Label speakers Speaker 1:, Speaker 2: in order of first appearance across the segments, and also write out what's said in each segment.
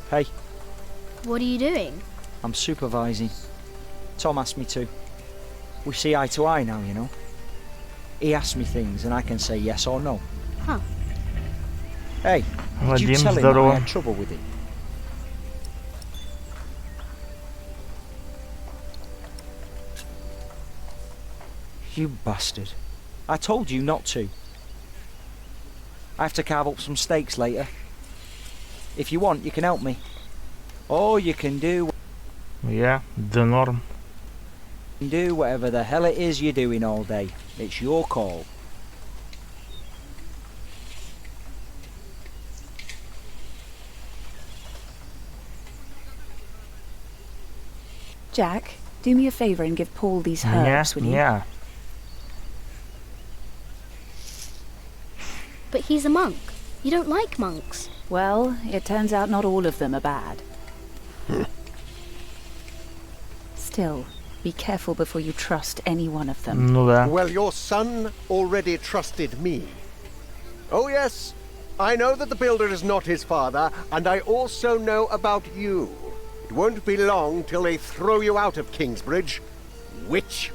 Speaker 1: Hey.
Speaker 2: What are you doing?
Speaker 1: I'm supervising. Tom asked me to. We see eye to eye now, you know. He asks me things and I can say yes or no.
Speaker 2: Huh.
Speaker 1: Hey, did you tell him that I had trouble with it? You bastard. I told you not to. I have to carve up some steaks later. If you want, you can help me. Or you can do...
Speaker 3: Yeah, the norm.
Speaker 1: Do whatever the hell it is you're doing all day. It's your call.
Speaker 4: Jack, do me a favour and give Paul these herbs, will you?
Speaker 3: Yeah.
Speaker 2: But he's a monk. You don't like monks.
Speaker 4: Well, it turns out not all of them are bad. Still, be careful before you trust any one of them.
Speaker 3: Ну да.
Speaker 5: Well, your son already trusted me. Oh yes, I know that the builder is not his father, and I also know about you. It won't be long till they throw you out of Kingsbridge. Witch.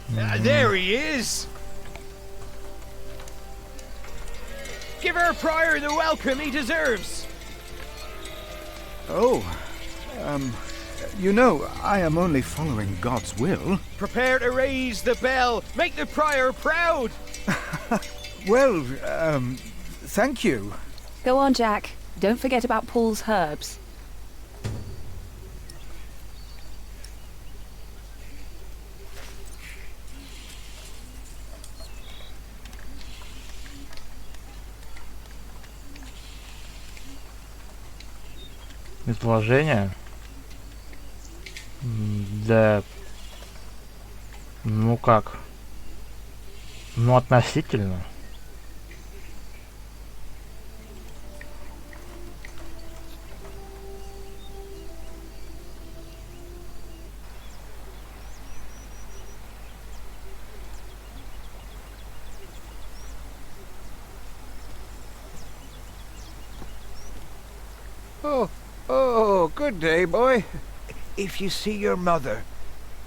Speaker 6: There he is! Give our prior the welcome he deserves!
Speaker 7: Oh, you know, I am only following God's will.
Speaker 6: Prepare to raise the bell! Make the prior proud!
Speaker 7: Well, thank you.
Speaker 4: Go on, Jack. Don't forget about Paul's herbs.
Speaker 3: Изложение. Да. Ну как? Ну относительно.
Speaker 8: Oh, good day, boy. If you see your mother,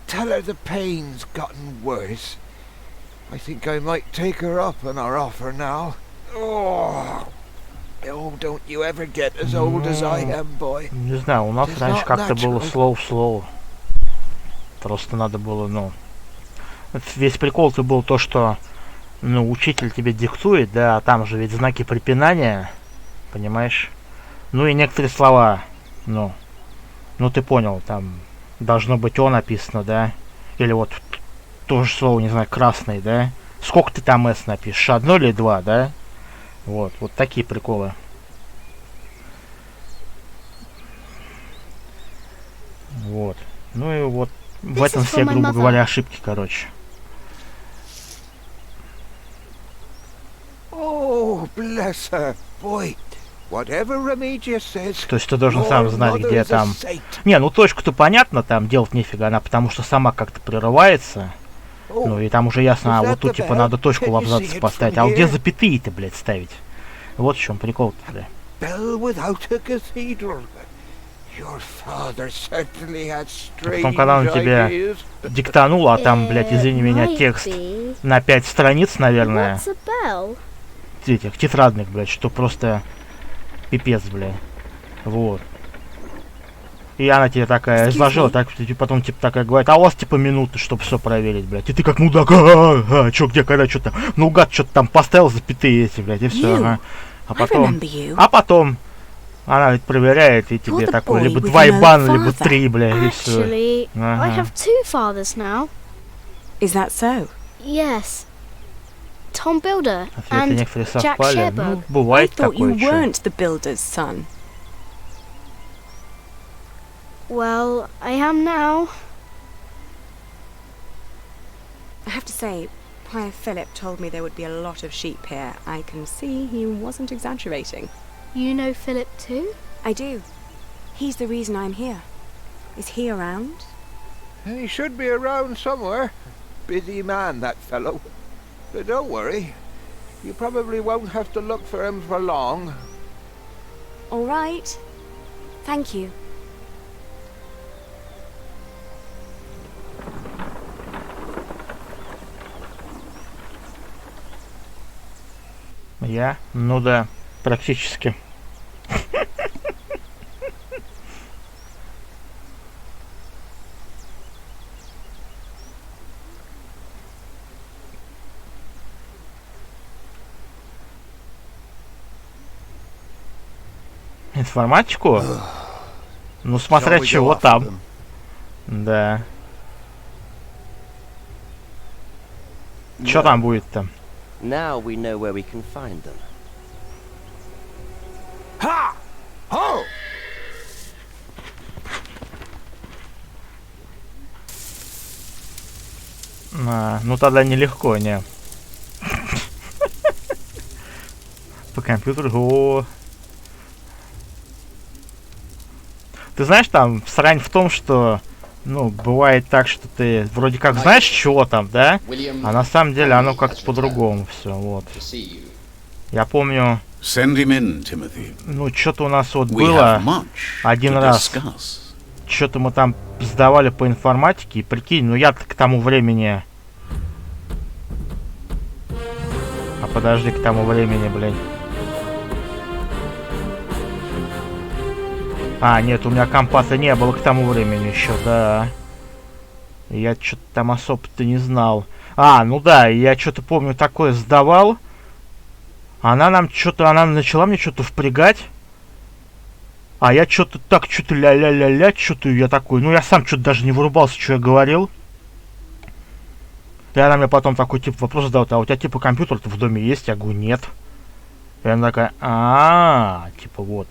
Speaker 8: tell her the pain's gotten worse. I think I might take her up on our offer now. Oh, don't you ever get as old as I am, boy.
Speaker 3: Не знаю, у нас раньше как-то было слово в слово. Просто надо было, ну... Весь прикол-то был то, что, ну, учитель тебе диктует, да, а там же ведь знаки препинания, понимаешь? Ну и некоторые слова, ну ты понял, там должно быть «о» написано, да? Или вот то же слово, не знаю, красный, да? Сколько ты там «с» напишешь? Одно или два, да? Вот такие приколы. Вот. Ну и вот в этом все, грубо говоря, ошибки, короче.
Speaker 8: Oh, bless her, boy.
Speaker 3: То есть ты должен сам знать, где там... Не, ну точку-то понятно, там делать нефига, она потому что сама как-то прерывается. Ну и там уже ясно, а вот тут типа надо точку в абзаце поставить. А вот где запятые-то, блядь, ставить? Вот в чем прикол-то, блядь. Потом, когда он тебе диктанул, а там, блядь, извини меня, текст на 5 страниц, наверное, этих тетрадных, блядь, что просто... Пипец, блядь. Вот. И она тебе такая изложила, так, потом типа такая говорит, а у вас типа минуты, чтобы все проверить, блядь. И ты как мудак, чё, где, когда, что-то, наугад что-то там поставил, запятые эти, блядь, и все, ага. А потом она ведь проверяет, и тебе такой, либо 2 бана, либо 3, блядь, и все.
Speaker 2: I have 2 fathers now.
Speaker 4: Is that so?
Speaker 2: Yes. Tom Builder and Jack Sherberg.
Speaker 4: I thought you weren't the builder's son.
Speaker 2: Well, I am now.
Speaker 9: I have to say, Prior Philip told me there would be a lot of sheep here. I can see he wasn't exaggerating.
Speaker 2: You know Philip too?
Speaker 9: I do. He's the reason I'm here. Is he around?
Speaker 8: He should be around somewhere. Busy man, that fellow. But don't worry. You probably won't have to look for him for long.
Speaker 9: All right. Thank you.
Speaker 3: Я? Ну да, практически. Информатику? Ну, смотря чего там. Да. Чё там будет-то?
Speaker 10: Now we know where we can find them.
Speaker 8: Ha! Ho!
Speaker 3: Ну тогда нелегко, не. По компьютеру. О. Ты знаешь, там срань в том, что, ну, бывает так, что ты вроде как знаешь, чего там, да? А на самом деле оно как-то по-другому все, вот. Я помню, ну, что-то у нас вот было один раз. Что-то мы там сдавали по информатике, и прикинь, ну я-то к тому времени... А подожди, к тому времени, блядь. А, нет, у меня компа-то не было к тому времени еще, да. Я что-то там особо-то не знал. А, ну да, я что-то помню такое сдавал. Она начала мне что-то впрягать. А я что-то так, что-то ля-ля-ля-ля, что-то я такой. Ну, я сам что-то даже не вырубался, что я говорил. И она мне потом такой, типа, вопрос задала: а у тебя, типа, компьютер-то в доме есть? Я говорю, нет. И она такая, типа, вот.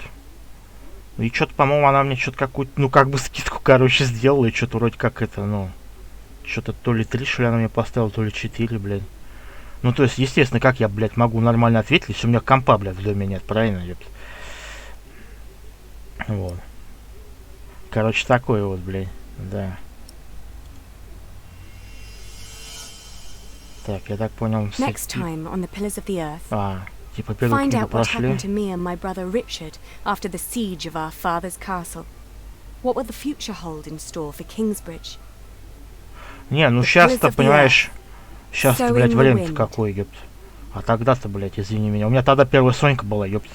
Speaker 3: И что-то, по-моему, она мне что-то какую-то, ну, как бы скидку, короче, сделала. И что-то вроде как это, ну, что-то то ли 3, что ли, она мне поставила, то ли 4, блядь. Ну, то есть, естественно, как я, блядь, могу нормально ответить, если у меня компа, блядь, в доме нет, правильно, ёпт? Вот. Короче, такой вот, блядь, да. Так, я так понял. Типа первую книгу прошли. Не, ну сейчас-то, понимаешь, сейчас-то, блядь, время-то какое, ёпт. А тогда-то, блядь, извини меня. У меня тогда первая Сонька была, ёпт.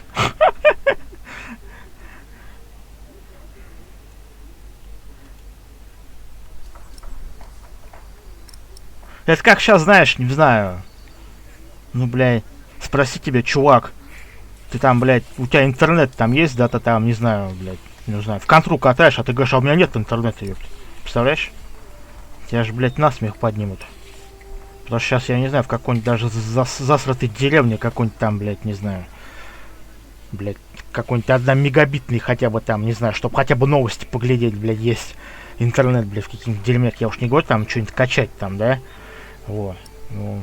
Speaker 3: Это как сейчас, знаешь, не знаю. Ну, блядь, спроси тебя, чувак, ты там, блядь, у тебя интернет там есть, да, ты там, не знаю, блядь, не знаю, в контру катаешь, а ты говоришь, а у меня нет интернета, ёпт. Представляешь? Тебя же, блядь, насмех поднимут. Потому что сейчас, я не знаю, в какой-нибудь даже засратой деревне, какой-нибудь там, блядь, не знаю, блядь, какой-нибудь 1 мегабитный хотя бы там, не знаю, чтобы хотя бы новости поглядеть, блядь, есть интернет, блядь, в каких-нибудь деревнях, я уж не говорю, там что-нибудь качать там, да? Вот. Ну.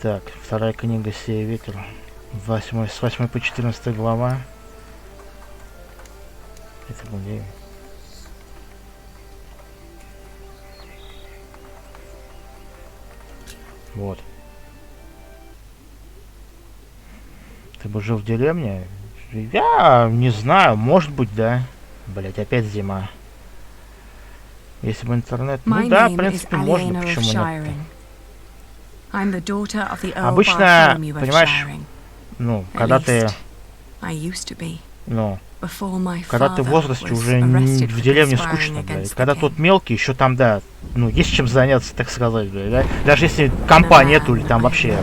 Speaker 3: Так, вторая книга «Сея ветер». С 8 по 14 глава. Это будет. Вот. Ты бы жил в деревне? Я не знаю, может быть, да. Блять, опять зима. Если бы интернет... Ну да, в принципе, можно, почему нет. Обычно, понимаешь, ну, когда ты... Ну, когда ты в возрасте уже в деревне скучно, блядь. Когда тот мелкий, еще там, да, ну, есть чем заняться, так сказать, блядь, да? Даже если компа нету, или там вообще...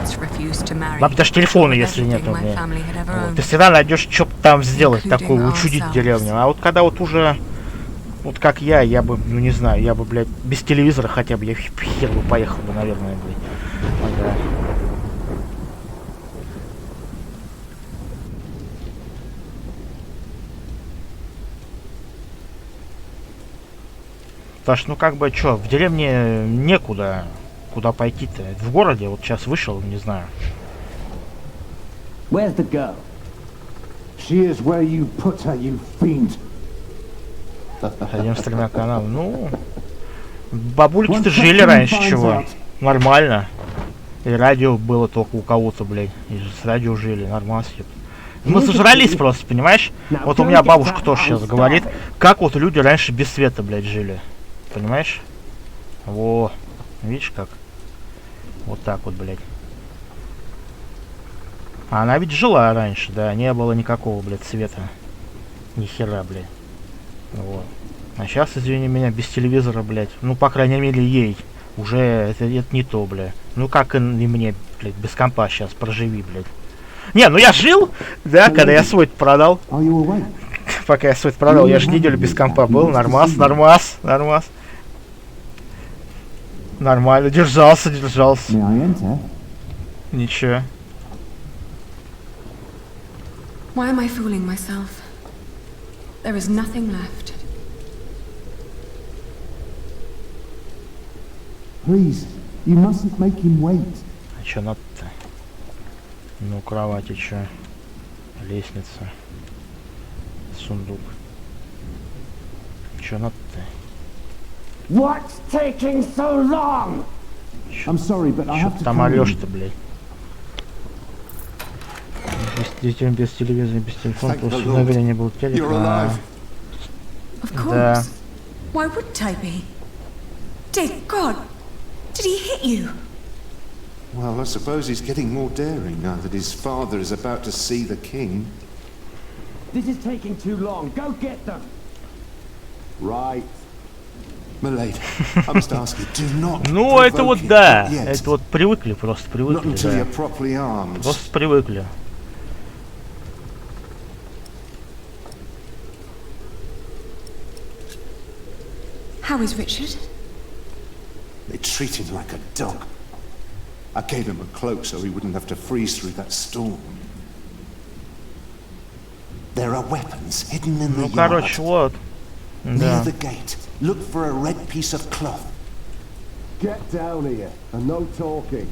Speaker 3: Даже телефона, если нету, блядь. Вот. Ты всегда найдешь, что там сделать, такое, учудить деревню. А вот когда вот уже... Вот как я бы, ну не знаю, я бы, блядь, без телевизора хотя бы, я хер бы поехал бы, наверное, блядь. Ага. Потому что, ну как бы, чё, в деревне некуда, куда пойти-то. В городе, вот сейчас вышел, не знаю.
Speaker 11: Where's the girl? She is where you put her, you fiend.
Speaker 3: Один с 3 каналами. Ну, бабульки-то жили раньше, чего. Нормально. И радио было только у кого-то, блядь. И с радио жили, нормально. Мы сожрались просто, понимаешь? Вот у меня бабушка тоже сейчас говорит, как вот люди раньше без света, блядь, жили. Понимаешь? Во, видишь как? Вот так вот, блядь. А она ведь жила раньше, да, не было никакого, блядь, света. Ни хера, блядь. Вот. А сейчас, извини меня, без телевизора, блядь. Ну, по крайней мере, ей. Уже это не то, блядь. Ну, как и мне, блядь, без компа сейчас проживи, блядь. Не, ну я жил, да, когда я свой продал. Пока я свой продал, я же неделю без компа был. Нормас. Нормально, держался. Ничего.
Speaker 9: Why am I fooling myself? There is nothing left.
Speaker 11: Please, you mustn't make him wait.
Speaker 3: А чё надо-то? Ну, кровати чё? Лестница. Сундук. Чё надо-то?
Speaker 11: What's taking so long? I'm sorry, but I have to.
Speaker 3: Чё там орёшь-то, блядь? Без телевизора, без телефона, после установления не был телека. Да.
Speaker 9: Why wouldn't I be? Dear God, did he hit you?
Speaker 12: Well, I suppose he's getting more daring now that his father is about to see the king.
Speaker 11: This is taking too long. Go get them. Right.
Speaker 12: Milady, I must ask you, do not.
Speaker 3: Ну, это вот да. Это вот привыкли, просто привыкли.
Speaker 12: Not until you're properly armed.
Speaker 3: Просто привыкли.
Speaker 9: How is Richard?
Speaker 12: They treat him like a dog. I gave him a cloak so he wouldn't have to freeze through that storm. There are weapons hidden in the yard.
Speaker 3: Короче, вот.
Speaker 12: Near the gate. Look for a red piece of cloth.
Speaker 11: Get down here and no talking.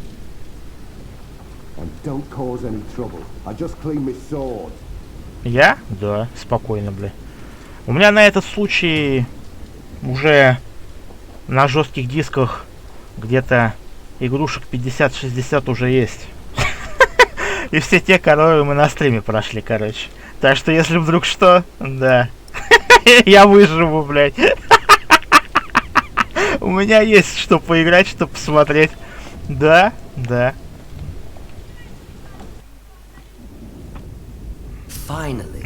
Speaker 11: And don't cause any trouble. I just cleaned my sword.
Speaker 3: Я? Да, спокойно, бля. У меня на этот случай уже на жестких дисках где-то игрушек 50-60 уже есть. И все те, которые мы на стриме прошли, короче. Так что, если вдруг что, да. Я выживу, блядь. У меня есть что поиграть, что посмотреть. Да, да.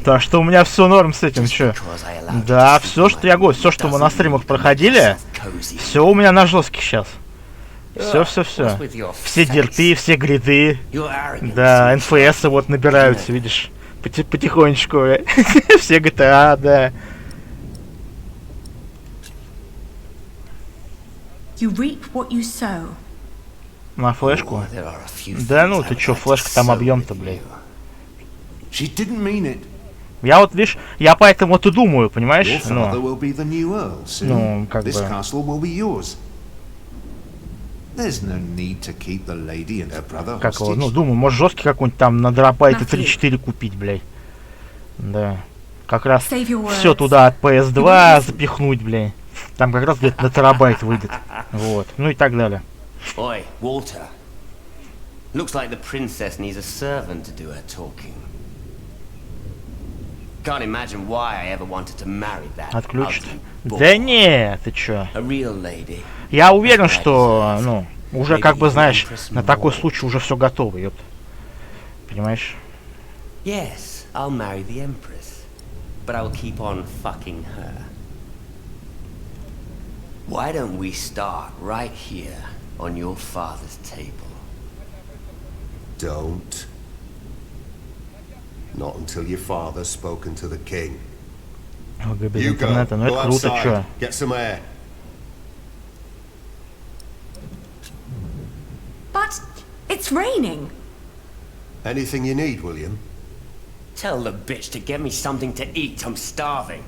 Speaker 3: Так что у меня все норм с этим, чё. Да, все, что я говорю, все, что мы на стримах проходили, все у меня на жестких сейчас. Все. Все дерпи, все гриды. Да, НФС вот набираются, видишь. Потихонечку. Все GTA, да. На флешку? Да ну, ты чё, флешка там объем-то, блядь. Я вот, видишь, я поэтому вот и думаю, понимаешь? Ну, как бы... Как его, ну, думаю, может жесткий какой-нибудь там на дропайте 3-4 купить, блядь. Да. Как раз все туда от PS2 запихнуть, блядь. Там как раз где-то на терабайт выйдет. Вот. Ну и так далее.
Speaker 10: Ой, Walter. Looks like the princess needs a servant to do her talking. Can't imagine why I ever wanted to marry that.
Speaker 3: Отключит. Да не, ты чё? Я уверен, что, ну, уже как бы, знаешь, на такой случай уже все готово, ёп. Понимаешь?
Speaker 10: Yes, I'll marry the empress, but I will keep on fucking her. Why don't we start right here on your father's table?
Speaker 12: Don't. Not until your father's spoken to the king.
Speaker 3: Без интернета, ну это круто, чё?
Speaker 12: Get some air.
Speaker 9: But it's raining.
Speaker 12: Anything you need, William?
Speaker 10: Tell the bitch to get me something to eat. I'm starving.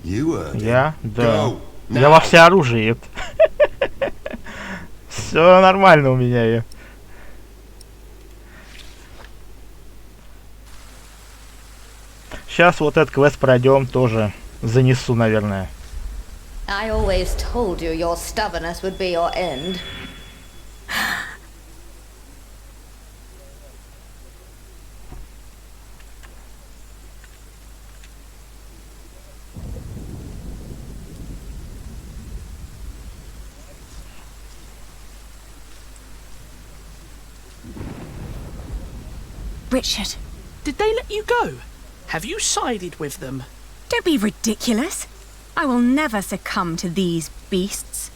Speaker 12: You heard
Speaker 3: Я? Да. Я во всеоружии, ёп. Все нормально у меня, ёп. Сейчас вот этот квест пройдем, тоже занесу, наверное.
Speaker 4: Richard.
Speaker 13: Did they let you go? Have you sided with them?
Speaker 4: Don't be ridiculous. I will never succumb to these beasts.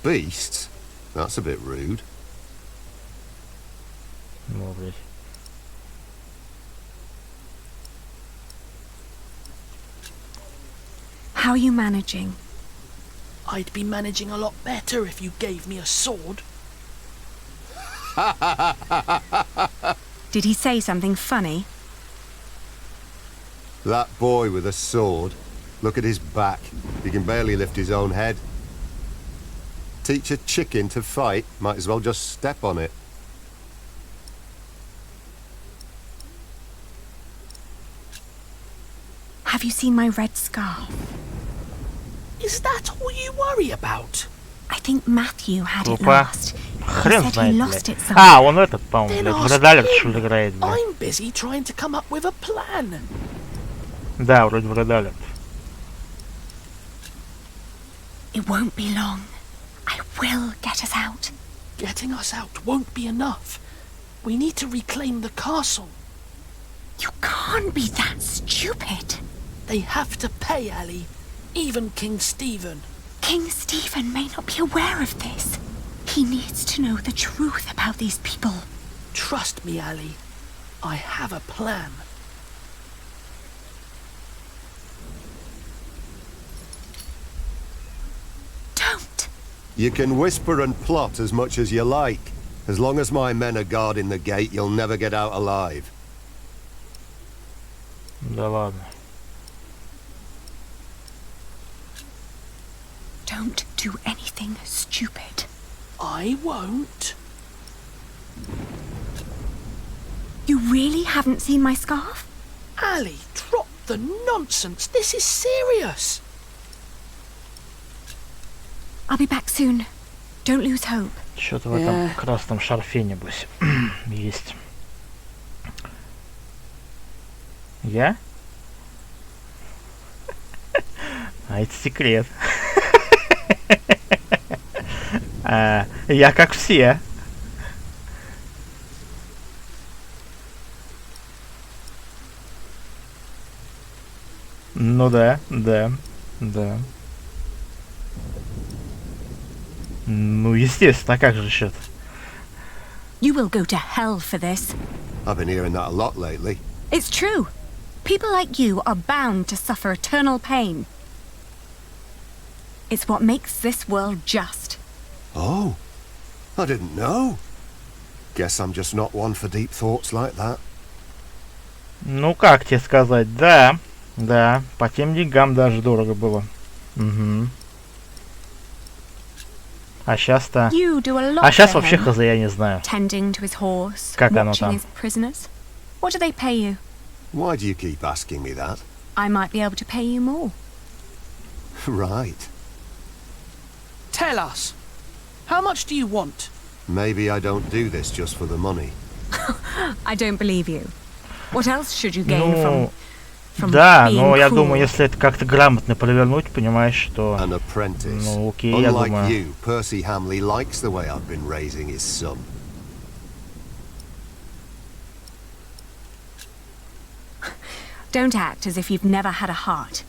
Speaker 5: Beasts? That's a bit rude.
Speaker 3: Ну, блядь.
Speaker 4: How are you managing?
Speaker 13: I'd be managing a lot better if you gave me a sword.
Speaker 4: Did he say something funny?
Speaker 5: That boy with a sword. Look at his back. He can barely lift his own head. Teach a chicken to fight, might as well just step on it.
Speaker 4: Have you seen my red scarf?
Speaker 13: Is that all you worry about?
Speaker 4: I think Matthew had it
Speaker 3: Опа.
Speaker 4: last.
Speaker 3: Хрен
Speaker 4: He said he
Speaker 3: знает,
Speaker 4: lost
Speaker 3: блядь.
Speaker 4: it somewhere.
Speaker 3: А, он этот, по-моему,
Speaker 13: Then
Speaker 3: блядь, в
Speaker 13: ask
Speaker 3: Red Alert, что
Speaker 13: him.
Speaker 3: ли, играет, блядь.
Speaker 13: I'm busy trying to come up with a plan.
Speaker 3: Да, вроде в Red Alert.
Speaker 4: It won't be long. I will get us out.
Speaker 13: Getting us out won't be enough. We need to reclaim the castle.
Speaker 4: You can't be that stupid.
Speaker 13: They have to pay, Ali. Even King Stephen.
Speaker 4: King Stephen may not be aware of this. He needs to know the truth about these people.
Speaker 13: Trust me, Ali. I have a plan.
Speaker 4: Don't.
Speaker 5: You can whisper and plot as much as you like. As long as my men are guarding the gate, you'll never get out alive.
Speaker 3: Да ладно.
Speaker 4: Don't do anything stupid.
Speaker 13: I won't.
Speaker 4: You really haven't seen my scarf?
Speaker 13: Ali, drop the nonsense. This is serious.
Speaker 4: I'll be back soon. Don't lose hope.
Speaker 3: Что-то в этом красном шарфе, небось, есть. Я? А это секрет. Я как все. Ну да. Ну, естественно, а как же счет?
Speaker 4: You will go to hell for this.
Speaker 5: I've been hearing that a lot lately.
Speaker 4: It's true. People like you are bound to suffer eternal pain. It's what makes this world just.
Speaker 5: Oh, I didn't know. Guess I'm just not one for deep thoughts like that.
Speaker 3: Ну, как тебе сказать? Да, по тем деньгам даже дорого было. Угу. А сейчас-то... А сейчас вообще хз, я не знаю. Как оно там?
Speaker 4: What do they pay you?
Speaker 5: Why do you keep asking me that?
Speaker 4: I might be able to pay you more.
Speaker 5: Right.
Speaker 13: Tell us. How much do you want?
Speaker 5: Maybe I don't do this just for the money.
Speaker 4: I don't believe you. What else should you gain from
Speaker 3: да,
Speaker 4: being
Speaker 3: но я
Speaker 4: cruel?
Speaker 3: думаю, если это как-то грамотно провернуть, понимаешь, что...
Speaker 5: An apprentice.
Speaker 3: Ну, окей, я
Speaker 5: Unlike
Speaker 3: думаю.
Speaker 5: you, Percy Hamley likes the way I've been raising his son.
Speaker 4: Don't act as if you've never had a heart.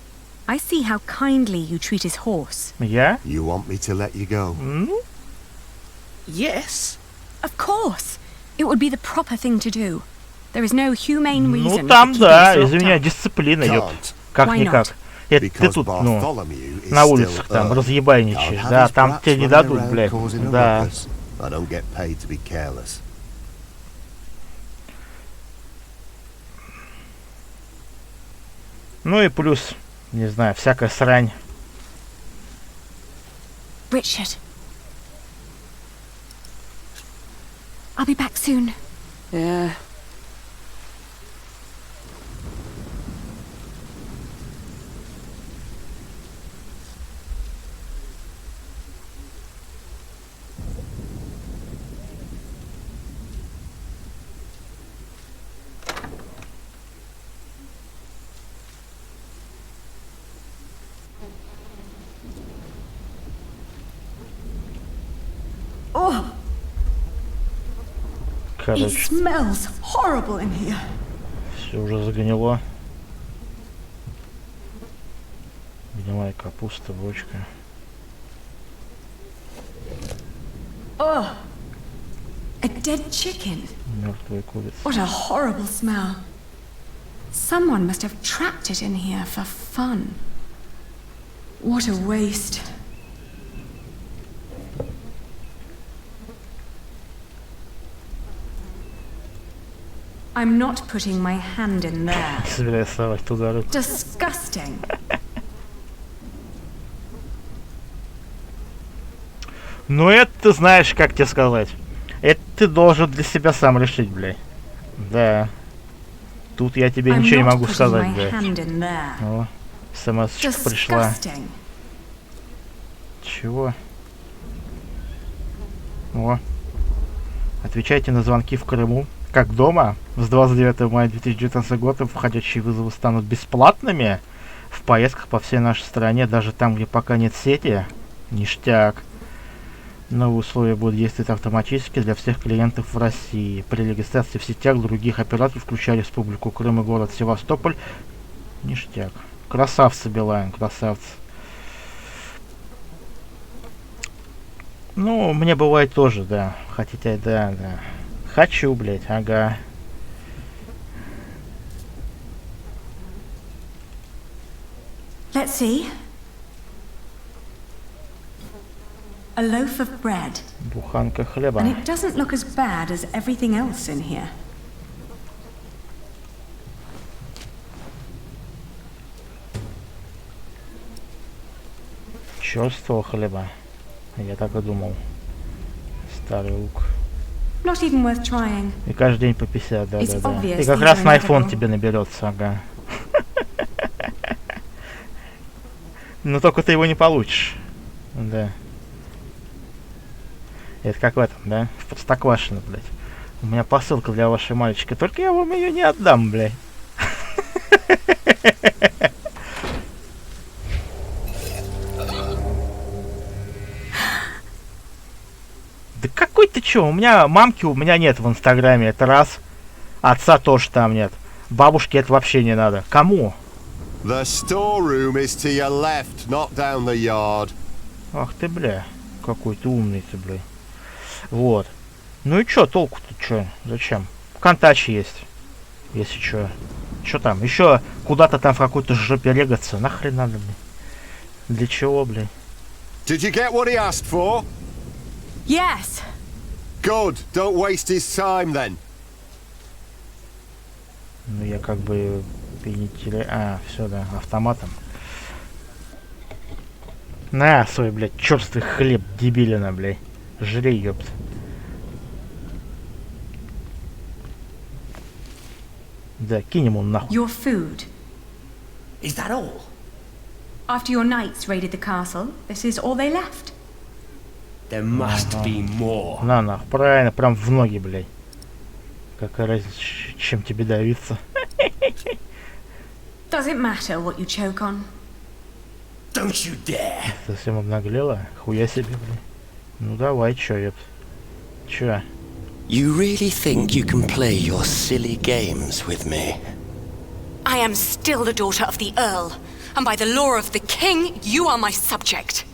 Speaker 4: I see how kindly you treat his horse.
Speaker 3: Я?
Speaker 5: You want me to let you go?
Speaker 13: Yes.
Speaker 4: Of course. It would be the proper thing to do. There is no humane reason
Speaker 3: Ну там
Speaker 4: for
Speaker 3: да,
Speaker 4: keeping
Speaker 3: из-за меня
Speaker 4: Slough
Speaker 3: дисциплина, ёп.
Speaker 5: Can't.
Speaker 3: Как-никак. Это ты тут, ну, на улицах там разъебайничаешь, да, там тебе не дадут, блядь, да.
Speaker 5: I don't get paid to be careless.
Speaker 3: Ну и плюс, не знаю, всякая срань.
Speaker 4: Richard. I'll be back soon.
Speaker 9: Yeah.
Speaker 3: Короче.
Speaker 4: It smells horrible in here.
Speaker 3: Все уже загнило. Гнилая капуста, бочка.
Speaker 4: Oh, a dead chicken.
Speaker 3: Мертвая курица.
Speaker 4: What a horrible smell. Someone must have trapped it in here for fun. What a waste. I'm not putting my hand in there.
Speaker 3: Собираюсь совать туда руку.
Speaker 4: Disgusting.
Speaker 3: Ну это ты знаешь, как тебе сказать. Это ты должен для себя сам решить, блядь. Да. Тут я тебе ничего не могу сказать, блядь. О, смс-очка пришла. Чего? О. Отвечайте на звонки в Крыму. Как дома? С 29 мая 2019 года входящие вызовы станут бесплатными в поездках по всей нашей стране, даже там, где пока нет сети. Ништяк. Новые условия будут действовать автоматически для всех клиентов в России. При регистрации в сетях других операторов, включая Республику Крым и город Севастополь. Ништяк. Красавцы, Билайн, красавцы. Ну, мне бывает тоже, да. Хотите, да. Хочу, блять, ага.
Speaker 4: Let's see. A loaf of bread.
Speaker 3: Буханка хлеба.
Speaker 4: And it doesn't look as bad as everything else in here.
Speaker 3: Черствого хлеба. Я так и думал. Старый лук.
Speaker 4: Not even worth trying.
Speaker 3: И каждый день по 50, да. И как раз на iPhone тебе наберется, ага. Но только ты его не получишь. Да. Это как в этом, да? В Простоквашино, блядь. У меня посылка для вашей мальчика, только я вам ее не отдам, блядь. Да какой ты чё? У меня мамки у меня нет в Инстаграме, это раз. Отца тоже там нет. Бабушке это вообще не надо. Кому?
Speaker 11: The storeroom is to your left, not down the yard.
Speaker 3: Ах ты, бля. Какой ты умный ты, бля. Вот. Ну и чё, толку-то чё? Зачем? Контач есть. Если чё. Чё там? Еще куда-то там в какой-то жопе регаться. Нахрен надо, бля. Для чего, бля?
Speaker 11: Did you get what he asked for?
Speaker 4: Yes.
Speaker 11: Good. Don't waste his time then.
Speaker 3: Ну я как бы перетеряю. А, все, да, автоматом. На, свой, блядь, черствый хлеб, дебилина, блядь. Жри, ёпт. Да, кинь ему нахуй.
Speaker 4: Your food.
Speaker 10: Is that all?
Speaker 4: After your knights raided the castle, this is all they left.
Speaker 10: There must be more.
Speaker 3: На, нахуй, правильно, прям в ноги, блядь. Какая разница, чем тебе давиться?
Speaker 4: Does it matter what you choke on?
Speaker 10: Don't you dare.
Speaker 3: Совсем обнаглела? Хуя себе, блядь. Ну давай, чё, ёпт. Чё?
Speaker 14: You really think you can play your silly games with me?
Speaker 9: I am still the daughter of the Earl, and by the law of the King, you are my subject.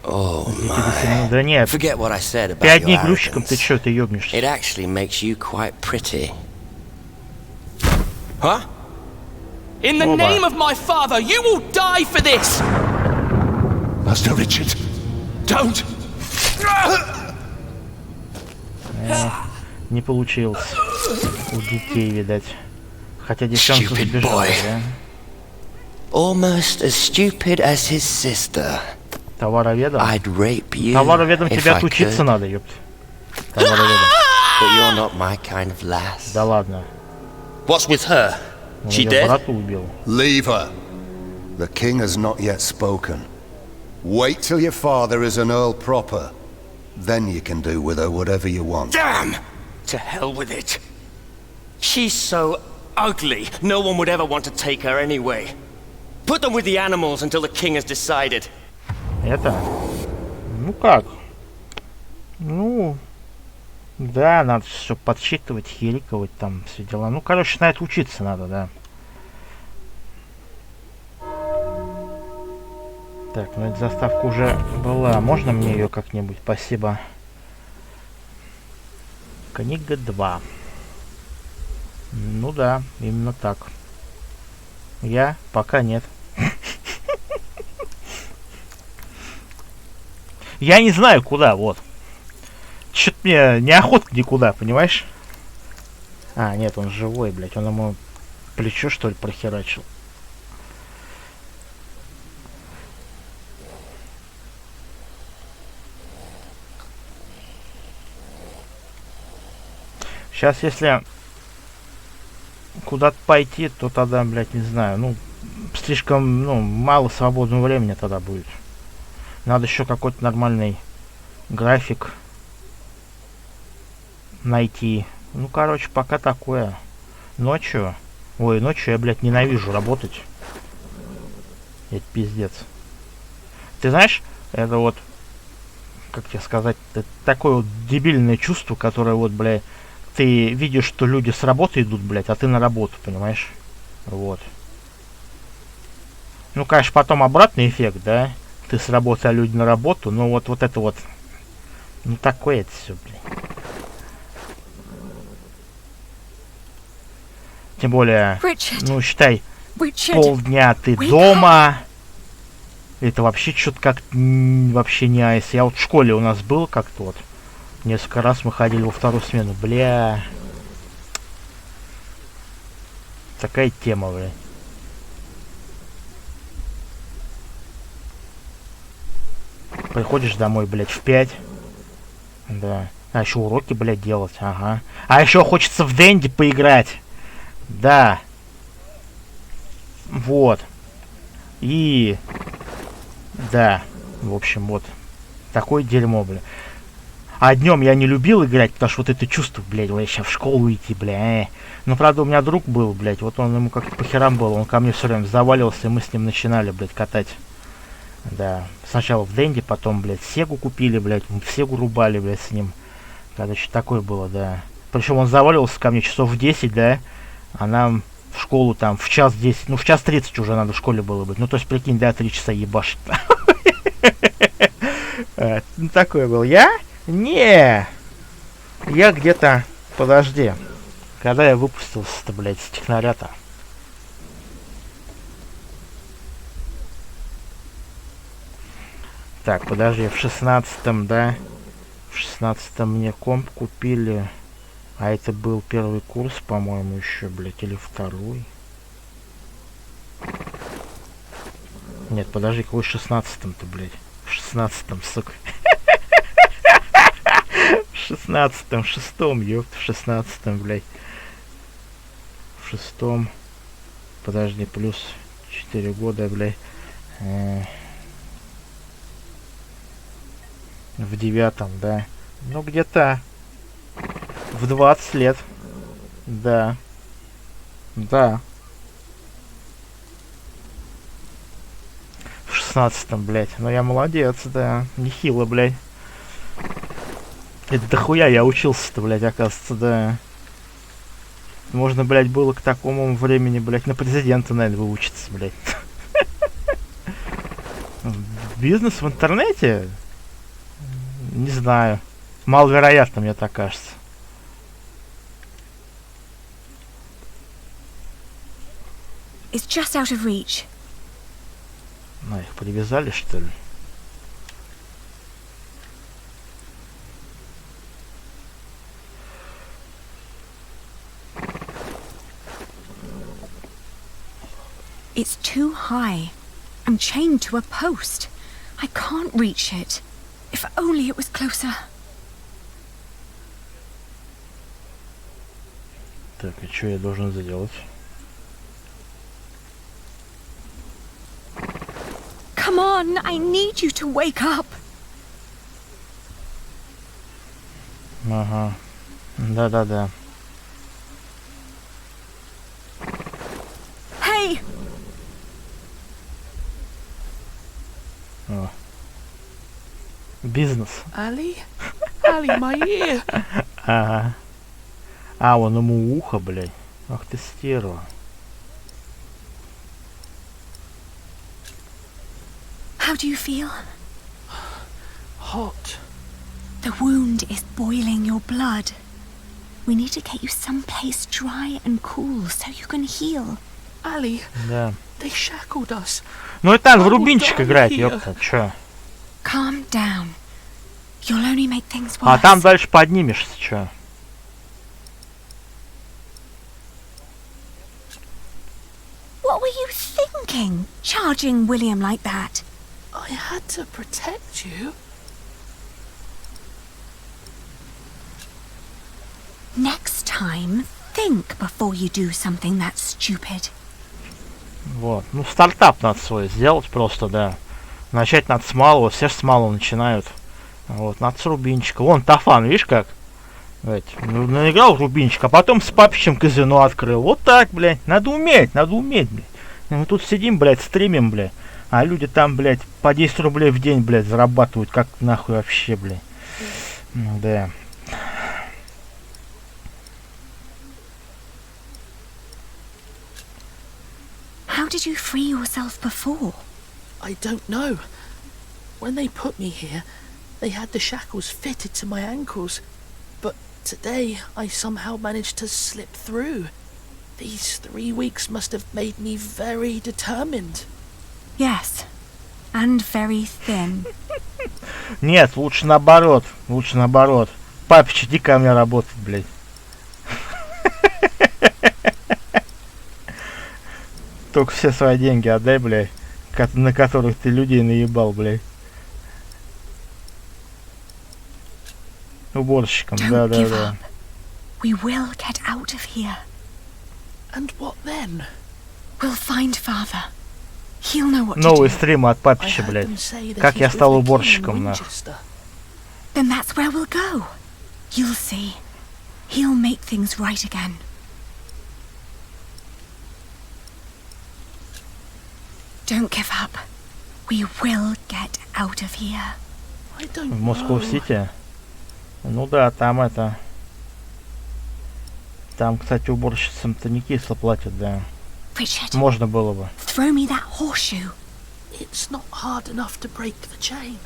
Speaker 14: Oh my.
Speaker 3: Да нет.
Speaker 14: Forget what I said about
Speaker 3: 5
Speaker 14: your
Speaker 3: дней грузчиком,
Speaker 14: arrogance.
Speaker 3: ты чё, ты ёбнешься?
Speaker 14: It actually makes you quite pretty. Huh?
Speaker 6: In the name of my father, you will die for this!
Speaker 12: Master Richard, don't!
Speaker 3: Не получилось. У детей, видать. Хотя девчонка сбежала, да?
Speaker 14: Almost as stupid as his sister.
Speaker 3: Товароведом?
Speaker 14: I'd rape you
Speaker 3: Товароведом
Speaker 14: if
Speaker 3: тебе
Speaker 14: I
Speaker 3: отучиться
Speaker 14: could.
Speaker 3: надо, ёпт. Товароведом.
Speaker 14: But you're not my kind of lass.
Speaker 3: Да ладно.
Speaker 14: What's with her?
Speaker 3: Он
Speaker 14: She
Speaker 3: её
Speaker 14: dead?
Speaker 3: брата убил.
Speaker 12: Leave her. The king has not yet spoken. Wait till your father is an earl proper. Then you can do with her whatever you want.
Speaker 10: Damn! To hell with it. She's so ugly, no one would ever want to take her anyway. Put them with the animals until the king has decided.
Speaker 3: Это? Ну как? Ну, Да, надо все подсчитывать, хериковать, там все дела. Ну, короче, на это учиться надо, да. Так, ну эта заставка уже была. Можно мне ее как-нибудь? Спасибо. Книга 2. Ну да, именно так. Я пока нет. Я не знаю куда, вот. Чё-то мне неохота никуда, понимаешь? А, нет, он живой, блядь. Он ему плечо, что ли, прохерачил. Сейчас, если куда-то пойти, то тогда, блядь, не знаю. Ну, слишком, ну, мало свободного времени тогда будет. Надо еще какой-то нормальный график найти. Ну, короче, пока такое. Ночью... Ой, ночью я, блядь, ненавижу работать. Это пиздец. Ты знаешь, это вот... Как тебе сказать? Это такое вот дебильное чувство, которое вот, блядь... Ты видишь, что люди с работы идут, блядь, а ты на работу, понимаешь? Вот. Ну, конечно, потом обратный эффект, да? Ты с работы, а люди на работу. Но вот это вот... Ну, такое это все, блядь. Тем более, ну, считай, полдня ты дома. Это вообще что-то как вообще не айс. Я вот в школе у нас был как-то вот. Несколько раз мы ходили во вторую смену. Бля. Такая тема, бля. Приходишь домой, блядь, в 5. Да. А еще уроки, блядь, делать. Ага. А еще хочется в Дэнди поиграть. Да. Вот. И... Да. В общем, вот. Такое дерьмо, бля. А днем я не любил играть, потому что вот это чувство, блядь, я сейчас в школу идти, бля. Ну, правда, у меня друг был, блядь, вот он ему как-то по херам был, он ко мне все время заваливался, и мы с ним начинали, блядь, катать. Да. Сначала в Дэнди, потом, блядь, Сегу купили, блядь, мы в Сегу рубали, блядь, с ним. Короче, такое было, да. Причем он заваливался ко мне часов в 10, да, а нам в школу там в час 10, ну, в час 30 уже надо в школе было быть. Ну, то есть, прикинь, да, 3 часа ебашить. Ну, такое было. Я? Не, я где-то, подожди, когда я выпустился-то, блядь, с технаря-то? Так, подожди, в 16-м, да, в 16-м мне комп купили, а это был первый курс, по-моему, еще, блядь, или второй. Нет, подожди, какой в 16-м-то, блядь, в 16-м, сука. В 16-м, в 6-м, ёпта, в 16-м, блядь. В 6-м. Подожди, плюс 4 года, блядь. В 9-м, да. Ну, где-то в 20 лет. Да. Да. В 16-м, блядь. Ну, я молодец, да. Нехило, блядь. Это дохуя я учился-то, блядь, оказывается, да. Можно, блядь, было к такому времени, блядь, на президента, наверное, выучиться, блядь. Бизнес в интернете? Не знаю. Маловероятно, мне так кажется.
Speaker 4: It's just out of reach.
Speaker 3: Ну, их привязали, что ли?
Speaker 4: It's too high. I'm chained to a post. I can't reach it. If only it was closer.
Speaker 3: Так, и что я должен сделать?
Speaker 4: Come on, I need you to wake up.
Speaker 3: Ага. Да-да-да.
Speaker 4: Hey!
Speaker 3: Бизнес.
Speaker 13: Ali? Ali, my ear.
Speaker 3: Ага. А, вон ему ухо, блядь. Ах ты стерва.
Speaker 4: How do you feel?
Speaker 13: Hot.
Speaker 4: The wound is boiling your blood. We need to get you someplace dry and cool so you can heal.
Speaker 13: Ali,
Speaker 3: да.
Speaker 13: They shackled us.
Speaker 3: Ну и так, в рубинчик играть, ёпта, чё?
Speaker 4: Calm down. You'll only make things worse.
Speaker 3: А там дальше поднимешься, чё?
Speaker 4: What were you thinking, charging William like that?
Speaker 13: I had to protect you.
Speaker 4: Next time, think before you do something that stupid.
Speaker 3: Вот, ну стартап надо свой сделать просто, да. Начать надо с малого, все ж с малого начинают. Вот, надо с рубинчика. Вон Тафан, видишь как? Наиграл в рубинчик, а потом с папичем казино открыл. Вот так, блядь. Надо уметь, блядь. Мы тут сидим, блядь, стримим, блядь. А люди там, блядь, по 10 рублей в день, блядь, зарабатывают. Как нахуй вообще, блядь. Да.
Speaker 4: How did you free yourself before?
Speaker 13: I don't know. When they put me here, they had the shackles fitted to my ankles. But today, I somehow managed to slip through. These 3 weeks must have made me very determined.
Speaker 4: Yes. And very thin.
Speaker 3: Нет, лучше наоборот. Папич, иди ко мне работать, блядь. Только все свои деньги отдай, блядь, на которых ты людей наебал, блядь. Уборщиком, да.
Speaker 4: We will get out of here.
Speaker 13: And what then?
Speaker 4: We'll find father. He'll know what to do.
Speaker 3: Новый стрим от Папича, блядь. Как я стал уборщиком, нахуй.
Speaker 4: Then that's where we'll go. You'll see. He'll make things right again. Don't give up. We will get out of here.
Speaker 3: В Москва-Сити? Ну да, там это... Там, кстати, уборщицам-то не кисло платят, да.
Speaker 4: Richard,
Speaker 3: можно было бы.
Speaker 4: Throw me that horseshoe.
Speaker 13: It's not hard enough to break the chain.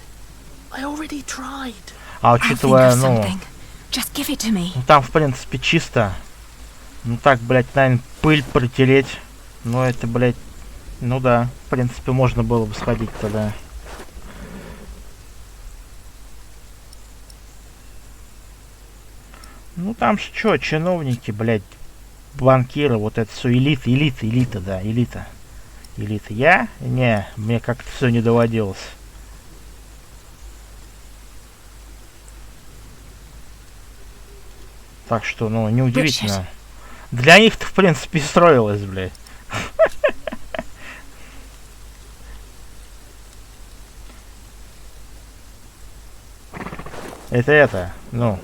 Speaker 13: I already tried.
Speaker 3: А учитывая, ну...
Speaker 4: Just give it to me.
Speaker 3: Ну там, в принципе, чисто. Ну так, блядь, наверное, пыль протереть. Ну это, блядь... Ну да, в принципе, можно было бы сходить тогда. Ну там ж чё, чиновники, блядь, банкиры, вот это все, элита, да, элита. Я? Не, мне как-то все не доводилось. Так что, ну, неудивительно. Для них-то, в принципе, строилось, блядь. Это, ну,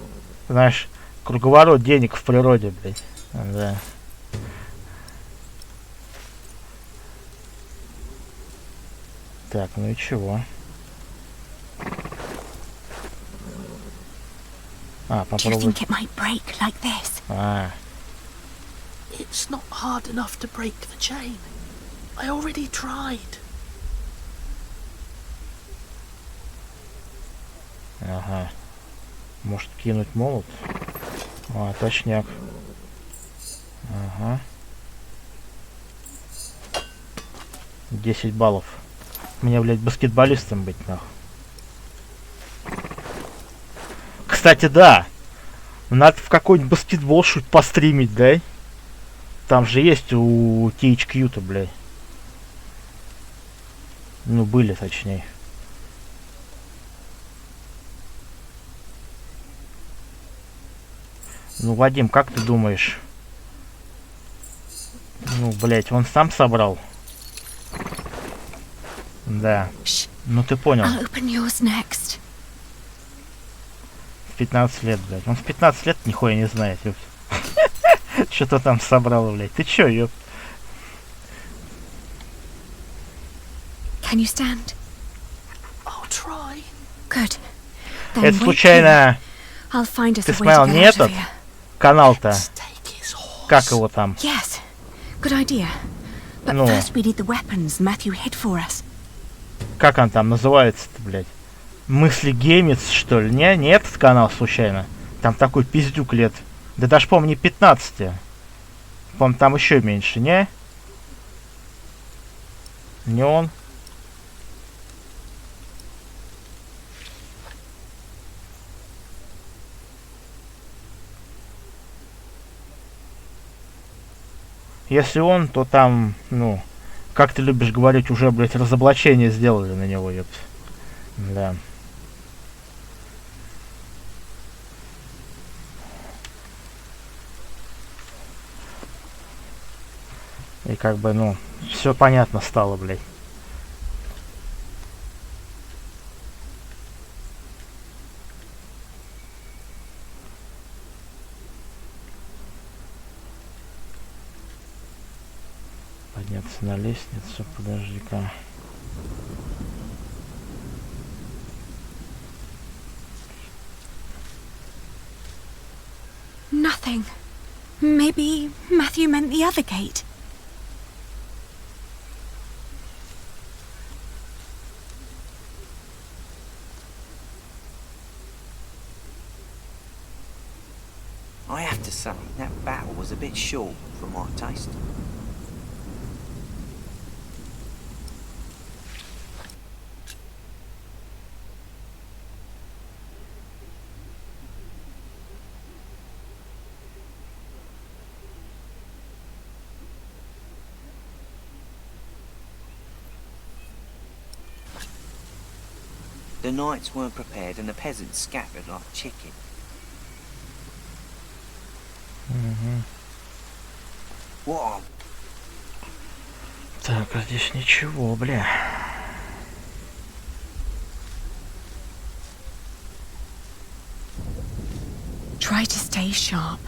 Speaker 3: знаешь, круговорот денег в природе, блядь. Да. Так, ну и чего? А, попробуй. А.
Speaker 13: It's not hard enough to break the chain. I already tried.
Speaker 3: Ага. Может кинуть молот? А, точняк. Ага. 10 баллов. Мне, блядь, баскетболистом быть, нахуй. Кстати, да. Надо в какой-нибудь баскетбол шут постримить, да? Там же есть у THQ-то, блядь. Ну, были, точнее. Ну, Вадим, как ты думаешь? Ну, блять, он сам собрал. Да. Ну, ты понял. В 15 лет, блядь. Он в 15 лет нихуя не знает, ёпт. Что-то там собрал, блядь. Ты чё, ёпт?
Speaker 4: Can you stand?
Speaker 13: I'll try.
Speaker 4: Good.
Speaker 3: Это случайно
Speaker 4: I'll find us
Speaker 3: Ты
Speaker 4: a way to
Speaker 3: смотрел
Speaker 4: get
Speaker 3: не
Speaker 4: out of
Speaker 3: этот
Speaker 4: here.
Speaker 3: канал-то? Как его там?
Speaker 4: Yes, good idea. But
Speaker 3: Ну,
Speaker 4: first we need the weapons Matthew hid for us.
Speaker 3: как он там называется-то, блядь? Мысли Геймец, что ли? Не этот канал, случайно? Там такой пиздюк лет. Да даже, по-моему, не 15. По-моему, там еще меньше, не? Не он? Если он, то там, ну, как ты любишь говорить, уже, блядь, разоблачение сделали на него, ёпт. Да. И как бы, ну, все понятно стало, блядь. Подняться на лестницу, подожди-ка.
Speaker 4: Nothing. Maybe Matthew meant the other gate.
Speaker 15: I have to say, that battle was a bit short for my taste. The knights weren't prepared and the peasants scattered like chicken. What?
Speaker 3: Так, а здесь ничего, бля.
Speaker 4: Try to stay sharp.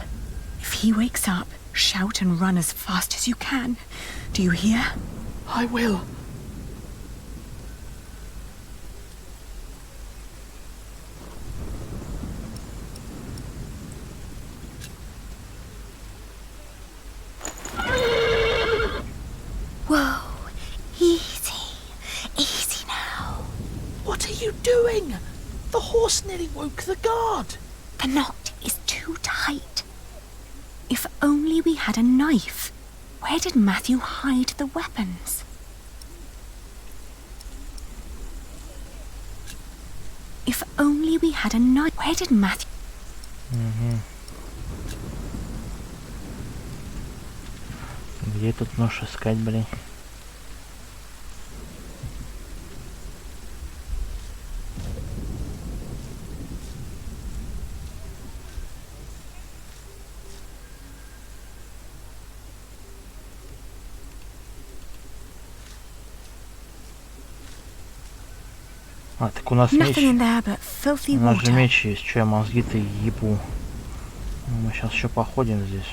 Speaker 4: If he wakes up, shout and run as fast as you can. Do you hear?
Speaker 13: I will.
Speaker 4: Whoa, easy. Easy now.
Speaker 13: What are you doing? The horse nearly woke the guard.
Speaker 4: The knot is too tight. If only we had a knife. Where did Matthew hide the weapons? If only we had a knife. Where did Matthew...
Speaker 3: Где тут нож искать, блин? А, так у нас меч. У нас же меч есть. Че я мозги-то ебу? Мы сейчас еще походим здесь.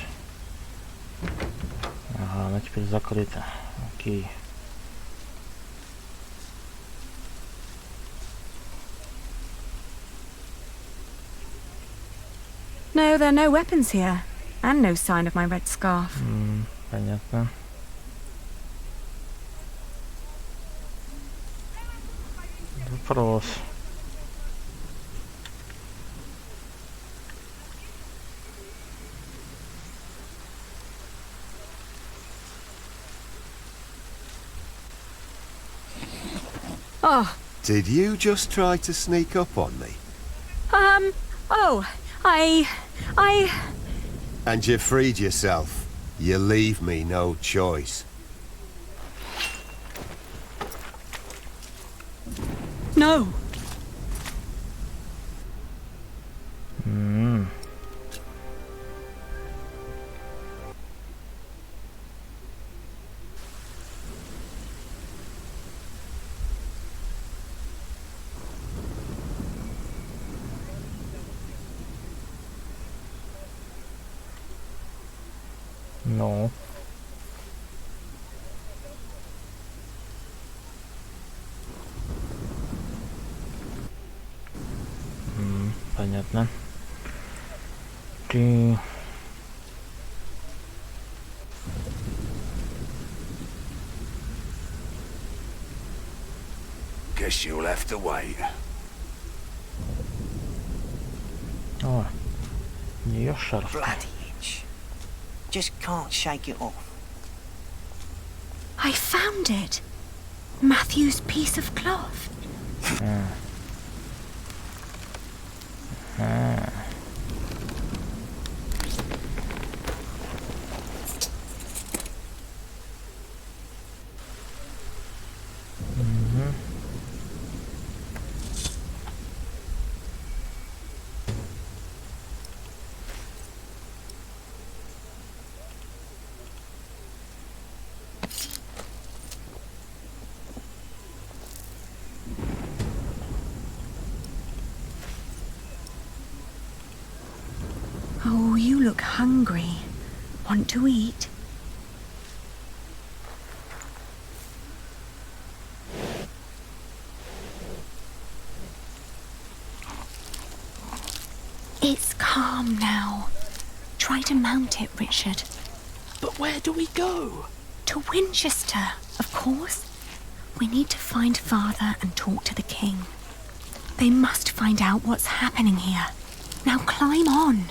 Speaker 3: Ага, она теперь закрыта. Окей.
Speaker 4: No, there are no weapons here. And no sign of my red scarf.
Speaker 3: Понятно. Вопрос.
Speaker 4: Oh.
Speaker 12: Did you just try to sneak up on me?
Speaker 4: Oh, I...
Speaker 12: And you freed yourself. You leave me no choice.
Speaker 4: No.
Speaker 3: Ну. Понятно. ты...
Speaker 16: Guess you'll have to wait.
Speaker 3: О, у нее шарф.
Speaker 15: Bloody itch. Just can't shake it off.
Speaker 4: I found it. Matthew's piece of cloth. Oh, you look hungry. Want to eat? It's calm now. Try to mount it, Richard.
Speaker 13: But where do we go?
Speaker 4: To Winchester, of course. We need to find Father and talk to the King. They must find out what's happening here. Now climb on.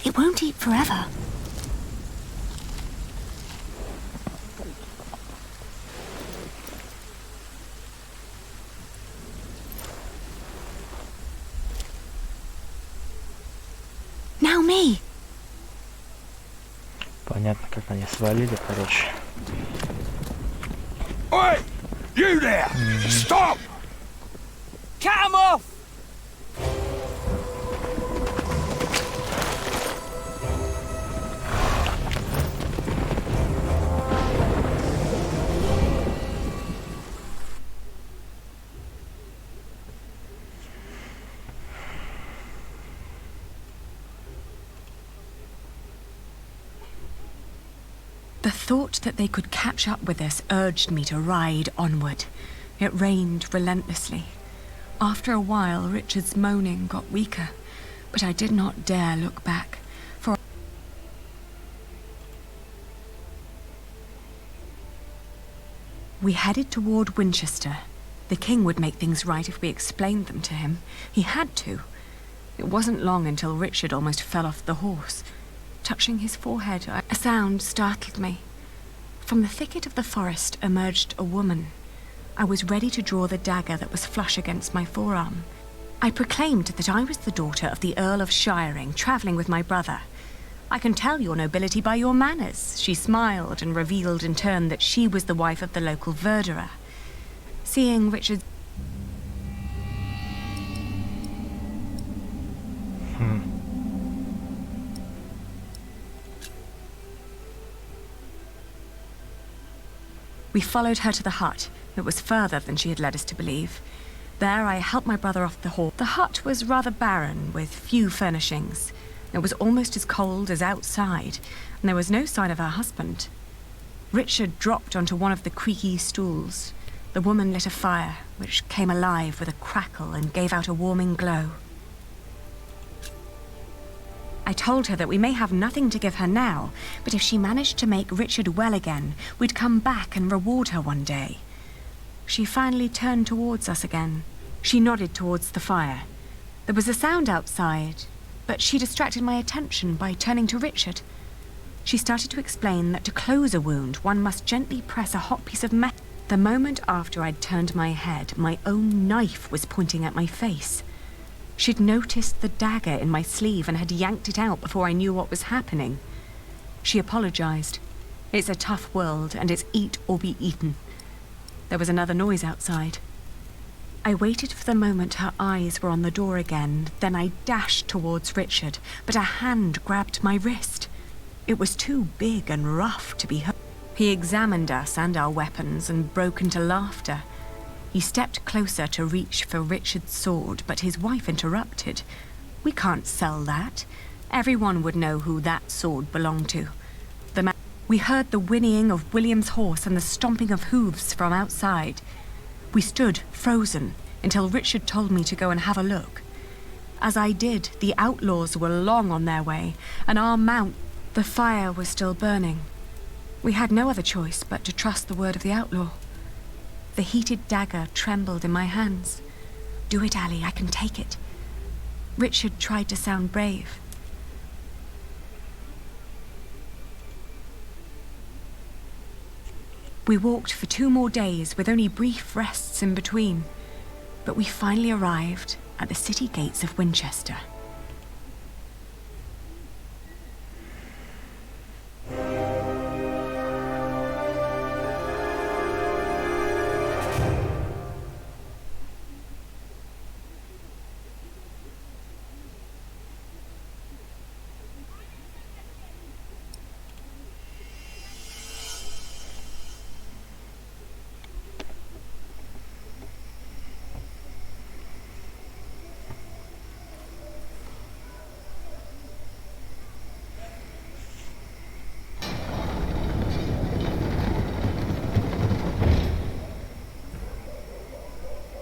Speaker 4: It won't eat forever. Now me.
Speaker 3: Понятно, как они свалили, короче.
Speaker 16: Oi! You there! Stop!
Speaker 6: Cut 'em off!
Speaker 4: The thought that they could catch up with us urged me to ride onward. It rained relentlessly. After a while, Richard's moaning got weaker, but I did not dare look back, for we headed toward Winchester. The King would make things right if we explained them to him. He had to. It wasn't long until Richard almost fell off the horse. Touching his forehead, a sound startled me. From the thicket of the forest emerged a woman. I was ready to draw the dagger that was flush against my forearm. I proclaimed that I was the daughter of the Earl of Shiring, travelling with my brother. I can tell your nobility by your manners. She smiled and revealed in turn that she was the wife of the local verderer. Seeing Richard... We followed her to the hut. It was further than she had led us to believe. There I helped my brother off the horse. The hut was rather barren, with few furnishings. It was almost as cold as outside, and there was no sign of her husband. Richard dropped onto one of the creaky stools. The woman lit a fire, which came alive with a crackle and gave out a warming glow. I told her that we may have nothing to give her now, but if she managed to make Richard well again, we'd come back and reward her one day. She finally turned towards us again. She nodded towards the fire. There was a sound outside, but she distracted my attention by turning to Richard. She started to explain that to close a wound, one must gently press a hot piece of metal. The moment after I'd turned my head, my own knife was pointing at my face. She'd noticed the dagger in my sleeve and had yanked it out before I knew what was happening. She apologized. It's a tough world, and it's eat or be eaten. There was another noise outside. I waited for the moment her eyes were on the door again, then I dashed towards Richard, but a hand grabbed my wrist. It was too big and rough to be hurt. He examined us and our weapons and broke into laughter. He stepped closer to reach for Richard's sword, but his wife interrupted. We can't sell that. Everyone would know who that sword belonged to. We heard the whinnying of William's horse and the stomping of hooves from outside. We stood, frozen, until Richard told me to go and have a look. As I did, the outlaws were long on their way, and our mount, the fire was still burning. We had no other choice but to trust the word of the outlaw. The heated dagger trembled in my hands. Do it, Ali, I can take it. Richard tried to sound brave. We walked for 2 more days with only brief rests in between, but we finally arrived at the city gates of Winchester.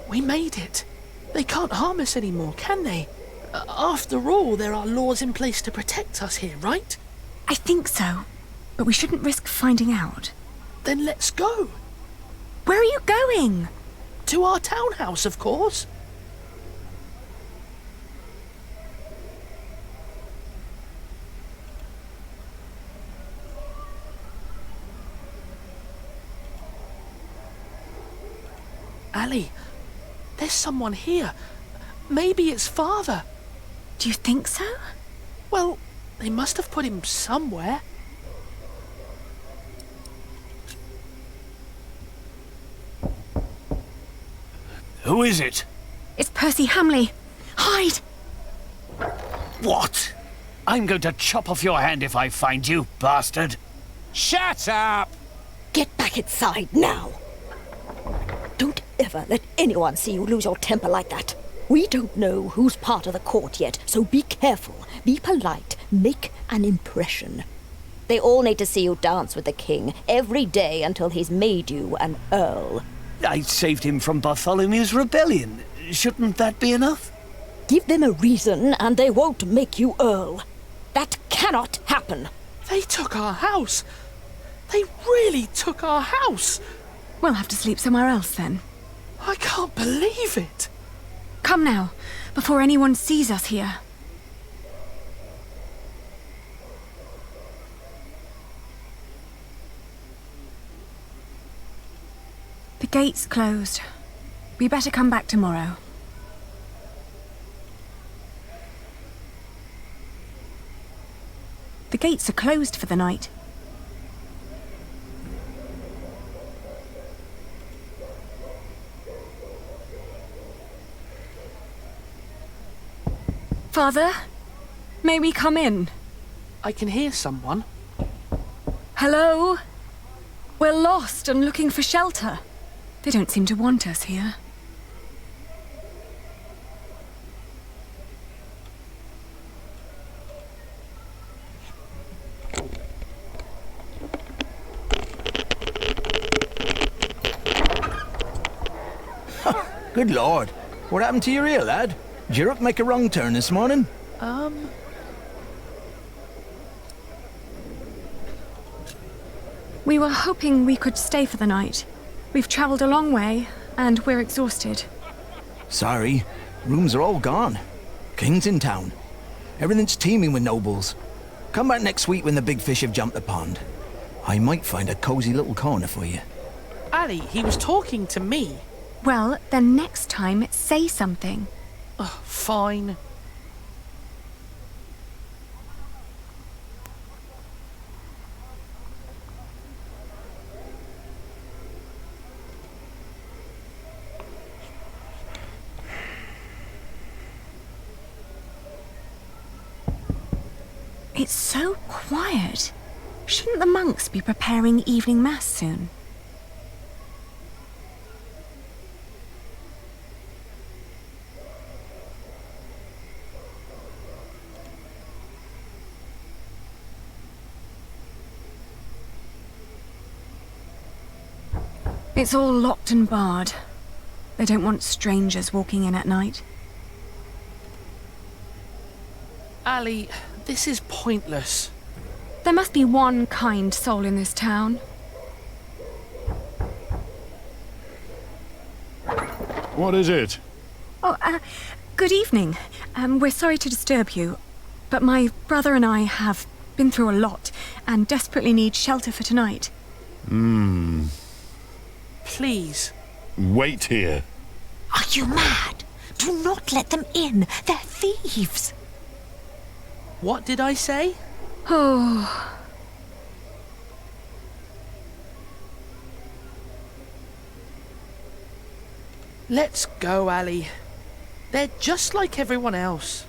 Speaker 13: We made it. They can't harm us anymore, can they? After all, there are laws in place to protect us here, right?
Speaker 4: I think so, but we shouldn't risk finding out.
Speaker 13: Then let's go.
Speaker 4: Where are you going?
Speaker 13: To our townhouse, of course. Ali, there's someone here. Maybe it's Father.
Speaker 4: Do you think so?
Speaker 13: Well, they must have put him somewhere.
Speaker 16: Who is it?
Speaker 4: It's Percy Hamley. Hide!
Speaker 16: What? I'm going to chop off your hand if I find you, bastard. Shut up!
Speaker 17: Get back inside now. Don't ever let anyone see you lose your temper like that. We don't know who's part of the court yet, so be careful, be polite, make an impression. They all need to see you dance with the king every day until he's made you an earl.
Speaker 16: I saved him from Bartholomew's rebellion. Shouldn't that be enough?
Speaker 17: Give them a reason and they won't make you earl. That cannot happen.
Speaker 13: They took our house. They really took our house.
Speaker 4: We'll have to sleep somewhere else then.
Speaker 13: I can't believe it.
Speaker 4: Come now, before anyone sees us here. The gate's closed. We better come back tomorrow. The gates are closed for the night. Father, may we come in?
Speaker 13: I can hear someone.
Speaker 4: Hello? We're lost and looking for shelter. They don't seem to want us here.
Speaker 18: Good Lord. What happened to your ear, lad? Did your hook make a wrong turn this morning?
Speaker 4: We were hoping we could stay for the night. We've traveled a long way, and we're exhausted.
Speaker 18: Sorry. Rooms are all gone. King's in town. Everything's teeming with nobles. Come back next week when the big fish have jumped the pond. I might find a cozy little corner for you.
Speaker 13: Ali, he was talking to me.
Speaker 4: Well, then next time, say something.
Speaker 13: Oh, fine.
Speaker 4: It's so quiet. Shouldn't the monks be preparing evening mass soon? It's all locked and barred. They don't want strangers walking in at night.
Speaker 13: Ali, this is pointless.
Speaker 4: There must be one kind soul in this town.
Speaker 19: What is it?
Speaker 4: Oh, good evening. We're sorry to disturb you, but my brother and I have been through a lot and desperately need shelter for tonight.
Speaker 13: Please.
Speaker 19: Wait here.
Speaker 17: Are you mad? Do not let them in. They're thieves.
Speaker 13: What did I say?
Speaker 4: Oh.
Speaker 13: Let's go, Ali. They're just like everyone else.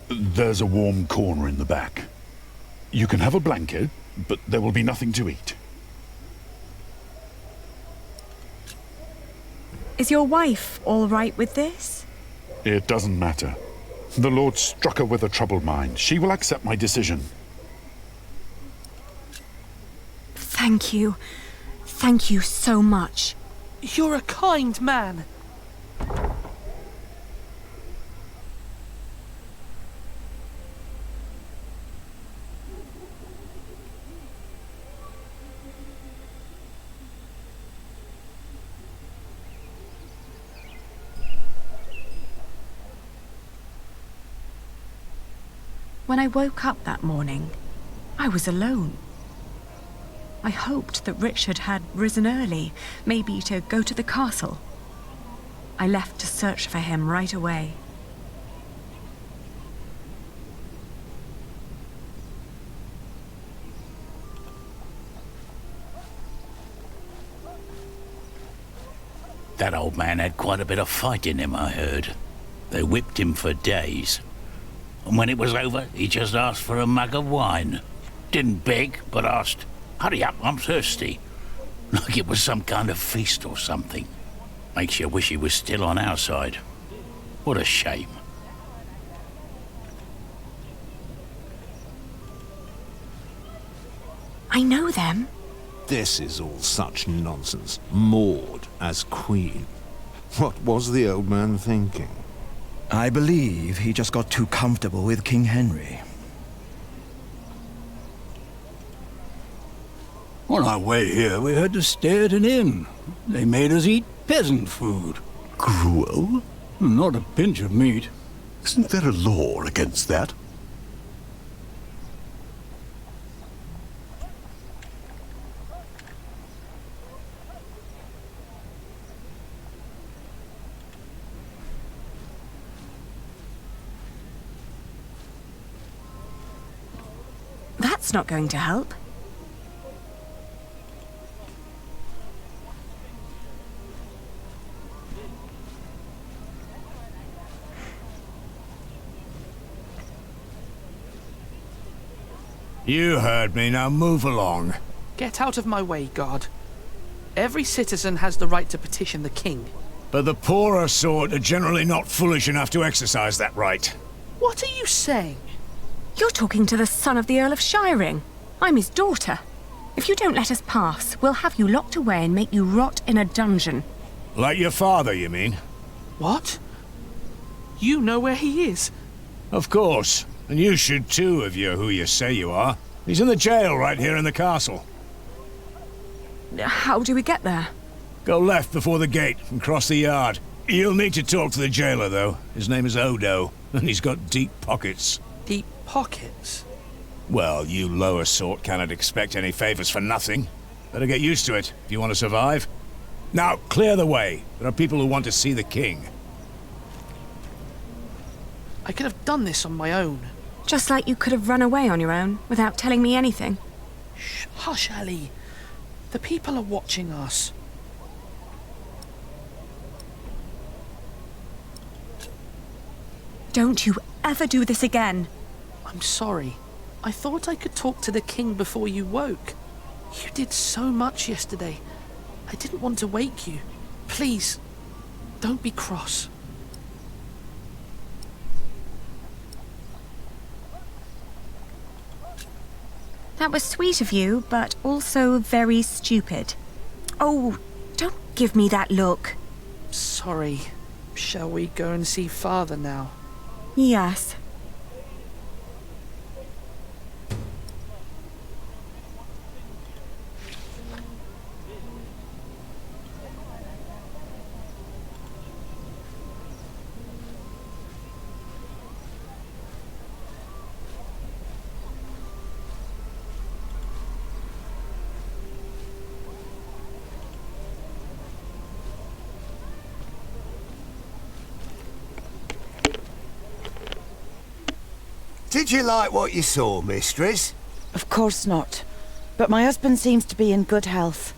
Speaker 19: There's a warm corner in the back. You can have a blanket, but there will be nothing to eat.
Speaker 4: Is your wife all right with this?
Speaker 19: It doesn't matter. The Lord struck her with a troubled mind. She will accept my decision.
Speaker 4: Thank you. Thank you so much.
Speaker 13: You're a kind man.
Speaker 4: When I woke up that morning, I was alone. I hoped that Richard had risen early, maybe to go to the castle. I left to search for him right away.
Speaker 16: That old man had quite a bit of fight in him, I heard. They whipped him for days. And when it was over, he just asked for a mug of wine. Didn't beg, but asked, "Hurry up, I'm thirsty." Like it was some kind of feast or something. Makes you wish he was still on our side. What a shame.
Speaker 4: I know them.
Speaker 20: This is all such nonsense. Maud as queen. What was the old man thinking?
Speaker 18: I believe he just got too comfortable with King Henry.
Speaker 21: On our way here, we had to stay at an inn. They made us eat peasant food.
Speaker 22: Gruel?
Speaker 21: Not a pinch of meat.
Speaker 22: Isn't there a law against that?
Speaker 4: That's not going to help.
Speaker 21: You heard me, now move along.
Speaker 13: Get out of my way, guard. Every citizen has the right to petition the king.
Speaker 21: But the poorer sort are generally not foolish enough to exercise that right.
Speaker 13: What are you saying?
Speaker 4: You're talking to the son of the Earl of Shiring. I'm his daughter. If you don't let us pass, we'll have you locked away and make you rot in a dungeon.
Speaker 21: Like your father, you mean?
Speaker 13: What? You know where he is?
Speaker 21: Of course. And you should too, if you're who you say you are. He's in the jail right here in the castle.
Speaker 4: How do we get there?
Speaker 21: Go left before the gate and cross the yard. You'll need to talk to the jailer, though. His name is Odo, and he's got deep pockets.
Speaker 13: Deep pockets?
Speaker 21: Well, you lower sort cannot expect any favors for nothing. Better get used to it if you want to survive. Now, clear the way. There are people who want to see the king.
Speaker 13: I could have done this on my own.
Speaker 4: Just like you could have run away on your own without telling me anything.
Speaker 13: Shh, hush, Ali. The people are watching us.
Speaker 4: Don't you ever do this again.
Speaker 13: I'm sorry. I thought I could talk to the king before you woke. You did so much yesterday. I didn't want to wake you. Please, don't be cross.
Speaker 4: That was sweet of you, but also very stupid. Oh, don't give me that look.
Speaker 13: Sorry. Shall we go and see Father now?
Speaker 4: Yes.
Speaker 1: Did you like what you saw, mistress?
Speaker 7: Of course not. But my husband seems to be in good health.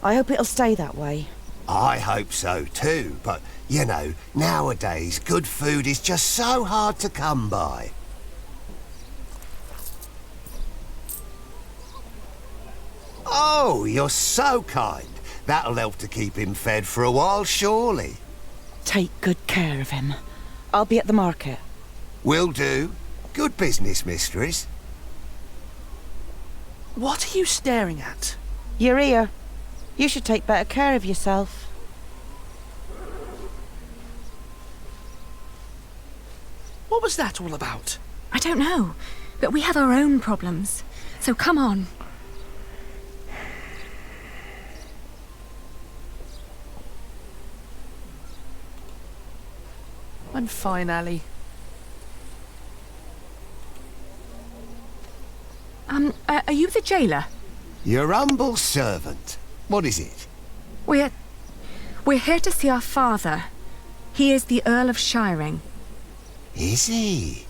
Speaker 7: I hope it'll stay that way.
Speaker 1: I hope so too, but, you know, nowadays good food is just so hard to come by. Oh, you're so kind. That'll help to keep him fed for a while, surely.
Speaker 7: Take good care of him. I'll be at the market.
Speaker 1: Will do. Good business, mistress.
Speaker 13: What are you staring at?
Speaker 7: Your ear. You should take better care of yourself.
Speaker 13: What was that all about?
Speaker 4: I don't know, but we have our own problems. So come on.
Speaker 13: I'm fine, Ali.
Speaker 4: Are you the jailer?
Speaker 1: Your humble servant. What is it?
Speaker 4: We're here to see our father. He is the Earl of Shiring.
Speaker 1: Is he?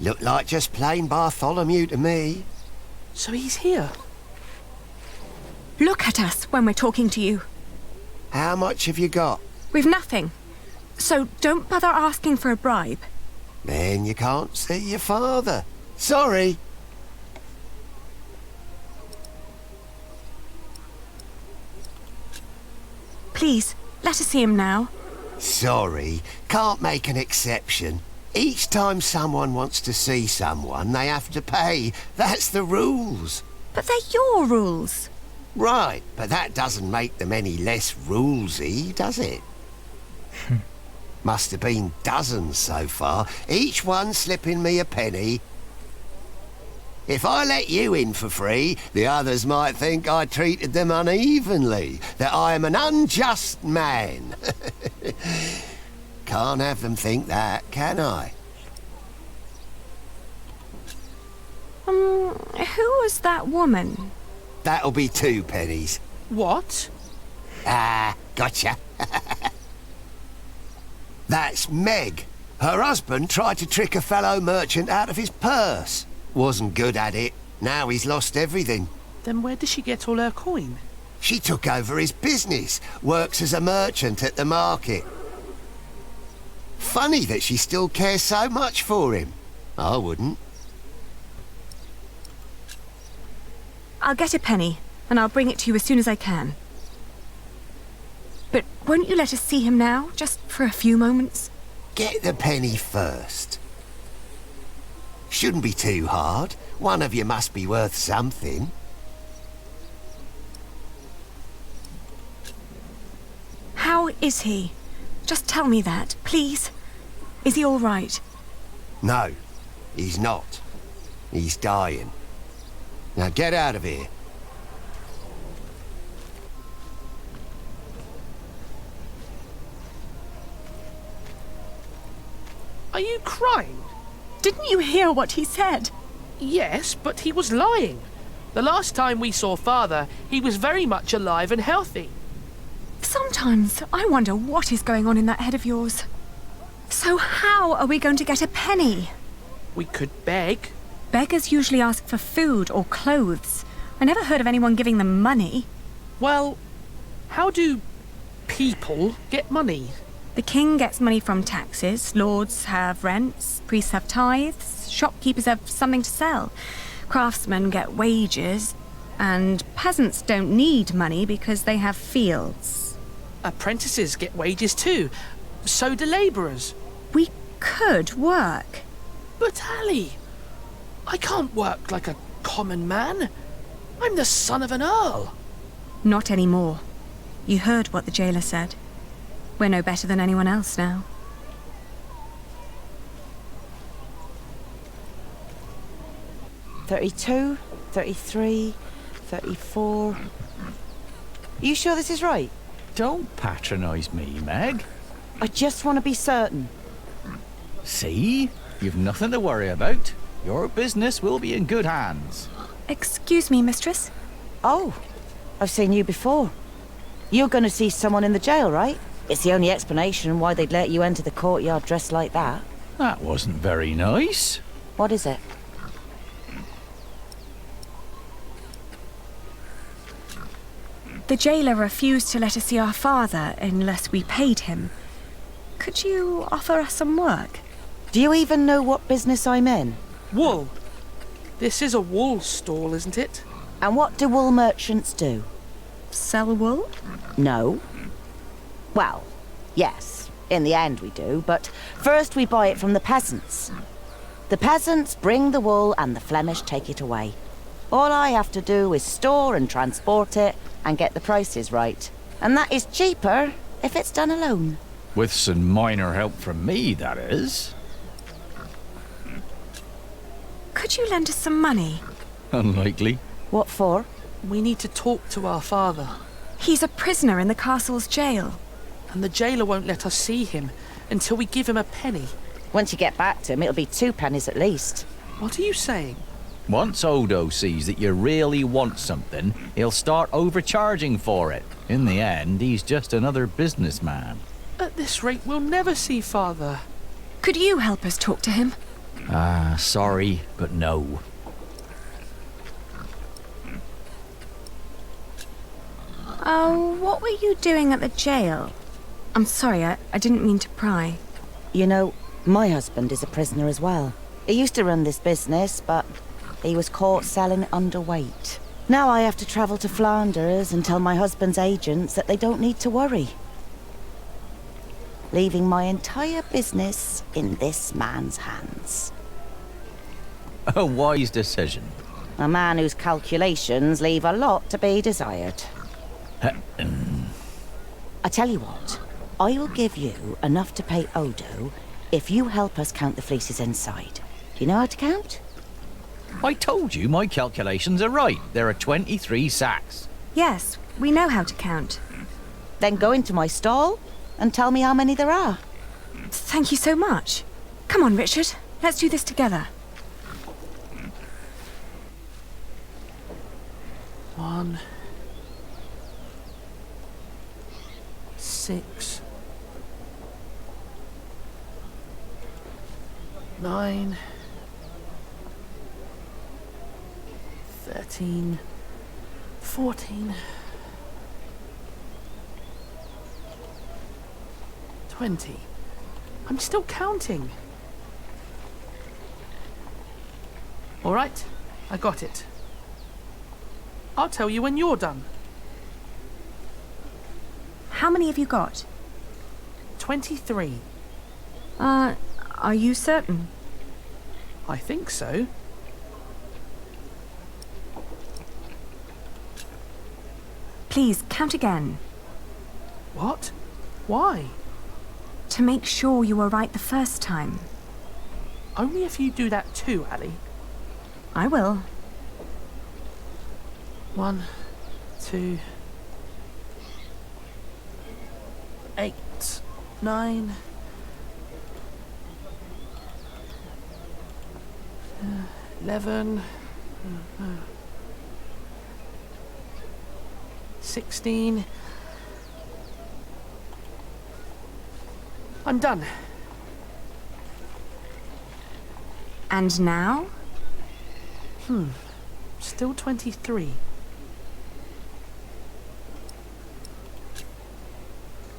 Speaker 1: Look like just plain Bartholomew to me.
Speaker 13: So he's here?
Speaker 4: Look at us when we're talking to you.
Speaker 1: How much have you got?
Speaker 4: We've nothing. So don't bother asking for a bribe.
Speaker 1: Then you can't see your father. Sorry.
Speaker 4: Please, let us see him now.
Speaker 1: Sorry, can't make an exception. Each time someone wants to see someone, they have to pay. That's the rules.
Speaker 4: But they're your rules.
Speaker 1: Right, but that doesn't make them any less rulesy, does it? Must have been dozens so far, each one slipping me a penny. If I let you in for free, the others might think I treated them unevenly, that I am an unjust man. Can't have them think that, can I?
Speaker 4: Who was that woman?
Speaker 1: That'll be 2 pennies.
Speaker 13: What?
Speaker 1: Ah, gotcha. That's Meg. Her husband tried to trick a fellow merchant out of his purse. Wasn't good at it. Now he's lost everything.
Speaker 13: Then where does she get all her coin?
Speaker 1: She took over his business. Works as a merchant at the market. Funny that she still cares so much for him. I wouldn't.
Speaker 4: I'll get a penny, and I'll bring it to you as soon as I can. But won't you let us see him now, just for a few moments?
Speaker 1: Get the penny first. Shouldn't be too hard. One of you must be worth something.
Speaker 4: How is he? Just tell me that, please. Is he all right?
Speaker 1: No, he's not. He's dying. Now get out of here.
Speaker 13: Are you crying?
Speaker 4: Didn't you hear what he said?
Speaker 13: Yes, but he was lying. The last time we saw Father, he was very much alive and healthy.
Speaker 4: Sometimes I wonder what is going on in that head of yours. So how are we going to get a penny?
Speaker 13: We could beg.
Speaker 4: Beggars usually ask for food or clothes. I never heard of anyone giving them money.
Speaker 13: Well, how do people get money?
Speaker 4: The king gets money from taxes, lords have rents, priests have tithes, shopkeepers have something to sell, craftsmen get wages, and peasants don't need money because they have fields.
Speaker 13: Apprentices get wages too. So do labourers.
Speaker 4: We could work.
Speaker 13: But Ali, I can't work like a common man. I'm the son of an earl.
Speaker 4: Not anymore. You heard what the jailer said. We're no better than anyone else now.
Speaker 7: $32, $33, $34. You sure this is right?
Speaker 2: Don't patronize me, Meg.
Speaker 7: I just want to be certain.
Speaker 2: See? You've nothing to worry about. Your business will be in good hands.
Speaker 4: Excuse me, mistress?
Speaker 7: Oh, I've seen you before. You're going to see someone in the jail, right? It's the only explanation why they'd let you enter the courtyard dressed like that.
Speaker 2: That wasn't very nice.
Speaker 7: What is it?
Speaker 4: The jailer refused to let us see our father unless we paid him. Could you offer us some work?
Speaker 7: Do you even know what business I'm in?
Speaker 13: Wool. This is a wool stall, isn't it?
Speaker 7: And what do wool merchants do?
Speaker 4: Sell wool?
Speaker 7: No. Well, yes, in the end we do, but first we buy it from the peasants. The peasants bring the wool and the Flemish take it away. All I have to do is store and transport it and get the prices right. And that is cheaper if it's done alone.
Speaker 2: With some minor help from me, that is.
Speaker 4: Could you lend us some money?
Speaker 2: Unlikely.
Speaker 7: What for?
Speaker 13: We need to talk to our father.
Speaker 4: He's a prisoner in the castle's jail.
Speaker 13: And the jailer won't let us see him until we give him a penny.
Speaker 7: Once you get back to him, it'll be 2 pennies at least.
Speaker 13: What are you saying?
Speaker 2: Once Odo sees that you really want something, he'll start overcharging for it. In the end, he's just another businessman.
Speaker 13: At this rate, we'll never see father.
Speaker 4: Could you help us talk to him?
Speaker 2: Sorry, but no.
Speaker 4: Oh, what were you doing at the jail? I'm sorry, I didn't mean to pry.
Speaker 7: You know, my husband is a prisoner as well. He used to run this business, but he was caught selling underweight. Now I have to travel to Flanders and tell my husband's agents that they don't need to worry. Leaving my entire business in this man's hands.
Speaker 2: A wise decision.
Speaker 7: A man whose calculations leave a lot to be desired. I tell you what, I will give you enough to pay Odo if you help us count the fleeces inside. Do you know how to count?
Speaker 2: I told you my calculations are right. There are 23 sacks.
Speaker 4: Yes, we know how to count.
Speaker 7: Then go into my stall and tell me how many there are.
Speaker 4: Thank you so much. Come on, Richard. Let's do this together.
Speaker 13: 1, 6, 9, 13, 14, 20. I'm still counting. All right, I got it. I'll tell you when you're done.
Speaker 4: How many have you got?
Speaker 13: 23.
Speaker 4: Are you certain?
Speaker 13: I think so.
Speaker 4: Please, count again.
Speaker 13: What? Why?
Speaker 4: To make sure you were right the first time.
Speaker 13: Only if you do that too, Ali.
Speaker 4: I will.
Speaker 13: 1, 2, 8, 9, 11, 16. I'm done.
Speaker 4: And now?
Speaker 13: Still 23.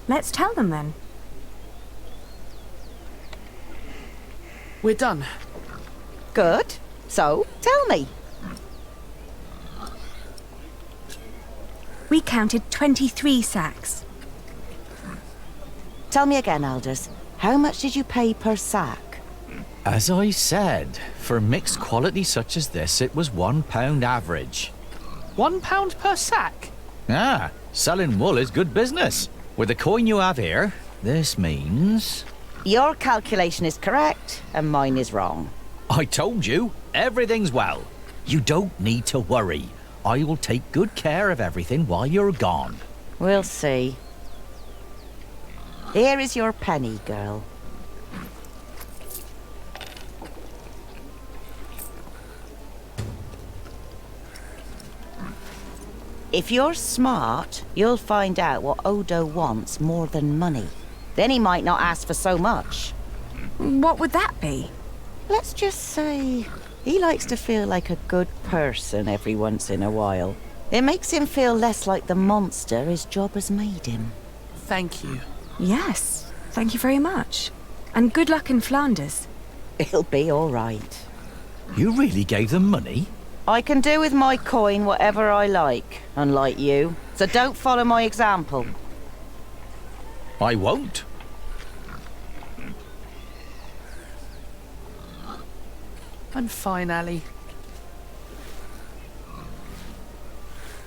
Speaker 4: Let's tell them then.
Speaker 13: We're done.
Speaker 7: Good. So, tell me.
Speaker 4: We counted 23 sacks.
Speaker 7: Tell me again, Aldous. How much did you pay per sack?
Speaker 2: As I said, for mixed quality such as this, it was £1 average.
Speaker 13: £1 per sack?
Speaker 2: Selling wool is good business. With the coin you have here, this means...
Speaker 7: Your calculation is correct, and mine is wrong.
Speaker 2: I told you, everything's well. You don't need to worry. I will take good care of everything while you're gone.
Speaker 7: We'll see. Here is your penny, girl. If you're smart, you'll find out what Odo wants more than money. Then he might not ask for so much.
Speaker 4: What would that be?
Speaker 7: Let's just say he likes to feel like a good person every once in a while. It makes him feel less like the monster his job has made him.
Speaker 13: Thank you.
Speaker 4: Yes, thank you very much. And good luck in Flanders.
Speaker 7: It'll be all right.
Speaker 2: You really gave them money?
Speaker 7: I can do with my coin whatever I like, unlike you. So don't follow my example.
Speaker 2: I won't.
Speaker 13: I'm fine, Ali.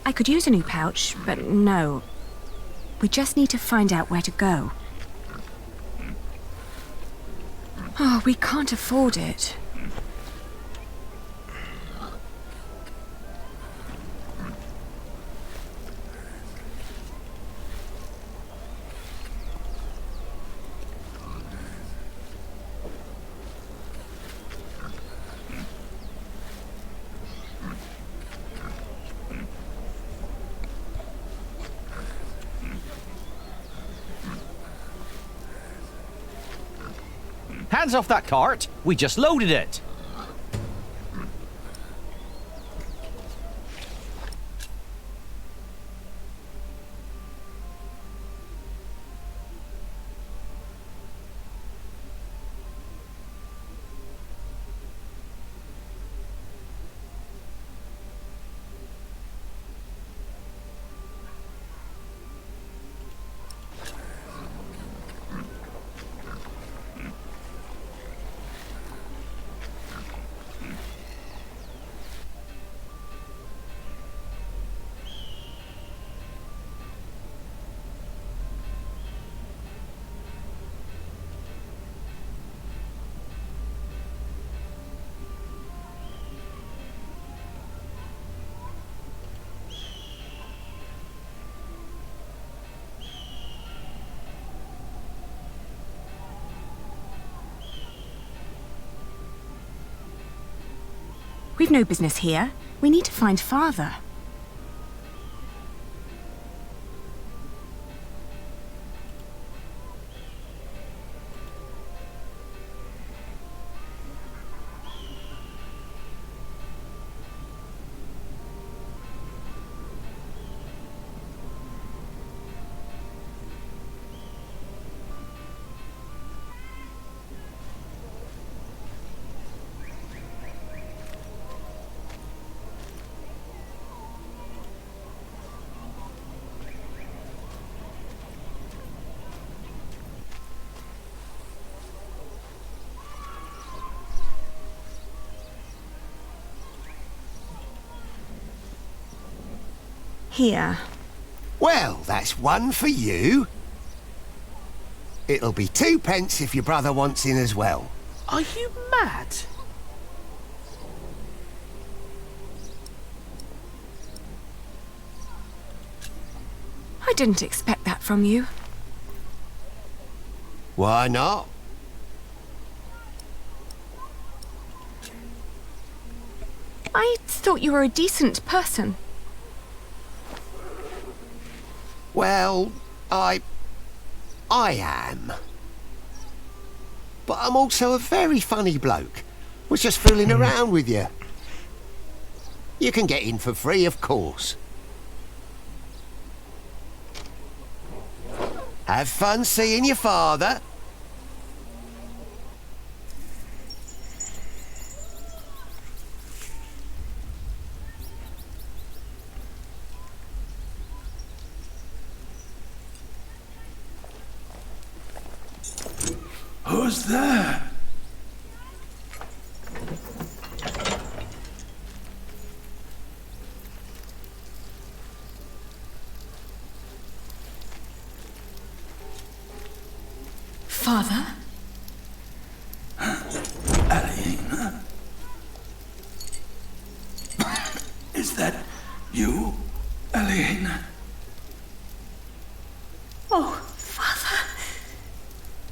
Speaker 4: I could use a new pouch, but no. We just need to find out where to go. Oh, we can't afford it.
Speaker 2: Hands off that cart! We just loaded it!
Speaker 4: We've no business here. We need to find Father. Here.
Speaker 1: Well, that's one for you. It'll be 2 pence if your brother wants in as well.
Speaker 13: Are you mad?
Speaker 4: I didn't expect that from you.
Speaker 1: Why not?
Speaker 4: I thought you were a decent person.
Speaker 1: Well, I am. But I'm also a very funny bloke. Was just fooling around with you. You can get in for free, of course. Have fun seeing your father.
Speaker 21: Who's there?
Speaker 5: that you, Elaine?
Speaker 4: Oh, Father.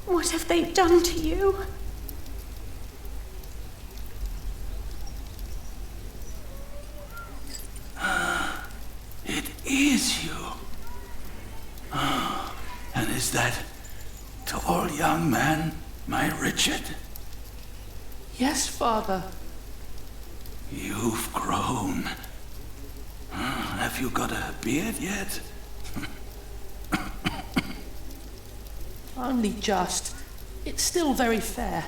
Speaker 4: What have they done to you?
Speaker 5: It is you. And is that tall young man my Richard?
Speaker 13: Yes, Father.
Speaker 5: You've grown. Have you got a beard yet?
Speaker 13: Only just. It's still very fair.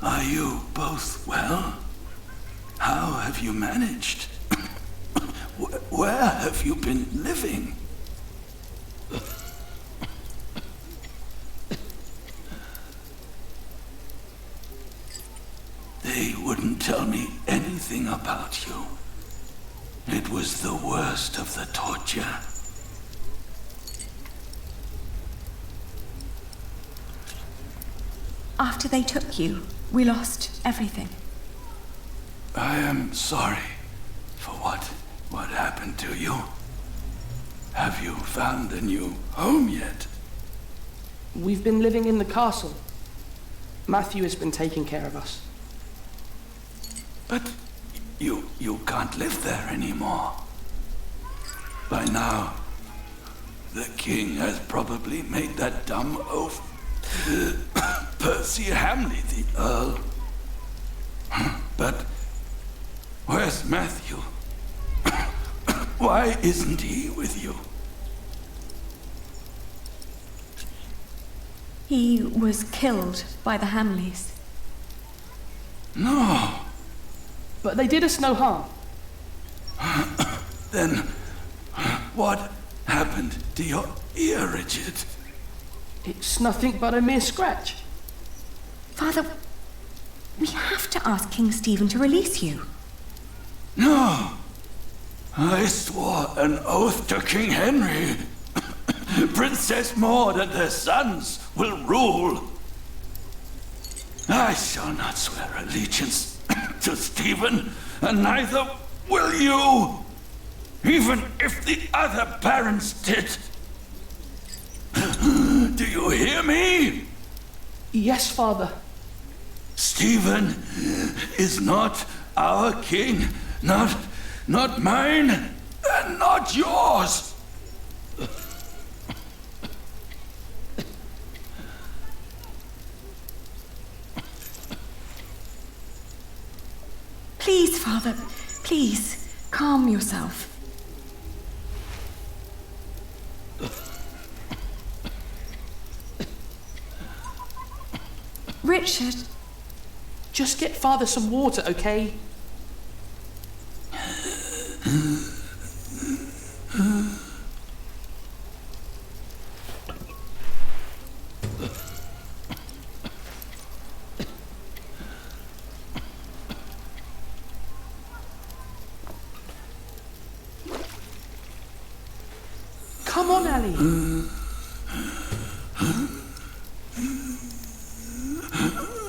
Speaker 5: Are you both well? How have you managed? Where have you been living? They wouldn't tell me anything about you. It was the worst of the torture.
Speaker 4: After they took you, we lost everything.
Speaker 5: I am sorry for what happened to you. Have you found a new home yet?
Speaker 13: We've been living in the castle. Matthew has been taking care of us.
Speaker 5: But you can't live there anymore. By now, the king has probably made that dumb oaf Percy Hamley the Earl. But where's Matthew? Why isn't he with you?
Speaker 4: He was killed by the Hamleys.
Speaker 5: No.
Speaker 13: But they did us no harm.
Speaker 5: Then what happened to your ear, Richard?
Speaker 13: It's nothing but a mere scratch.
Speaker 4: Father, we have to ask King Stephen to release you.
Speaker 5: No. I swore an oath to King Henry. Princess Maud and her sons will rule. I shall not swear allegiance to Stephen, and neither will you, even if the other barons did. Do you hear me?
Speaker 13: Yes, Father.
Speaker 5: Stephen is not our king, not mine, and not yours.
Speaker 4: Please, Father, please, calm yourself. Richard.
Speaker 13: Just get Father some water, okay? Come on, Ali.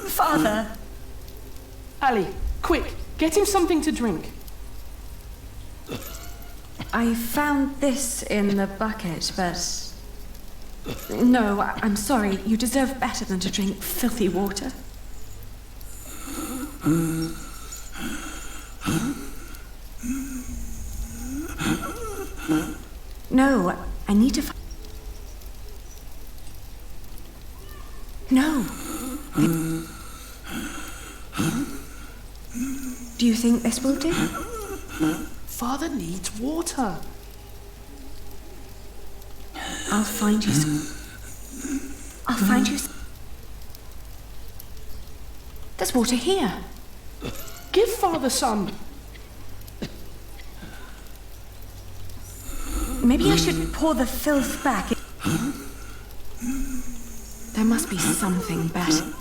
Speaker 4: Father.
Speaker 13: Ali, quick, get him something to drink.
Speaker 4: I found this in the bucket, but... No, I'm sorry. You deserve better than to drink filthy water. No, I need to... No. Do you think this will do?
Speaker 13: Father needs water.
Speaker 4: I'll find you some. I'll find you some. There's water here.
Speaker 13: Give Father some.
Speaker 4: Maybe I should pour the filth back. There must be something better.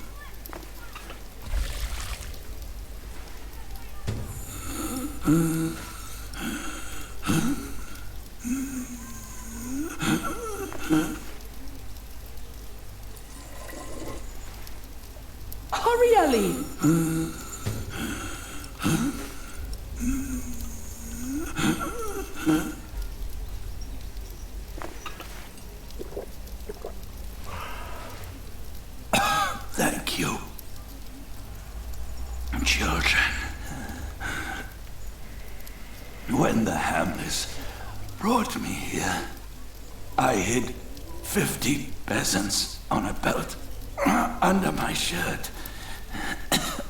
Speaker 13: Hurry, Ali!
Speaker 5: Children, when the Hamlets brought me here, I hid 50 peasants on a belt under my shirt.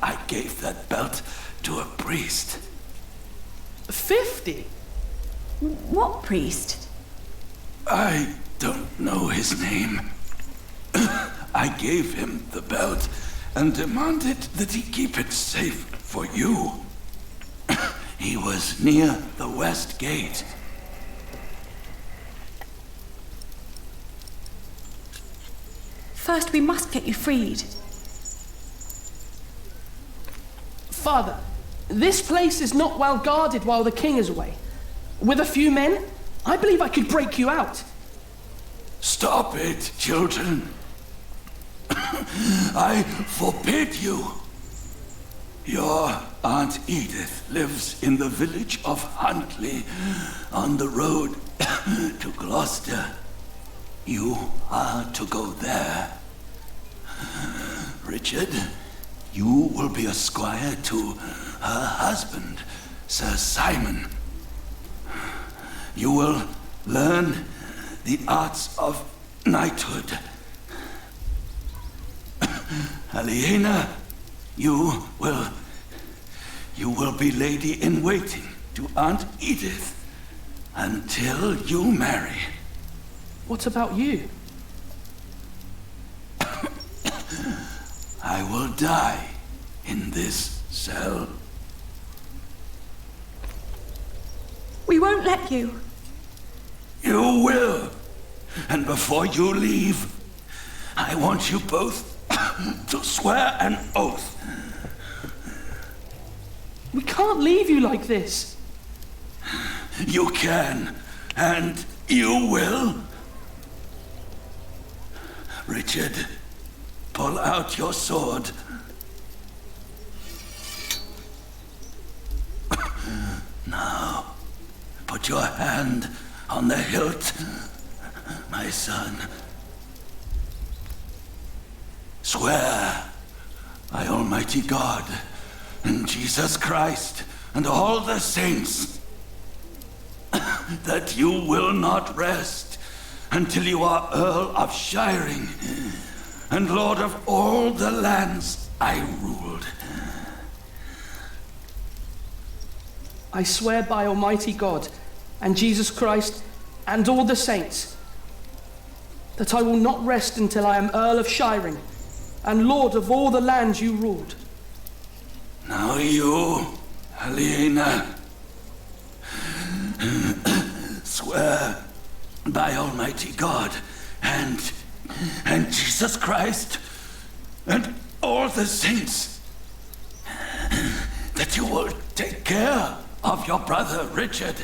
Speaker 5: I gave that belt to a priest.
Speaker 6: 50?
Speaker 4: What priest?
Speaker 5: I don't know his name. I gave him the belt and demanded that he keep it safe for you. He was near the west gate.
Speaker 4: First, we must get you freed.
Speaker 6: Father, this place is not well guarded while the king is away. With a few men, I believe I could break you out.
Speaker 5: Stop it, children. I forbid you. Your Aunt Edith lives in the village of Huntley on the road to Gloucester. You are to go there. Richard, you will be a squire to her husband, Sir Simon. You will learn the arts of knighthood. Aliena, you will be lady-in-waiting to Aunt Edith until you marry.
Speaker 6: What about you?
Speaker 5: I will die in this cell.
Speaker 4: We won't let you.
Speaker 5: You will. And before you leave, I want you both to swear an oath.
Speaker 6: We can't leave you like this.
Speaker 5: You can, and you will. Richard, pull out your sword. Now, put your hand on the hilt, my son. Swear by Almighty God and Jesus Christ and all the saints that you will not rest until you are Earl of Shiring and Lord of all the lands I ruled.
Speaker 6: I swear by Almighty God and Jesus Christ and all the saints that I will not rest until I am Earl of Shiring and Lord of all the lands you ruled.
Speaker 5: Now you, Aliena, swear by Almighty God and Jesus Christ and all the saints that you will take care of your brother Richard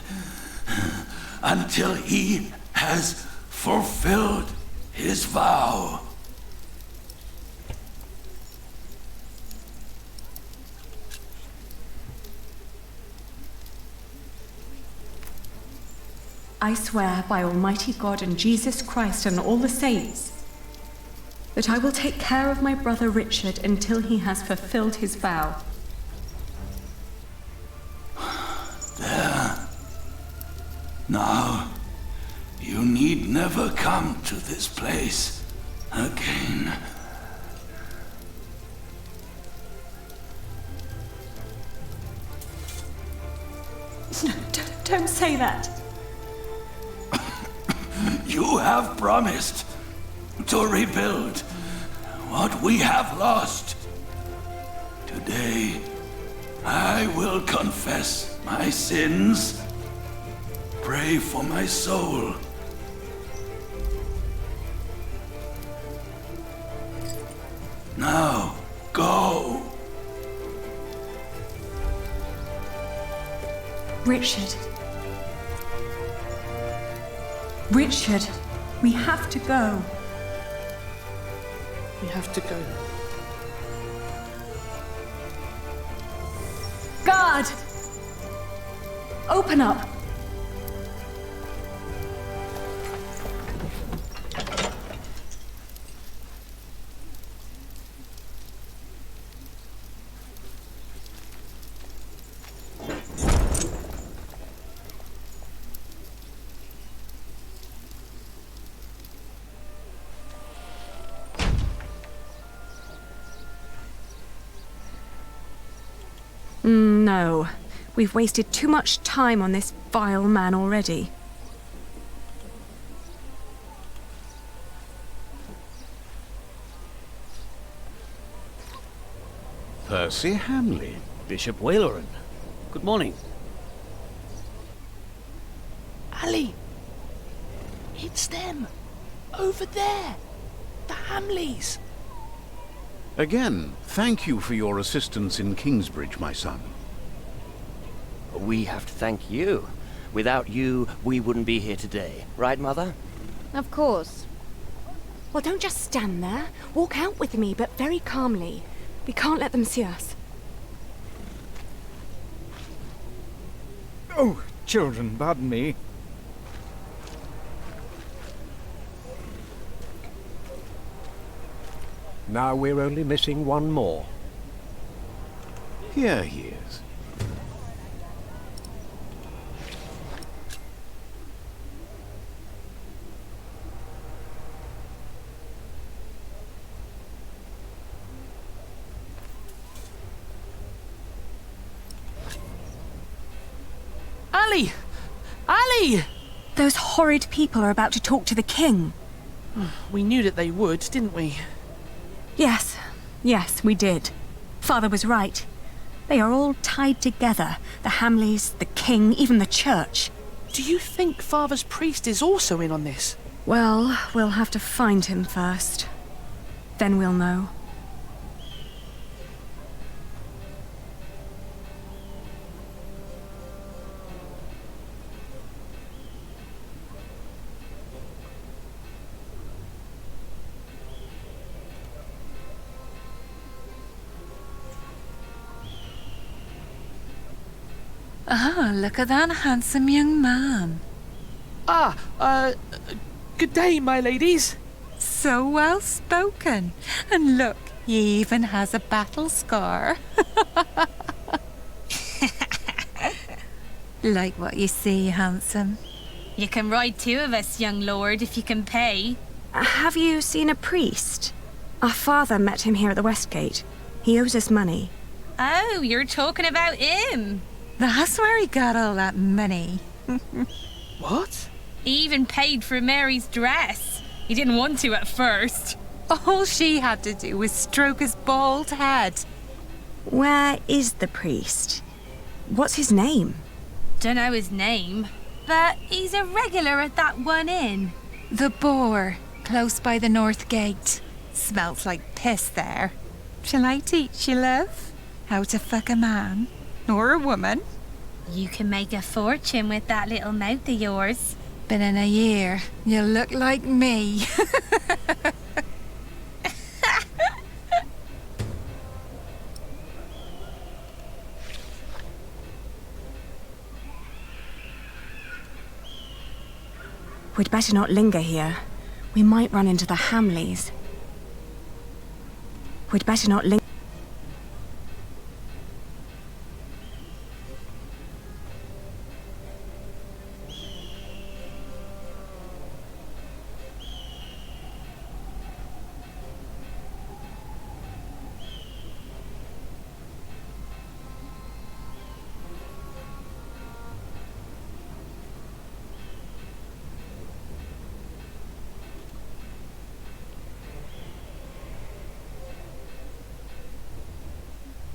Speaker 5: until he has fulfilled his vow.
Speaker 4: I swear by Almighty God and Jesus Christ and all the saints that I will take care of my brother Richard until he has fulfilled his vow.
Speaker 5: There. Now, you need never come to this place again.
Speaker 4: No, don't say that.
Speaker 5: You have promised to rebuild what we have lost. Today, I will confess my sins. Pray for my soul. Now, go.
Speaker 4: Richard. Richard, we have to go.
Speaker 6: We have to go.
Speaker 4: Guard! Open up. No. We've wasted too much time on this vile man already.
Speaker 20: Percy Hamley.
Speaker 8: Bishop Waleran. Good morning.
Speaker 13: Ali! It's them! Over there! The Hamleys!
Speaker 20: Again, thank you for your assistance in Kingsbridge, my son.
Speaker 10: We have to thank you. Without you, we wouldn't be here today. Right, Mother?
Speaker 9: Of course. Well, don't just stand there. Walk out with me, but very calmly. We can't let them see us.
Speaker 11: Oh, children, pardon me.
Speaker 23: Now we're only missing one more.
Speaker 20: Here he is.
Speaker 13: Ali! Ali!
Speaker 4: Those horrid people are about to talk to the king.
Speaker 13: We knew that they would, didn't we?
Speaker 4: Yes, we did. Father was right. They are all tied together. The Hamleys, the king, even the church.
Speaker 13: Do you think Father's priest is also in on this?
Speaker 4: Well, we'll have to find him first. Then we'll know.
Speaker 24: Ah, look at that handsome young man.
Speaker 13: Good day, my ladies.
Speaker 24: So well spoken. And look, he even has a battle scar. Like what you see, handsome.
Speaker 25: You can ride two of us, young lord, if you can pay.
Speaker 4: Have you seen a priest? Our father met him here at the West Gate. He owes us money.
Speaker 25: Oh, you're talking about him.
Speaker 24: That's where he got all that money.
Speaker 13: What?
Speaker 25: He even paid for Mary's dress. He didn't want to at first.
Speaker 24: All she had to do was stroke his bald head.
Speaker 4: Where is the priest? What's his name?
Speaker 25: Dunno his name, but he's a regular at that one inn.
Speaker 24: The Boar, close by the North Gate. Smells like piss there. Shall I teach you, love? How to fuck a man? Or a woman?
Speaker 25: You can make a fortune with that little mouth of yours.
Speaker 24: But in a year, you'll look like me.
Speaker 4: We'd better not linger here. We might run into the Hamleys. We'd better not linger.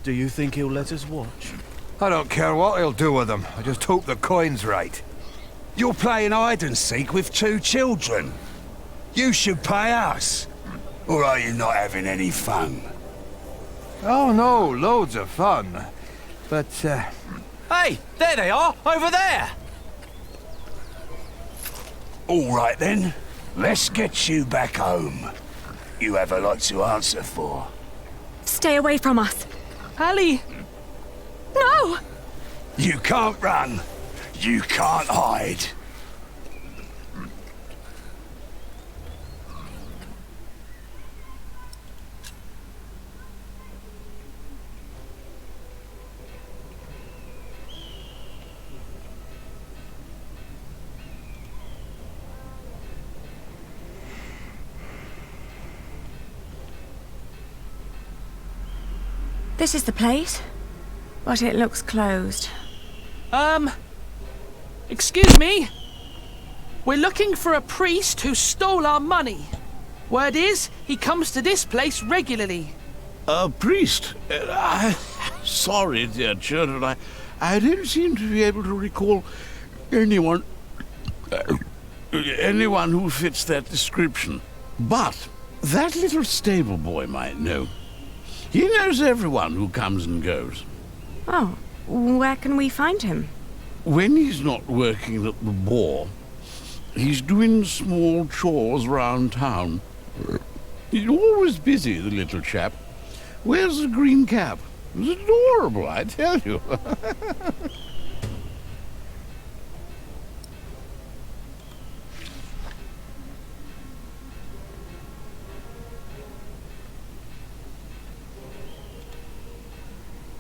Speaker 23: Do you think he'll let us watch?
Speaker 26: I don't care what he'll do with them. I just hope the coin's right.
Speaker 21: You're playing hide and seek with two children. You should pay us. Or are you not having any fun?
Speaker 26: Oh no, loads of fun. But,
Speaker 8: Hey, there they are, over there!
Speaker 21: All right then, let's get you back home. You have a lot to answer for.
Speaker 4: Stay away from us.
Speaker 13: Ali!
Speaker 4: No!
Speaker 21: You can't run. You can't hide.
Speaker 4: This is the place. But it looks closed.
Speaker 6: Excuse me? We're looking for a priest who stole our money. Word is, he comes to this place regularly.
Speaker 3: A priest? Sorry, dear children, I didn't seem to be able to recall anyone who fits that description. But that little stable boy might know. He knows everyone who comes and goes.
Speaker 4: Oh, where can we find him?
Speaker 3: When he's not working at the boar, he's doing small chores round town. He's always busy, the little chap. Wears a green cap. It's adorable, I tell you.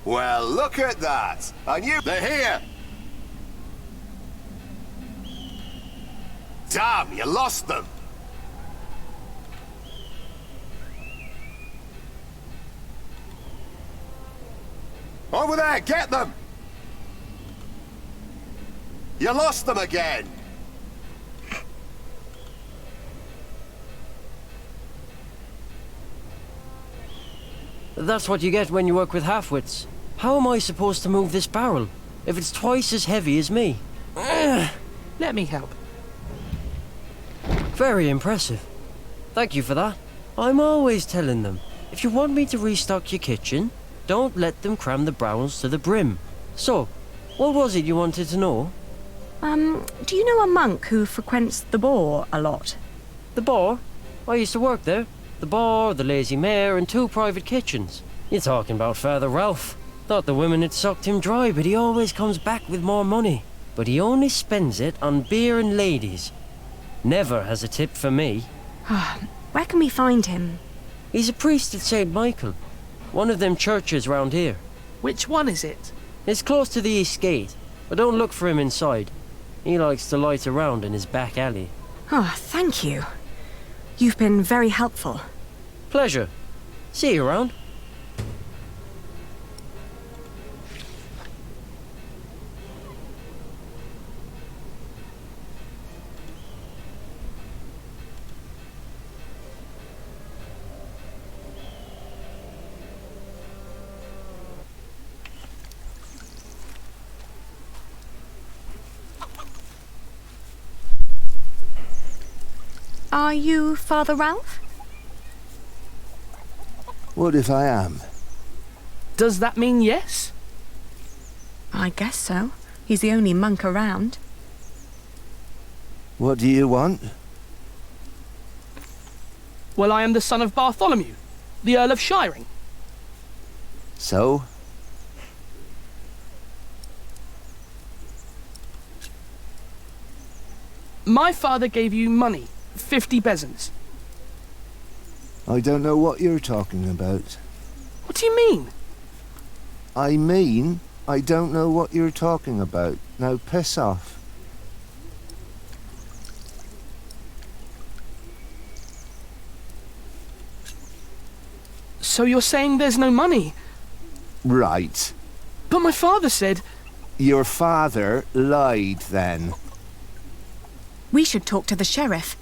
Speaker 1: Well, look at that! I knew they're here! Damn, you lost them! Over there, get them! You lost them again!
Speaker 10: That's what you get when you work with half-wits. How am I supposed to move this barrel if it's twice as heavy as me?
Speaker 6: Let me help.
Speaker 10: Very impressive. Thank you for that. I'm always telling them, if you want me to restock your kitchen, don't let them cram the barrels to the brim. So, what was it you wanted to know?
Speaker 4: Do you know a monk who frequents the Boar a lot?
Speaker 10: The Boar? I used to work there. The Boar, the Lazy Mare, and 2 private kitchens. You're talking about Father Ralph. Thought the women had sucked him dry, but he always comes back with more money. But he only spends it on beer and ladies. Never has a tip for me.
Speaker 4: Where can we find him?
Speaker 10: He's a priest at St. Michael. One of them churches round here.
Speaker 6: Which one is it?
Speaker 10: It's close to the East Gate, but don't look for him inside. He likes to light around in his back alley.
Speaker 4: Oh, thank you. You've been very helpful.
Speaker 10: Pleasure. See you around.
Speaker 4: Are you Father Ralph?
Speaker 12: What if I am?
Speaker 6: Does that mean yes?
Speaker 4: I guess so. He's the only monk around.
Speaker 12: What do you want?
Speaker 6: Well, I am the son of Bartholomew, the Earl of Shiring.
Speaker 12: So?
Speaker 6: My father gave you money, 50 bezants.
Speaker 12: I don't know what you're talking about.
Speaker 6: What do you mean?
Speaker 12: I mean, I don't know what you're talking about. Now piss off.
Speaker 6: So you're saying there's no money?
Speaker 12: Right.
Speaker 6: But my father said...
Speaker 12: Your father lied then.
Speaker 4: We should talk to the sheriff.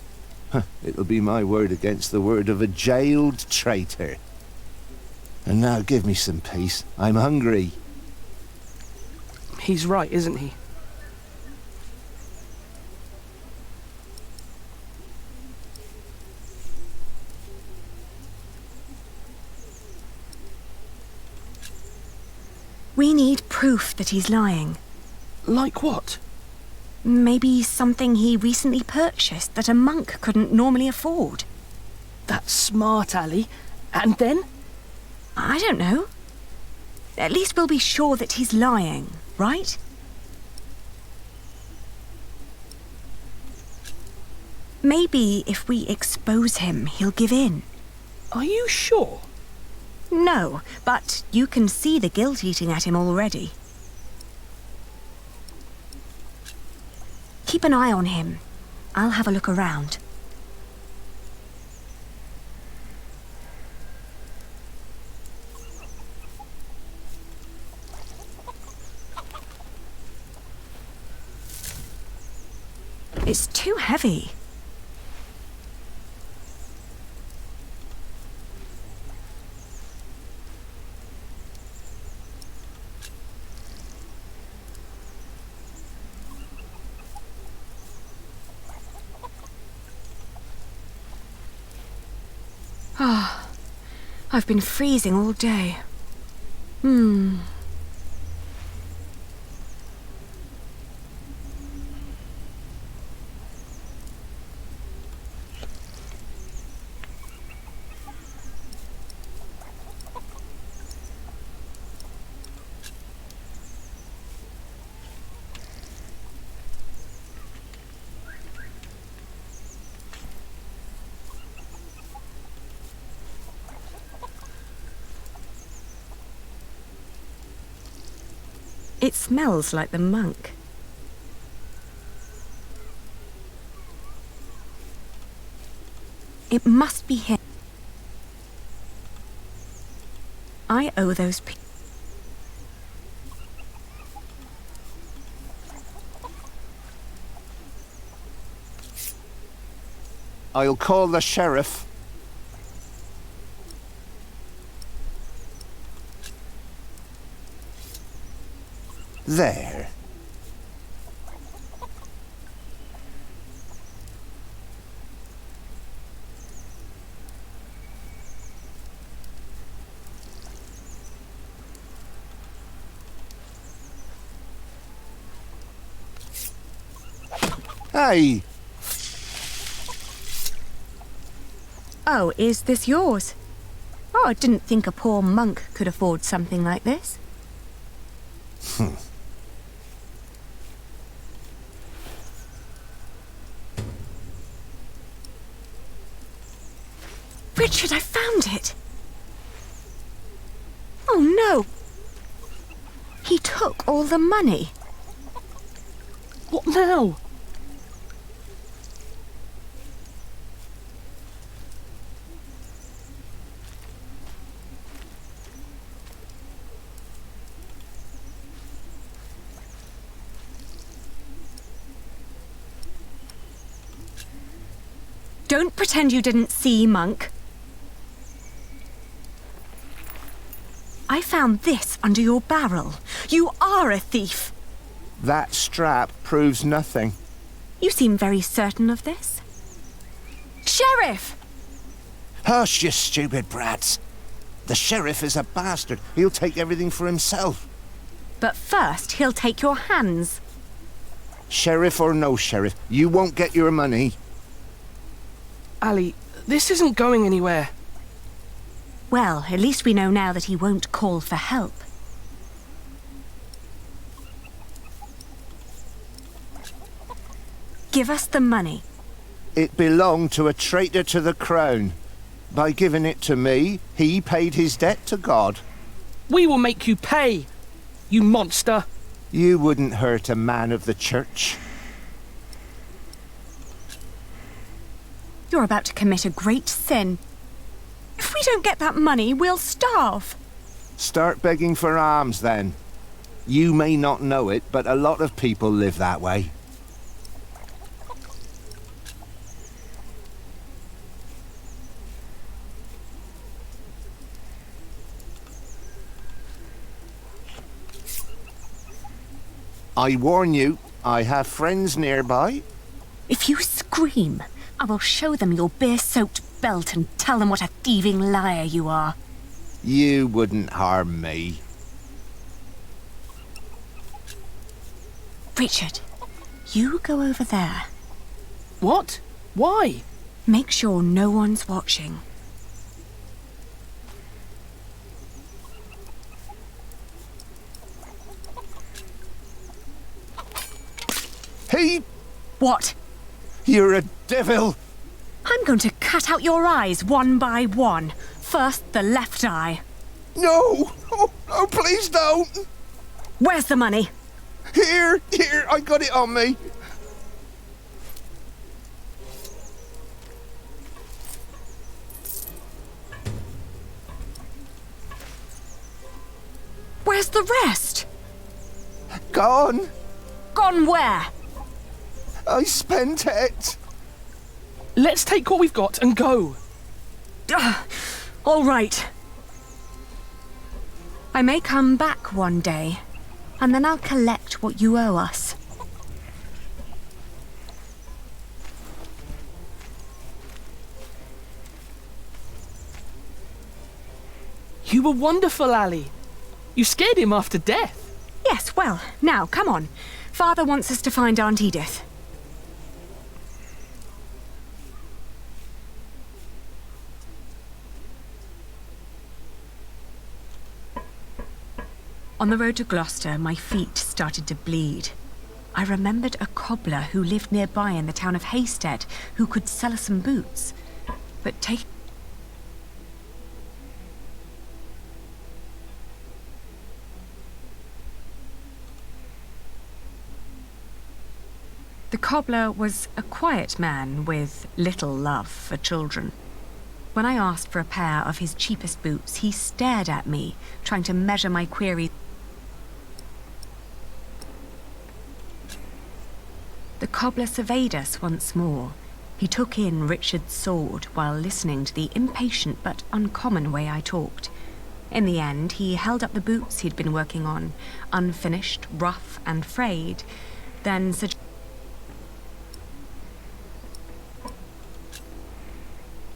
Speaker 12: It'll be my word against the word of a jailed traitor. And now give me some peace. I'm hungry.
Speaker 6: He's right, isn't he?
Speaker 4: We need proof that he's lying.
Speaker 6: Like what?
Speaker 4: Maybe something he recently purchased that a monk couldn't normally afford.
Speaker 6: That's smart, Ali. And then?
Speaker 4: I don't know. At least we'll be sure that he's lying, right? Maybe if we expose him, he'll give in.
Speaker 6: Are you sure?
Speaker 4: No, but you can see the guilt eating at him already. Keep an eye on him. I'll have a look around. It's too heavy. Ah, I've been freezing all day. It smells like the monk. It must be him. I owe those people.
Speaker 12: I'll call the sheriff. There. Hey!
Speaker 4: Oh, is this yours? Oh, I didn't think a poor monk could afford something like this. Richard, I found it! Oh no! He took all the money.
Speaker 6: What now?
Speaker 4: Don't pretend you didn't see, monk. I found this under your barrel. You are a thief.
Speaker 12: That strap proves nothing.
Speaker 4: You seem very certain of this. Sheriff!
Speaker 12: Hush, you stupid brats. The sheriff is a bastard. He'll take everything for himself.
Speaker 4: But first, he'll take your hands.
Speaker 12: Sheriff or no sheriff, you won't get your money.
Speaker 6: Ali, this isn't going anywhere.
Speaker 4: Well, at least we know now that he won't call for help. Give us the money.
Speaker 12: It belonged to a traitor to the crown. By giving it to me, he paid his debt to God.
Speaker 6: We will make you pay, you monster.
Speaker 12: You wouldn't hurt a man of the church.
Speaker 4: You're about to commit a great sin. If we don't get that money, we'll starve.
Speaker 12: Start begging for alms, then. You may not know it, but a lot of people live that way. I warn you, I have friends nearby.
Speaker 4: If you scream, I will show them your beer-soaked belt and tell them what a thieving liar you are.
Speaker 12: You wouldn't harm me.
Speaker 4: Richard, you go over there.
Speaker 6: What? Why?
Speaker 4: Make sure no one's watching.
Speaker 12: He...
Speaker 4: What?
Speaker 12: You're a devil!
Speaker 4: I'm going to cut out your eyes one by one. First, the left eye.
Speaker 12: No! Oh, please don't!
Speaker 4: Where's the money?
Speaker 12: Here, I got it on me.
Speaker 4: Where's the rest?
Speaker 12: Gone.
Speaker 4: Gone where?
Speaker 12: I spent it.
Speaker 6: Let's take what we've got and go.
Speaker 4: All right. I may come back one day, and then I'll collect what you owe us.
Speaker 6: You were wonderful, Ali. You scared him after death.
Speaker 4: Yes, well, now, come on. Father wants us to find Aunt Edith. On the road to Gloucester, my feet started to bleed. I remembered a cobbler who lived nearby in the town of Hastead who could sell us some boots. But the cobbler was a quiet man with little love for children. When I asked for a pair of his cheapest boots, he stared at me, trying to measure my query. The cobbler surveyed us once more. He took in Richard's sword while listening to the impatient but uncommon way I talked. In the end, he held up the boots he'd been working on, unfinished, rough and frayed, then suggested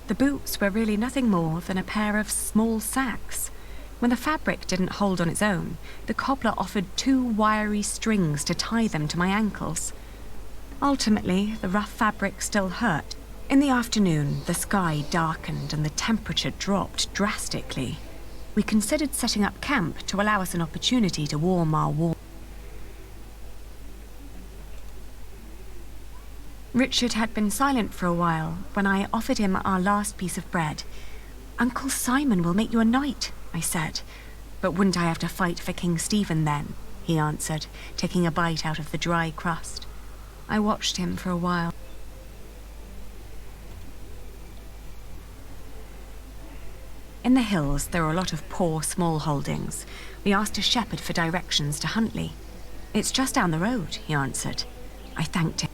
Speaker 4: the boots were really nothing more than a pair of small sacks. When the fabric didn't hold on its own, the cobbler offered 2 wiry strings to tie them to my ankles. Ultimately, the rough fabric still hurt. In the afternoon, the sky darkened and the temperature dropped drastically. We considered setting up camp to allow us an opportunity to warm our warm. Richard had been silent for a while when I offered him our last piece of bread. "Uncle Simon will make you a knight," I said. "But wouldn't I have to fight for King Stephen then?" he answered, taking a bite out of the dry crust. I watched him for a while. In the hills, there were a lot of poor small holdings. We asked a shepherd for directions to Huntley. "It's just down the road," he answered. I thanked him.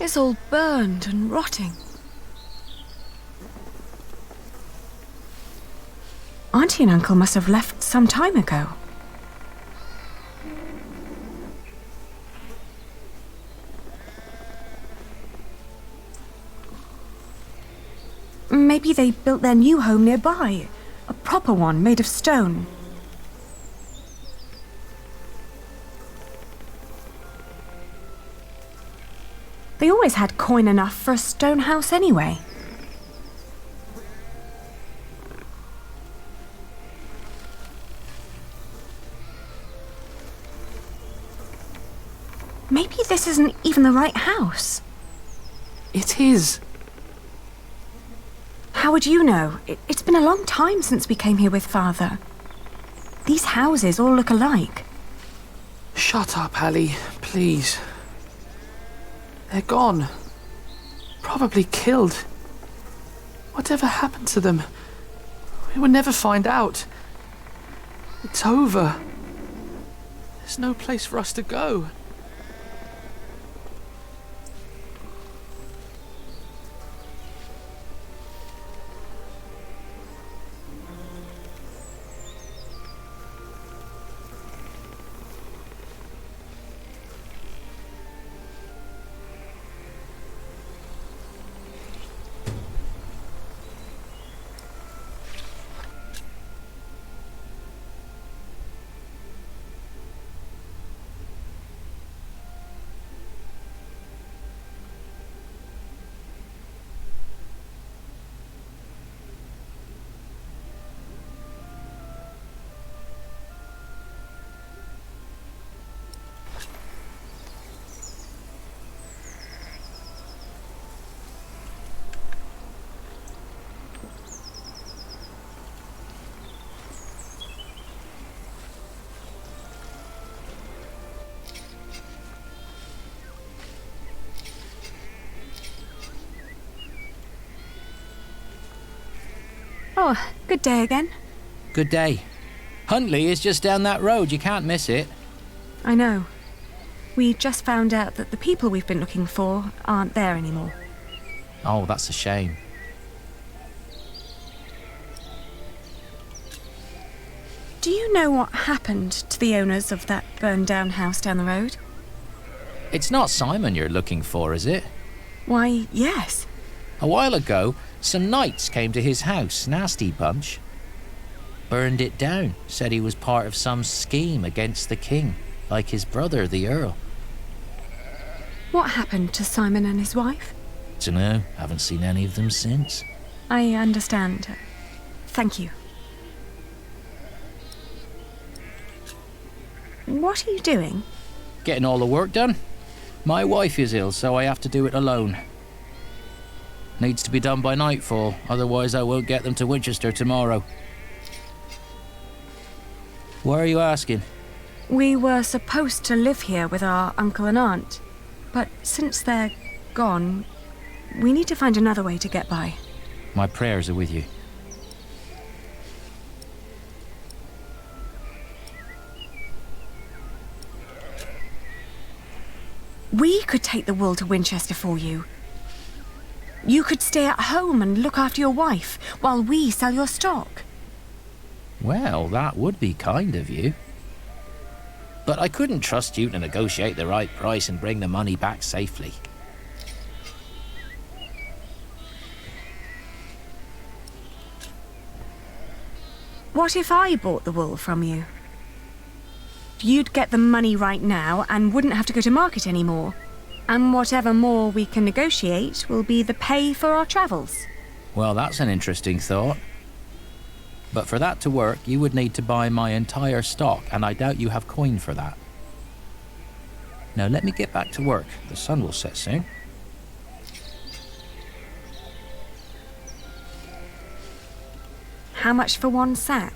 Speaker 4: It's all burned and rotting. Auntie and Uncle must have left some time ago. Maybe they built their new home nearby. A proper one made of stone. They always had coin enough for a stone house anyway. Maybe this isn't even the right house.
Speaker 6: It is.
Speaker 4: How would you know? It's been a long time since we came here with Father. These houses all look alike.
Speaker 6: Shut up, Ali, please. They're gone. Probably killed. Whatever happened to them? We will never find out. It's over. There's no place for us to go.
Speaker 4: Oh, good day again.
Speaker 14: Good day. Huntley is just down that road. You can't miss it.
Speaker 4: I know. We just found out that the people we've been looking for aren't there anymore.
Speaker 14: Oh, that's a shame.
Speaker 4: Do you know what happened to the owners of that burned-down house down the road?
Speaker 14: It's not Simon you're looking for, is it?
Speaker 4: Why, yes.
Speaker 14: A while ago, some knights came to his house, nasty bunch. Burned it down, said he was part of some scheme against the king, like his brother, the Earl.
Speaker 4: What happened to Simon and his wife?
Speaker 14: Dunno, haven't seen any of them since.
Speaker 4: I understand. Thank you. What are you doing?
Speaker 14: Getting all the work done. My wife is ill, so I have to do it alone. Needs to be done by nightfall, otherwise I won't get them to Winchester tomorrow. Why are you asking?
Speaker 4: We were supposed to live here with our uncle and aunt, but since they're gone, we need to find another way to get by.
Speaker 14: My prayers are with you.
Speaker 4: We could take the wool to Winchester for you. You could stay at home and look after your wife while we sell your stock.
Speaker 14: Well, that would be kind of you. But I couldn't trust you to negotiate the right price and bring the money back safely.
Speaker 4: What if I bought the wool from you? You'd get the money right now and wouldn't have to go to market anymore. And whatever more we can negotiate will be the pay for our travels.
Speaker 14: Well, that's an interesting thought. But for that to work, you would need to buy my entire stock, and I doubt you have coin for that. Now let me get back to work. The sun will set soon.
Speaker 4: How much for one sack?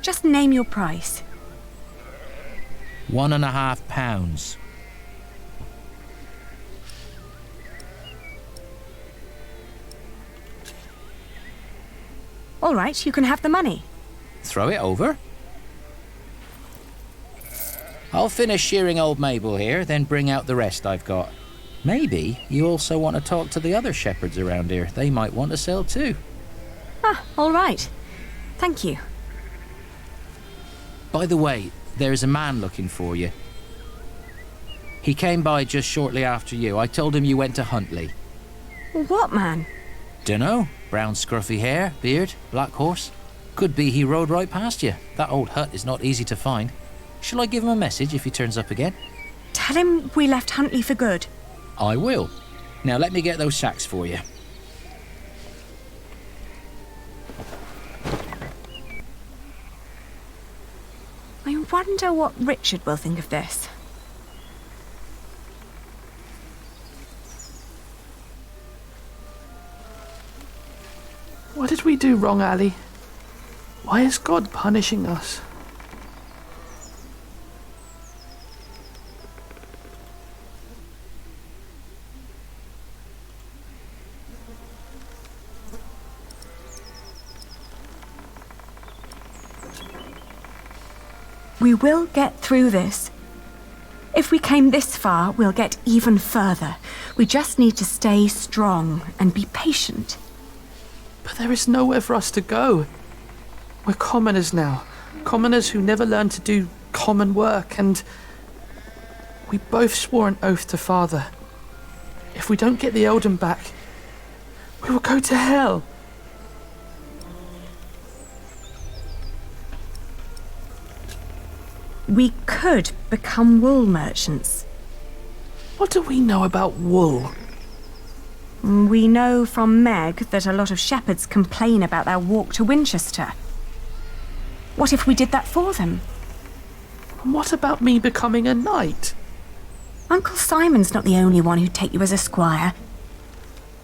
Speaker 4: Just name your price.
Speaker 14: £1.50.
Speaker 4: All right, you can have the money.
Speaker 14: Throw it over. I'll finish shearing old Mabel here, then bring out the rest I've got. Maybe you also want to talk to the other shepherds around here. They might want to sell too.
Speaker 4: Ah, all right. Thank you.
Speaker 14: By the way, there's a man looking for you. He came by just shortly after you. I told him you went to Huntley.
Speaker 4: What man?
Speaker 14: Dunno. Brown scruffy hair, beard, black horse. Could be he rode right past you. That old hut is not easy to find. Shall I give him a message if he turns up again?
Speaker 4: Tell him we left Huntley for good.
Speaker 14: I will. Now let me get those sacks for you.
Speaker 4: I wonder what Richard will think of this.
Speaker 6: What did we do wrong, Ali? Why is God punishing us?
Speaker 4: We will get through this. If we came this far, we'll get even further. We just need to stay strong and be patient.
Speaker 6: But there is nowhere for us to go. We're commoners now. Commoners who never learned to do common work, and we both swore an oath to Father. If we don't get the Eldon back, we will go to hell.
Speaker 4: We could become wool merchants.
Speaker 6: What do we know about wool?
Speaker 4: We know from Meg that a lot of shepherds complain about their walk to Winchester. What if we did that for them?
Speaker 6: And what about me becoming a knight?
Speaker 4: Uncle Simon's not the only one who'd take you as a squire.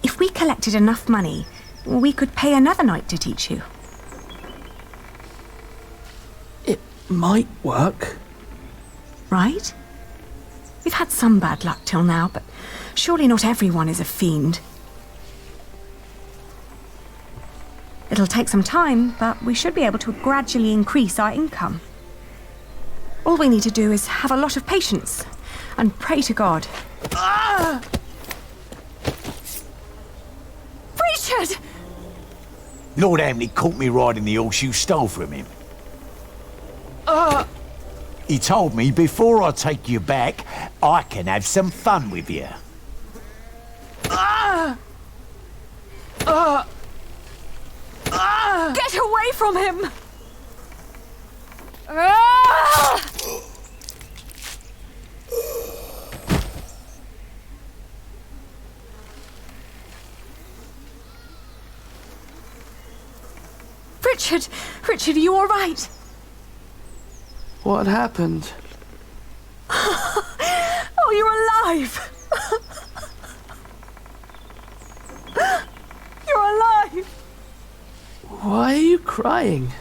Speaker 4: If we collected enough money, we could pay another knight to teach you.
Speaker 6: It might work.
Speaker 4: Right? We've had some bad luck till now, but surely not everyone is a fiend. It'll take some time, but we should be able to gradually increase our income. All we need to do is have a lot of patience and pray to God. Ah! Richard!
Speaker 15: Lord Hamley caught me riding the horse you stole from him. He told me before I take you back, I can have some fun with you.
Speaker 4: Get away from him! Richard, are you all right?
Speaker 6: What happened?
Speaker 4: Oh, you're alive! You're alive!
Speaker 6: Why are you crying?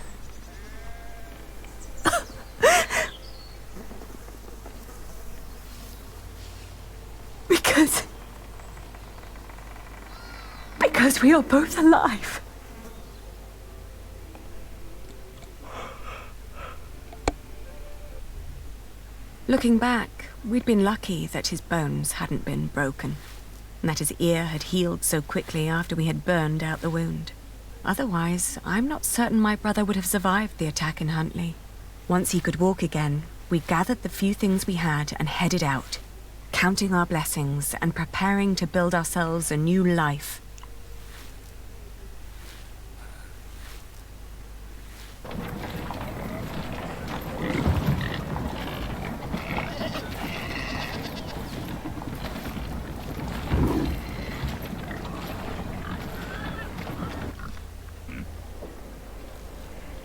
Speaker 4: Because we are both alive. Looking back, we'd been lucky that his bones hadn't been broken, and that his ear had healed so quickly after we had burned out the wound. Otherwise, I'm not certain my brother would have survived the attack in Huntley. Once he could walk again, we gathered the few things we had and headed out, counting our blessings and preparing to build ourselves a new life.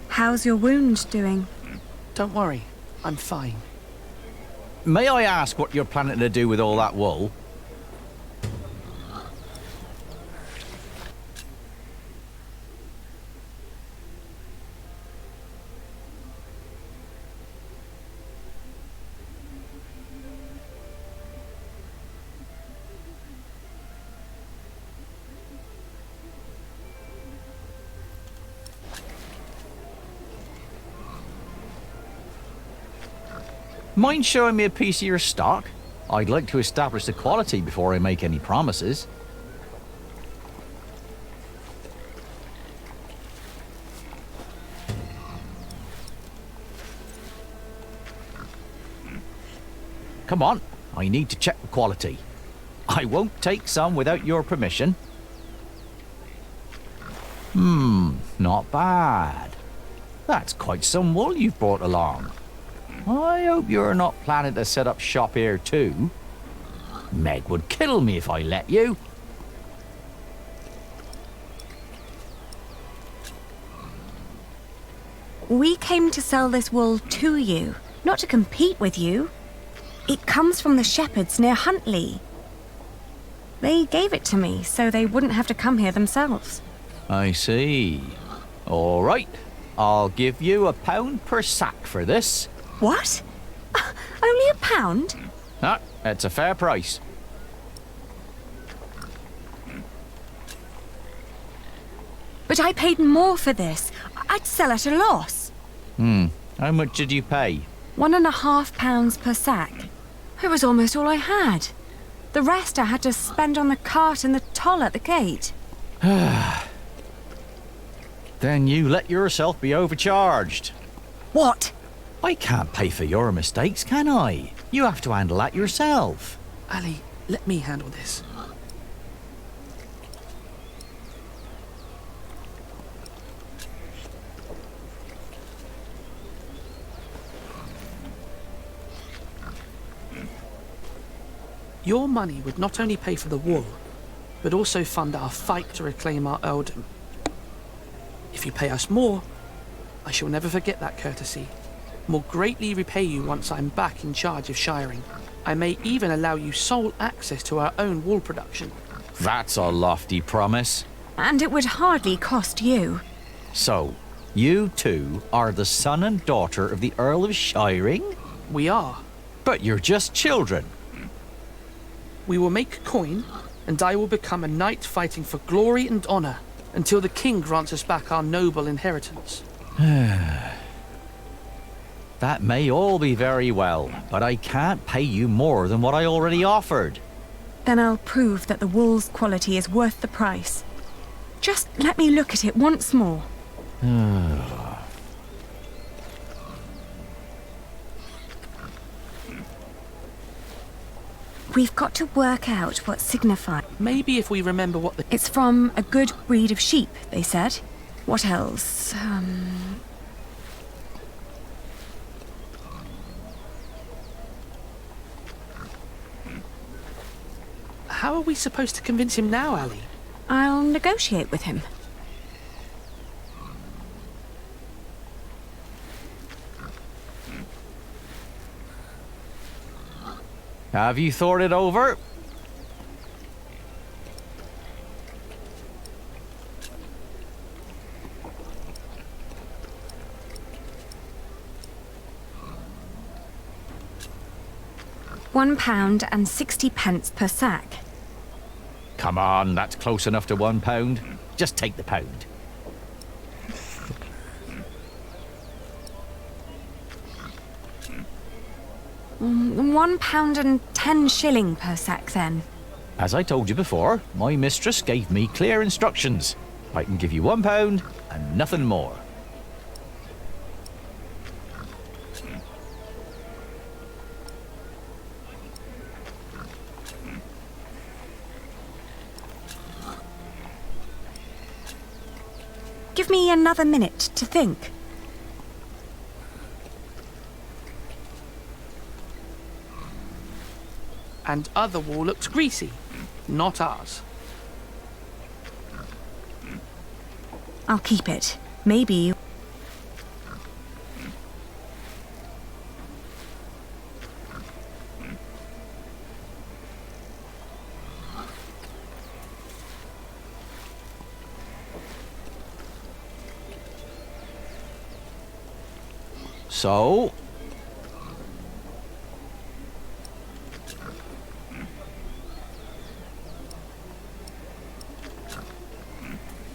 Speaker 4: How's your wound doing?
Speaker 6: Don't worry, I'm fine.
Speaker 2: May I ask what you're planning to do with all that wool? Mind showing me a piece of your stock? I'd like to establish the quality before I make any promises. Come on, I need to check the quality. I won't take some without your permission. Not bad. That's quite some wool you've brought along. I hope you're not planning to set up shop here too. Meg would kill me if I let you.
Speaker 4: We came to sell this wool to you, not to compete with you. It comes from the shepherds near Huntley. They gave it to me so they wouldn't have to come here themselves.
Speaker 2: I see. All right, I'll give you £1 per sack for this.
Speaker 4: What? Only £1?
Speaker 2: Ah, that's a fair price.
Speaker 4: But I paid more for this. I'd sell at a loss.
Speaker 2: How much did you pay?
Speaker 4: £1.50 per sack. It was almost all I had. The rest I had to spend on the cart and the toll at the gate.
Speaker 2: Then you let yourself be overcharged.
Speaker 4: What?
Speaker 2: I can't pay for your mistakes, can I? You have to handle that yourself.
Speaker 6: Ali, let me handle this. Your money would not only pay for the wool, but also fund our fight to reclaim our earldom. If you pay us more, I shall never forget that courtesy. More greatly repay you once I'm back in charge of shiring. I may even allow you sole access to our own wool production.
Speaker 2: That's a lofty promise.
Speaker 4: And it would hardly cost you.
Speaker 2: So, you two are the son and daughter of the Earl of Shiring?
Speaker 6: We are.
Speaker 2: But you're just children.
Speaker 6: We will make coin, and I will become a knight fighting for glory and honor. until the king grants us back our noble inheritance.
Speaker 2: That may all be very well, but I can't pay you more than what I already offered.
Speaker 4: Then I'll prove that the wool's quality is worth the price. Just let me look at it once more. We've got to work out what signifies.
Speaker 6: Maybe if we remember what the...
Speaker 4: It's from a good breed of sheep, they said. What else?
Speaker 6: How are we supposed to convince him now, Ali?
Speaker 4: I'll negotiate with him.
Speaker 2: Have you thought it over?
Speaker 4: £1 and 60 pence per sack.
Speaker 2: Come on, that's close enough to £1. Just take the pound.
Speaker 4: £1 and 10 shilling per sack, then.
Speaker 2: As I told you before, my mistress gave me clear instructions. I can give you £1 and nothing more.
Speaker 4: Give me another minute to think.
Speaker 6: And other wool looks greasy, not ours.
Speaker 4: I'll keep it. Maybe.
Speaker 2: So?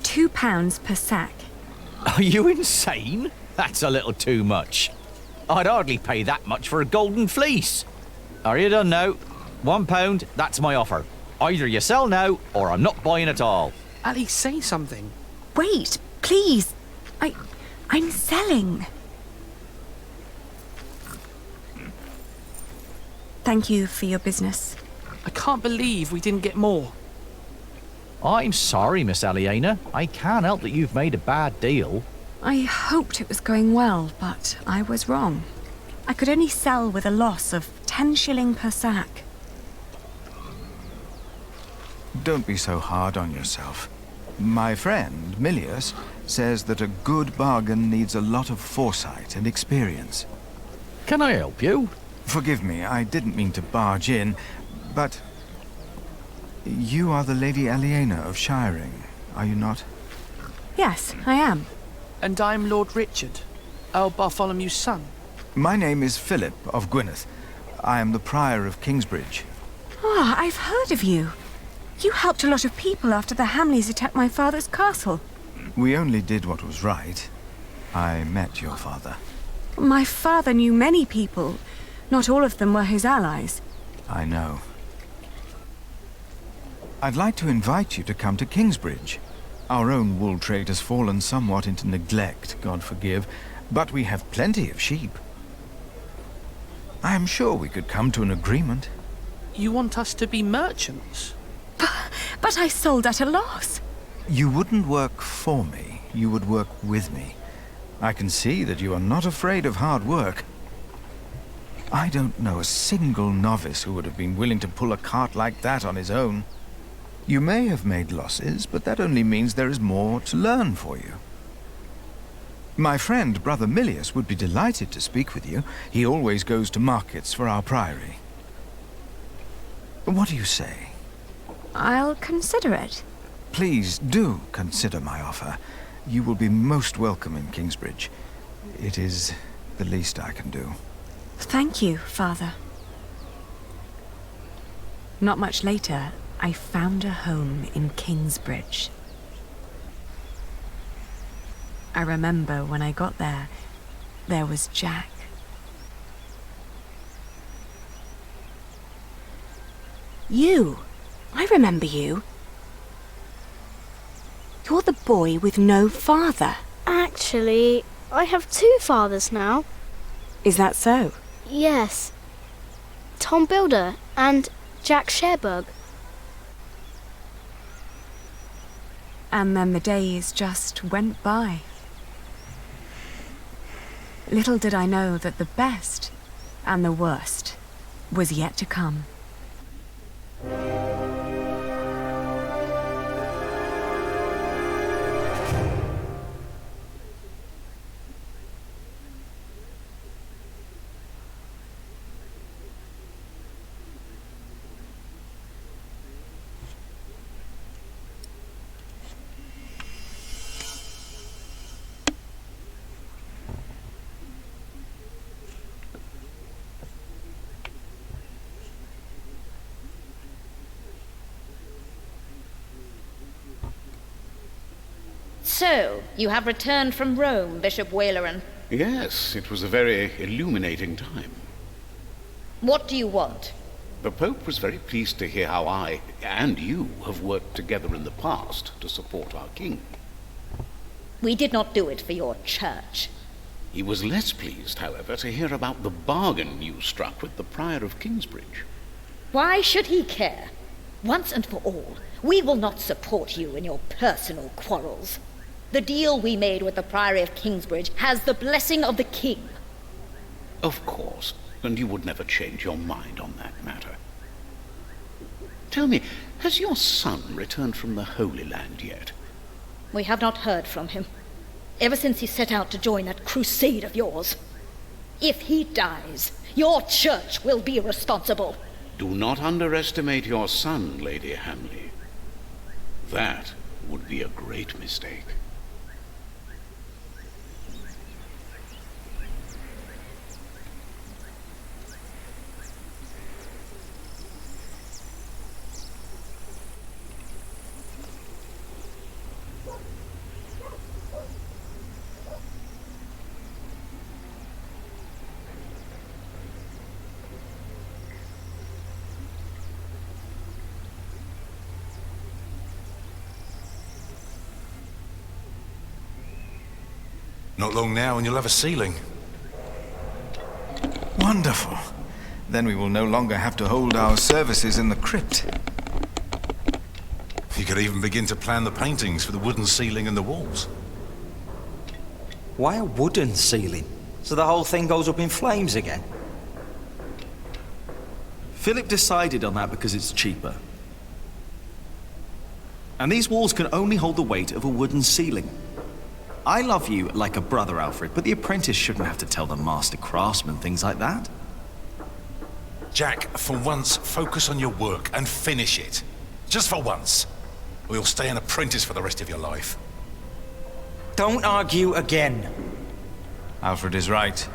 Speaker 4: £2 per sack.
Speaker 2: Are you insane? That's a little too much. I'd hardly pay that much for a golden fleece. Are you done now? £1, that's my offer. Either you sell now, or I'm not buying at all.
Speaker 6: Ali, say something.
Speaker 4: Wait, please. I'm selling. Thank you for your business.
Speaker 6: I can't believe we didn't get more.
Speaker 2: I'm sorry, Miss Aliena. I can't help that you've made a bad deal.
Speaker 4: I hoped it was going well, but I was wrong. I could only sell with a loss of 10 shilling per sack.
Speaker 7: Don't be so hard on yourself. My friend, Milius, says that a good bargain needs a lot of foresight and experience.
Speaker 2: Can I help you?
Speaker 7: Forgive me, I didn't mean to barge in, but... You are the Lady Aliena of Shiring, are you not?
Speaker 4: Yes, I am.
Speaker 6: And I'm Lord Richard, Earl Bartholomew's son.
Speaker 7: My name is Philip of Gwynedd. I am the Prior of Kingsbridge.
Speaker 4: Ah, I've heard of you. You helped a lot of people after the Hamleys attacked my father's castle.
Speaker 7: We only did what was right. I met your father.
Speaker 4: My father knew many people. Not all of them were his allies.
Speaker 7: I know. I'd like to invite you to come to Kingsbridge. Our own wool trade has fallen somewhat into neglect, God forgive, but we have plenty of sheep. I'm sure we could come to an agreement.
Speaker 6: You want us to be merchants?
Speaker 4: But I sold at a loss.
Speaker 7: You wouldn't work for me, you would work with me. I can see that you are not afraid of hard work. I don't know a single novice who would have been willing to pull a cart like that on his own. You may have made losses, but that only means there is more to learn for you. My friend, Brother Milius, would be delighted to speak with you. He always goes to markets for our priory. What do you say?
Speaker 4: I'll consider it.
Speaker 7: Please do consider my offer. You will be most welcome in Kingsbridge. It is the least I can do.
Speaker 4: Thank you, Father. Not much later, I found a home in Kingsbridge. I remember when I got there, there was Jack.
Speaker 9: You? I remember you. You're the boy with no father.
Speaker 5: Actually, I have 2 fathers now.
Speaker 9: Is that so?
Speaker 5: Yes. Tom Builder and Jack Sherbug.
Speaker 4: And then the days just went by. Little did I know that the best and the worst was yet to come.
Speaker 16: So, you have returned from Rome, Bishop Waleran.
Speaker 3: Yes, it was a very illuminating time.
Speaker 16: What do you want?
Speaker 3: The Pope was very pleased to hear how I, and you, have worked together in the past to support our king.
Speaker 16: We did not do it for your church.
Speaker 3: He was less pleased, however, to hear about the bargain you struck with the Prior of Kingsbridge.
Speaker 16: Why should he care? Once and for all, we will not support you in your personal quarrels. The deal we made with the Priory of Kingsbridge has the blessing of the king.
Speaker 3: Of course, and you would never change your mind on that matter. Tell me, has your son returned from the Holy Land yet?
Speaker 16: We have not heard from him, ever since he set out to join that crusade of yours. If he dies, your church will be responsible.
Speaker 3: Do not underestimate your son, Lady Hamley. That would be a great mistake.
Speaker 17: Not long now and you'll have a ceiling.
Speaker 7: Wonderful. Then we will no longer have to hold our services in the crypt.
Speaker 17: You could even begin to plan the paintings for the wooden ceiling and the walls.
Speaker 18: Why a wooden ceiling? So the whole thing goes up in flames again?
Speaker 19: Philip decided on that because it's cheaper. And these walls can only hold the weight of a wooden ceiling. I love you like a brother, Alfred, but the apprentice shouldn't have to tell the master craftsman things like that.
Speaker 17: Jack, for once, focus on your work and finish it. Just for once. Or you'll stay an apprentice for the rest of your life.
Speaker 18: Don't argue again.
Speaker 7: Alfred is right.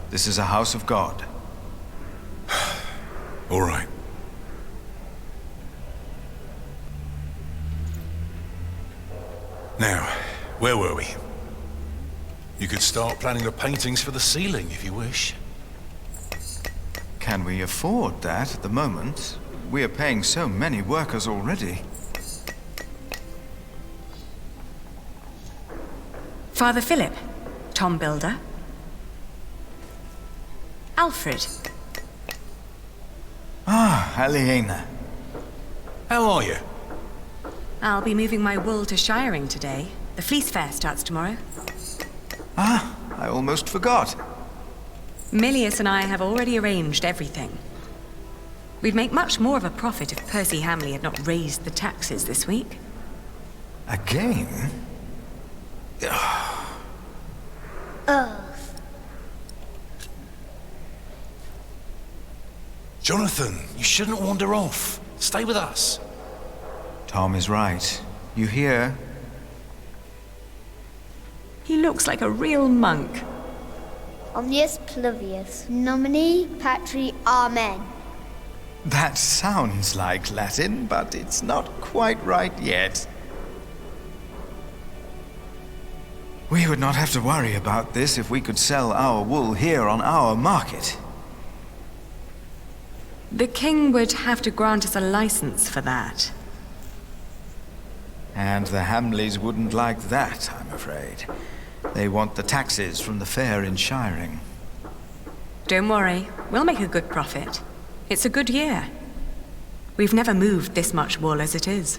Speaker 7: This is a house of God.
Speaker 17: All right. Now, where were we? You could start planning the paintings for the ceiling if you wish.
Speaker 7: Can we afford that at the moment? We are paying so many workers already.
Speaker 4: Father Philip, Tom Builder. Alfred.
Speaker 7: Ah, Aliena.
Speaker 17: How are you?
Speaker 4: I'll be moving my wool to Shiring today. The fleece fair starts tomorrow.
Speaker 7: Ah, I almost forgot.
Speaker 4: Milius and I have already arranged everything. We'd make much more of a profit if Percy Hamley had not raised the taxes this week.
Speaker 7: Again?
Speaker 17: Jonathan, you shouldn't wander off. Stay with us.
Speaker 7: Tom is right. You hear?
Speaker 4: He looks like a real monk.
Speaker 22: Omnius Pluvius, nomine patri amen.
Speaker 7: That sounds like Latin, but it's not quite right yet. We would not have to worry about this if we could sell our wool here on our market.
Speaker 4: The king would have to grant us a license for that.
Speaker 7: And the Hamleys wouldn't like that, I'm afraid. They want the taxes from the fair in Shiring.
Speaker 4: Don't worry, we'll make a good profit. It's a good year. We've never moved this much wool as it is.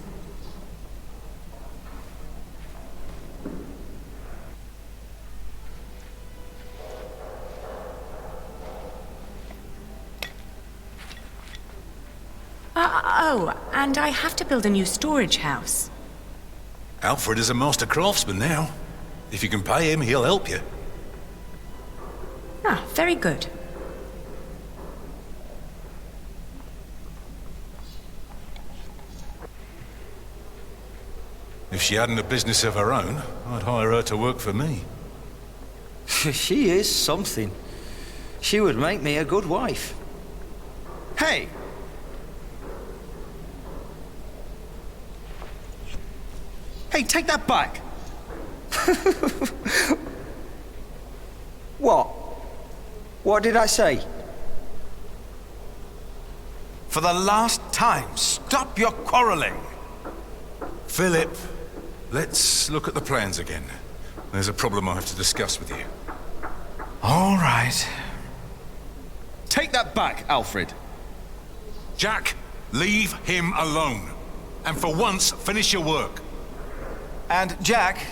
Speaker 4: Oh, and I have to build a new storage house.
Speaker 17: Alfred is a master craftsman now. If you can pay him, he'll help you.
Speaker 4: Ah, very good.
Speaker 17: If she hadn't a business of her own, I'd hire her to work for me.
Speaker 18: She is something. She would make me a good wife. Hey! Hey, take that back! What? What did I say?
Speaker 7: For the last time, stop your quarreling!
Speaker 17: Philip, let's look at the plans again. There's a problem I have to discuss with you.
Speaker 7: All right.
Speaker 18: Take that back, Alfred.
Speaker 17: Jack, leave him alone. And for once, finish your work.
Speaker 7: And Jack,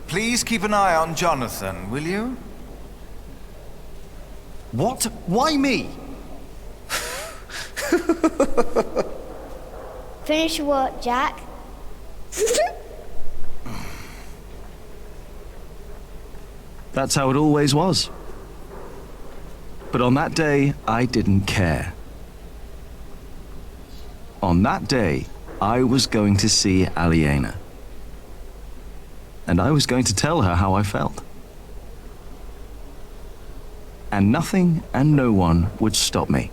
Speaker 7: please keep an eye on Jonathan, will you?
Speaker 18: What? Why me?
Speaker 22: Finish your work, Jack.
Speaker 11: That's how it always was. But on that day, I didn't care. On that day, I was going to see Aliena. And I was going to tell her how I felt. And nothing and no one would stop me.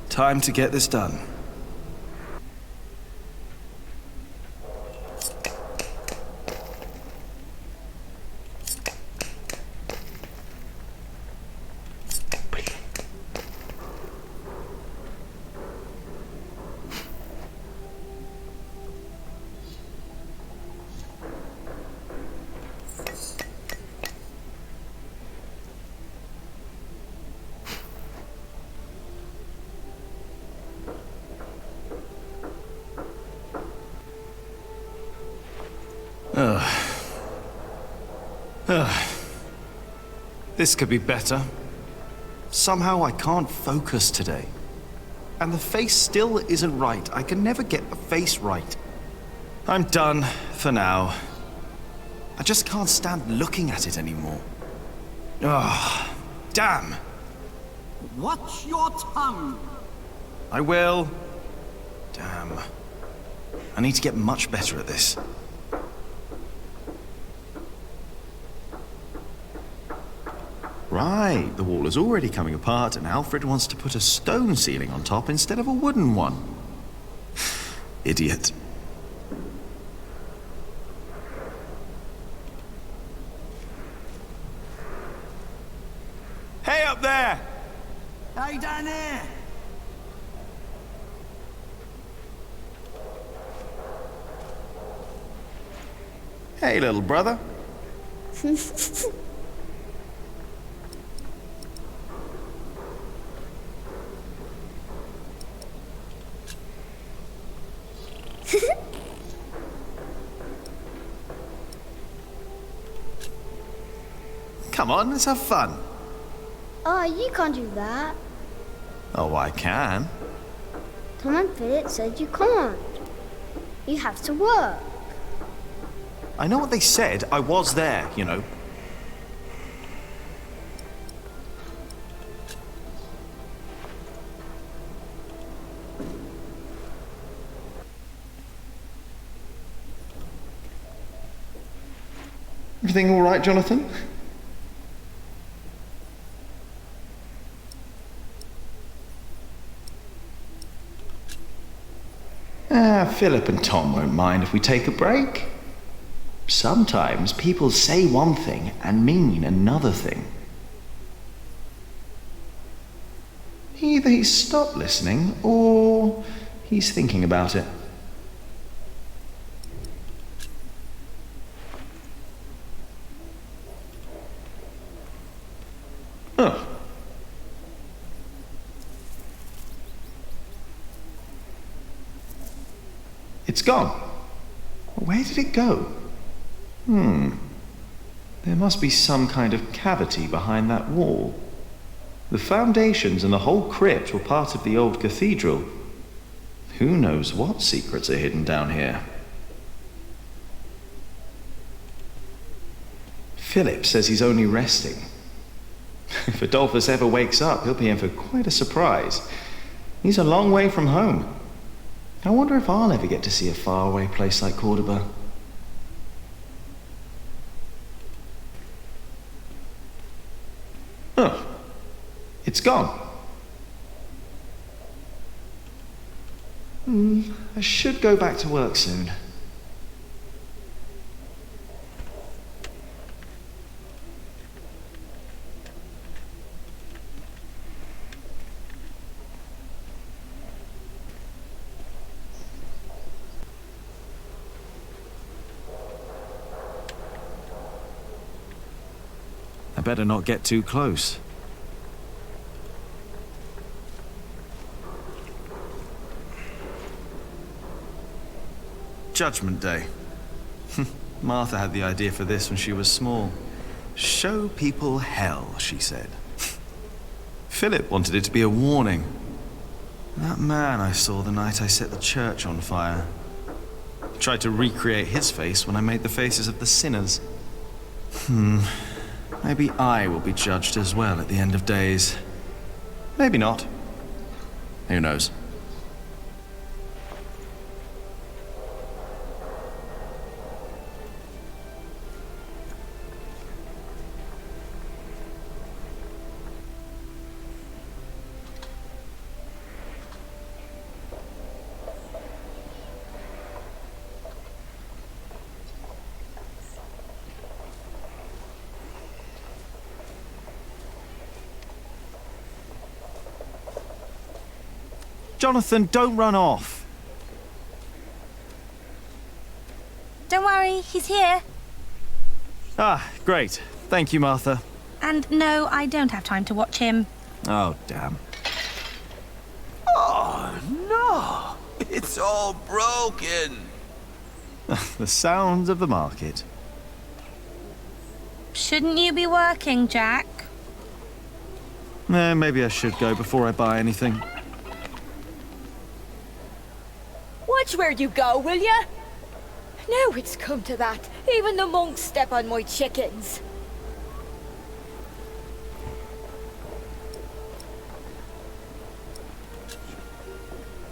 Speaker 11: Time to get this done. This could be better. Somehow I can't focus today. And the face still isn't right. I can never get the face right. I'm done for now. I just can't stand looking at it anymore. Ah, damn.
Speaker 20: Watch your tongue.
Speaker 11: I will. Damn. I need to get much better at this. Right, the wall is already coming apart and Alfred wants to put a stone ceiling on top instead of a wooden one. Idiot.
Speaker 7: Hey up there!
Speaker 20: Hey down there!
Speaker 11: Hey, little brother. Come on, let's have fun.
Speaker 22: Oh, you can't do that.
Speaker 11: Oh, I can.
Speaker 22: Tom and Philip said you can't. You have to work.
Speaker 11: I know what they said. I was there, you know.
Speaker 19: Everything all right, Jonathan? Philip and Tom won't mind if we take a break. Sometimes people say one thing and mean another thing. Either he's stopped listening or he's thinking about it. Oh. It's gone. Where did it go? There must be some kind of cavity behind that wall. The foundations and the whole crypt were part of the old cathedral. Who knows what secrets are hidden down here? Philip says he's only resting. If Adolphus ever wakes up, he'll be in for quite a surprise. He's a long way from home. I wonder if I'll ever get to see a faraway place like Cordoba. Oh, it's gone. I should go back to work soon. I better not get too close. Judgment Day. Martha had the idea for this when she was small. Show people hell, she said. Philip wanted it to be a warning. That man I saw the night I set the church on fire. I tried to recreate his face when I made the faces of the sinners. Maybe I will be judged as well at the end of days. Maybe not. Who knows? Jonathan, don't run off.
Speaker 8: Don't worry, he's here.
Speaker 19: Ah, great. Thank you, Martha.
Speaker 8: And no, I don't have time to watch him.
Speaker 19: Oh, damn.
Speaker 13: Oh, no! It's all broken.
Speaker 19: The sounds of the market.
Speaker 8: Shouldn't you be working, Jack?
Speaker 19: Maybe I should go before I buy anything.
Speaker 16: Watch where you go, will ya? Now it's come to that. Even the monks step on my chickens.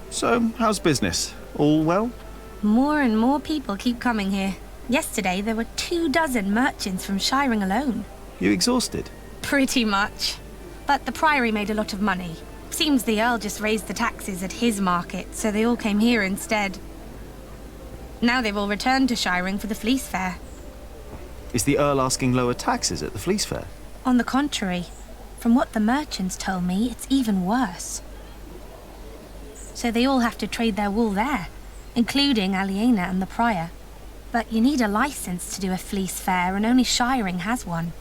Speaker 19: So, how's business? All well?
Speaker 8: More and more people keep coming here. Yesterday, there were 24 merchants from Shiring alone.
Speaker 19: You exhausted?
Speaker 8: Pretty much. But the Priory made a lot of money. Seems the Earl just raised the taxes at his market, so they all came here instead. Now they've all returned to Shiring for the Fleece Fair.
Speaker 19: Is the Earl asking lower taxes at the Fleece Fair?
Speaker 8: On the contrary, from what the merchants told me, it's even worse. So they all have to trade their wool there, including Aliena and the Prior. But you need a license to do a Fleece Fair, and only Shiring has one.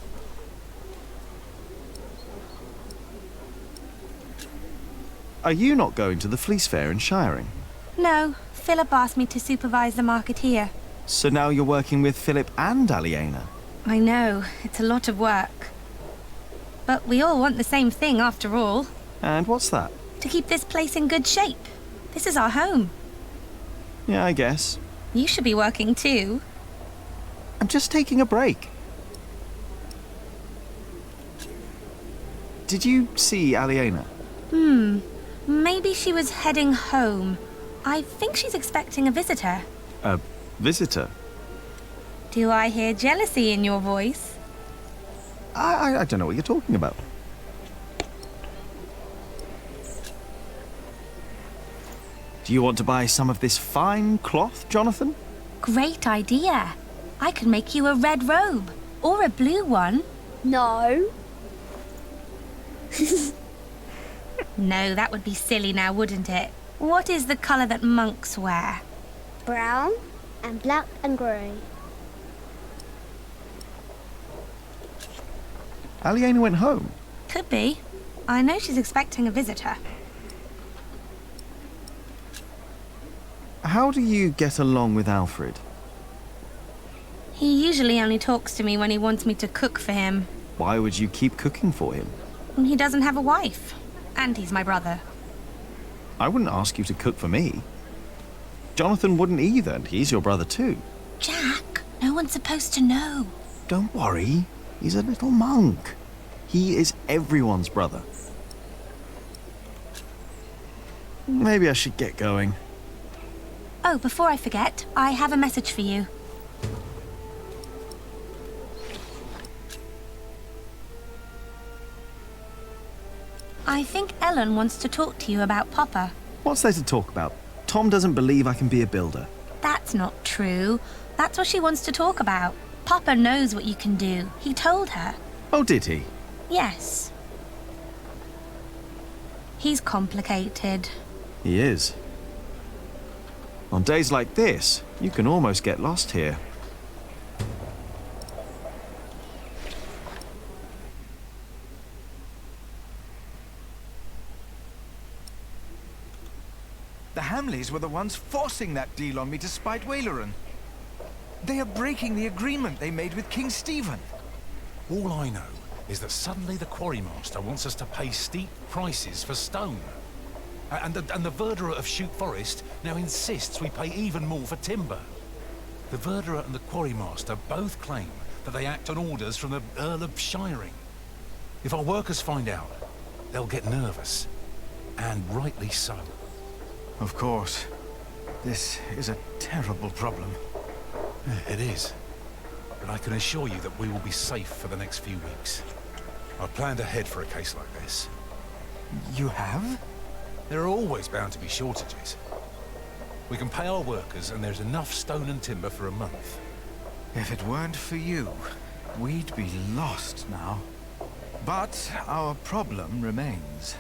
Speaker 19: Are you not going to the Fleece Fair in Shiring?
Speaker 8: No, Philip asked me to supervise the market here.
Speaker 19: So now you're working with Philip and Aliena?
Speaker 8: I know, it's a lot of work. But we all want the same thing after all.
Speaker 19: And what's that?
Speaker 8: To keep this place in good shape. This is our home.
Speaker 19: Yeah, I guess.
Speaker 8: You should be working too.
Speaker 19: I'm just taking a break. Did you see Aliena?
Speaker 8: Maybe she was heading home. I think she's expecting a visitor.
Speaker 19: A visitor?
Speaker 8: Do I hear jealousy in your voice?
Speaker 19: I don't know what you're talking about. Do you want to buy some of this fine cloth, Jonathan?
Speaker 8: Great idea. I could make you a red robe. Or a blue one.
Speaker 22: No.
Speaker 8: No, that would be silly now, wouldn't it? What is the colour that monks wear?
Speaker 22: Brown and black and grey.
Speaker 19: Aliena went home.
Speaker 8: Could be. I know she's expecting a visitor.
Speaker 19: How do you get along with Alfred?
Speaker 8: He usually only talks to me when he wants me to cook for him.
Speaker 19: Why would you keep cooking for him?
Speaker 8: He doesn't have a wife. And he's my brother.
Speaker 19: I wouldn't ask you to cook for me. Jonathan wouldn't either, and he's your brother too.
Speaker 8: Jack, no one's supposed to know.
Speaker 19: Don't worry, he's a little monk. He is everyone's brother. Maybe I should get going.
Speaker 8: Oh, before I forget, I have a message for you. I think Ellen wants to talk to you about Papa.
Speaker 19: What's there to talk about? Tom doesn't believe I can be a builder.
Speaker 8: That's not true. That's what she wants to talk about. Papa knows what you can do. He told her.
Speaker 19: Oh, did he?
Speaker 8: Yes. He's complicated.
Speaker 19: He is. On days like this, you can almost get lost here.
Speaker 7: The Hamleys were the ones forcing that deal on me to spite Waleran. They are breaking the agreement they made with King Stephen.
Speaker 17: All I know is that suddenly the quarrymaster wants us to pay steep prices for stone. And the verderer of Shoot Forest now insists we pay even more for timber. The verderer and the quarrymaster both claim that they act on orders from the Earl of Shiring. If our workers find out, they'll get nervous. And rightly so.
Speaker 7: Of course. This is a terrible problem.
Speaker 17: It is. But I can assure you that we will be safe for the next few weeks. I've planned ahead for a case like this.
Speaker 7: You have?
Speaker 17: There are always bound to be shortages. We can pay our workers and there's enough stone and timber for a month.
Speaker 7: If it weren't for you, we'd be lost now. But our problem remains.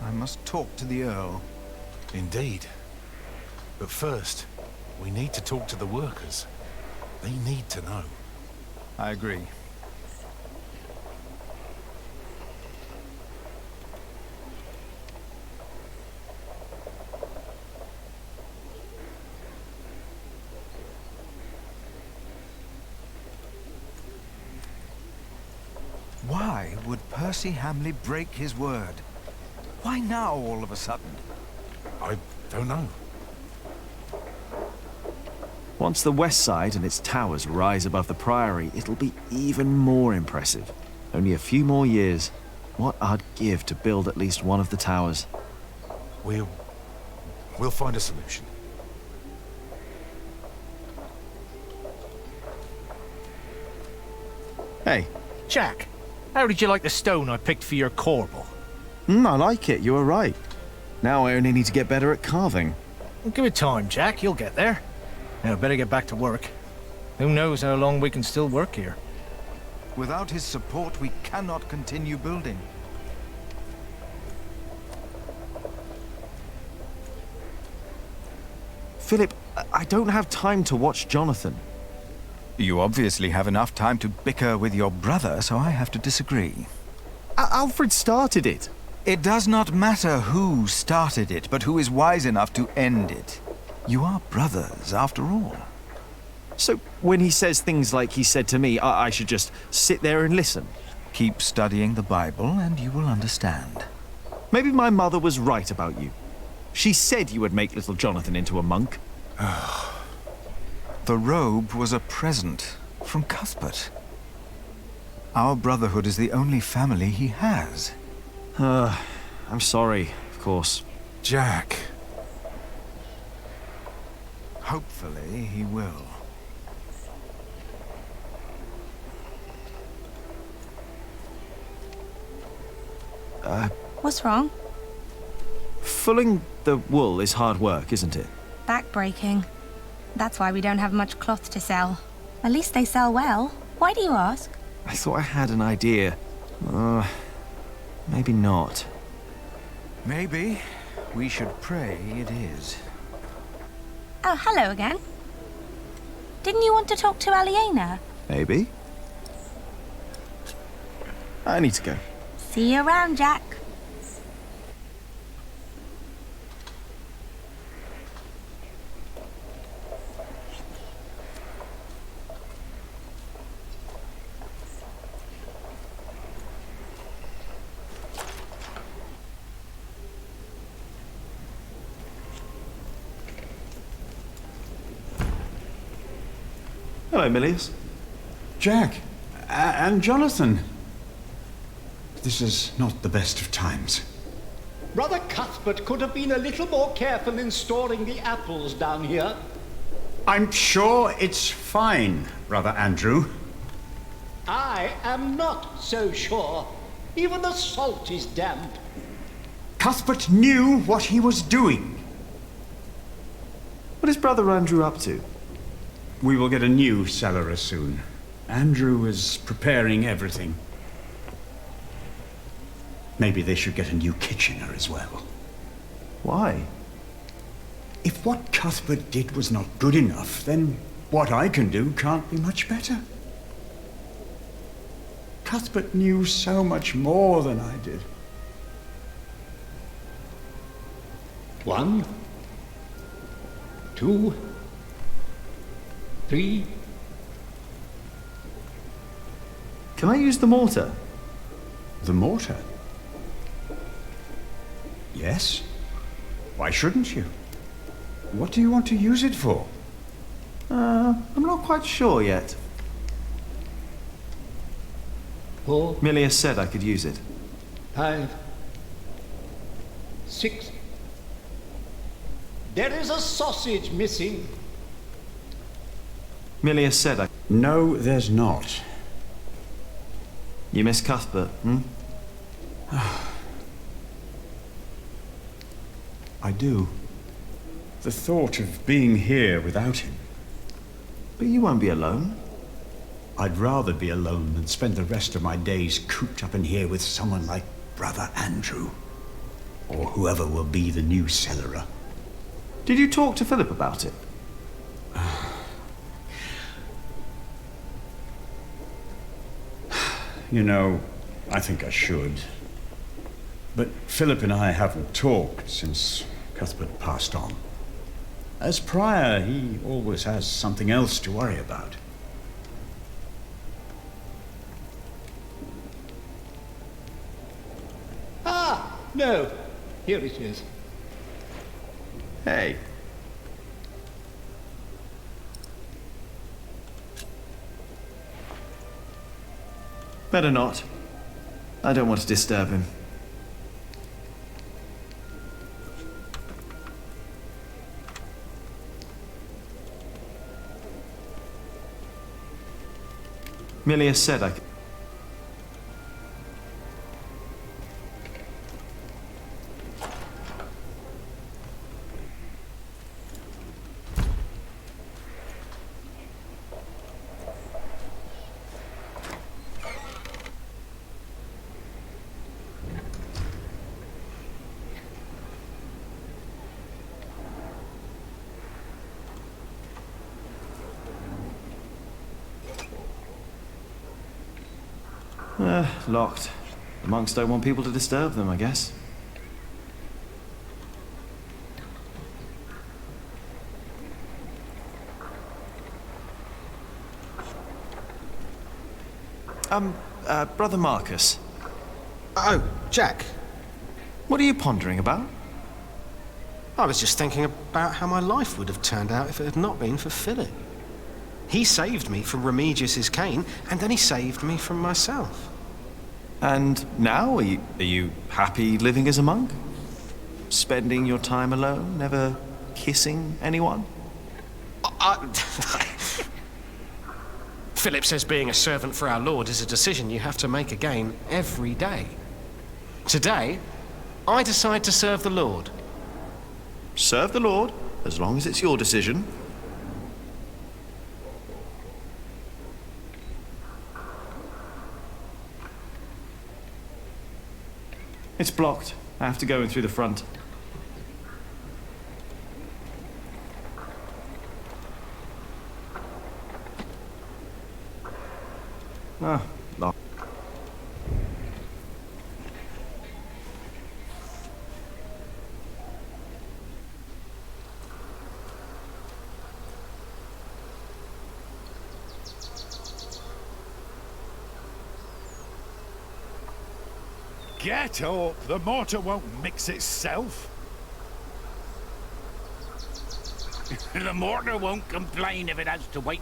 Speaker 7: I must talk to the Earl.
Speaker 17: Indeed. But first, we need to talk to the workers. They need to know.
Speaker 7: I agree. Why would Percy Hamley break his word? Why now, all of a sudden?
Speaker 17: I don't know.
Speaker 19: Once the west side and its towers rise above the Priory, it'll be even more impressive. Only a few more years. What I'd give to build at least one of the towers.
Speaker 17: We'll find a solution.
Speaker 19: Hey.
Speaker 1: Jack, how did you like the stone I picked for your corbel?
Speaker 19: I like it, you were right. Now I only need to get better at carving.
Speaker 1: Well, give it time, Jack, you'll get there. Now, better get back to work. Who knows how long we can still work here.
Speaker 7: Without his support, we cannot continue building.
Speaker 19: Philip, I don't have time to watch Jonathan.
Speaker 7: You obviously have enough time to bicker with your brother, so I have to disagree.
Speaker 19: Alfred started it.
Speaker 7: It does not matter who started it, but who is wise enough to end it. You are brothers, after all.
Speaker 19: So, when he says things like he said to me, I should just sit there and listen?
Speaker 7: Keep studying the Bible and you will understand.
Speaker 19: Maybe my mother was right about you. She said you would make little Jonathan into a monk.
Speaker 7: The robe was a present from Cuthbert. Our brotherhood is the only family he has.
Speaker 19: I'm sorry, of course.
Speaker 17: Jack.
Speaker 7: Hopefully he will.
Speaker 8: What's wrong?
Speaker 19: Fulling the wool is hard work, isn't it?
Speaker 8: Back-breaking. That's why we don't have much cloth to sell. At least they sell well. Why do you ask?
Speaker 19: I thought I had an idea. Maybe not.
Speaker 7: Maybe we should pray it is.
Speaker 8: Oh, hello again. Didn't you want to talk to Aliena?
Speaker 19: Maybe. I need to go.
Speaker 8: See you around, Jack.
Speaker 19: Hello, Milius.
Speaker 10: Jack, and Jonathan. This is not the best of times.
Speaker 21: Brother Cuthbert could have been a little more careful in storing the apples down here.
Speaker 10: I'm sure it's fine, Brother Andrew.
Speaker 21: I am not so sure. Even the salt is damp.
Speaker 10: Cuthbert knew what he was doing.
Speaker 19: What is Brother Andrew up to?
Speaker 10: We will get a new cellar soon. Andrew is preparing everything. Maybe they should get a new kitchener as well.
Speaker 19: Why?
Speaker 10: If what Cuthbert did was not good enough, then what I can do can't be much better. Cuthbert knew so much more than I did.
Speaker 21: 1, 2, 3.
Speaker 19: Can I use the mortar?
Speaker 10: The mortar? Yes. Why shouldn't you? What do you want to use it for?
Speaker 19: I'm not quite sure yet.
Speaker 21: 4.
Speaker 19: Milius said I could use it.
Speaker 21: 5, 6. There is a sausage missing.
Speaker 19: Milius said I...
Speaker 10: No, there's not.
Speaker 19: You miss Cuthbert, hmm?
Speaker 10: I do. The thought of being here without him.
Speaker 19: But you won't be alone.
Speaker 10: I'd rather be alone than spend the rest of my days cooped up in here with someone like Brother Andrew. Or whoever will be the new cellarer.
Speaker 19: Did you talk to Philip about it?
Speaker 10: You know, I think I should. But Philip and I haven't talked since Cuthbert passed on. As prior, he always has something else to worry about.
Speaker 21: Ah, no. Here it is.
Speaker 19: Hey. Better not. I don't want to disturb him. Milius said I could... Locked. The monks don't want people to disturb them, I guess. Brother Marcus.
Speaker 23: Oh, Jack.
Speaker 19: What are you pondering about?
Speaker 23: I was just thinking about how my life would have turned out if it had not been for Philip. He saved me from Remigius's cane, and then he saved me from myself.
Speaker 19: And now, are you happy living as a monk? Spending your time alone, never kissing anyone?
Speaker 23: Philip says being a servant for our Lord is a decision you have to make again every day. Today, I decide to serve the Lord.
Speaker 11: Serve the Lord, as long as it's your decision. It's blocked. I have to go in through the front. Ah, locked.
Speaker 17: Get up! The mortar won't mix itself.
Speaker 12: The mortar won't complain if it has to wait.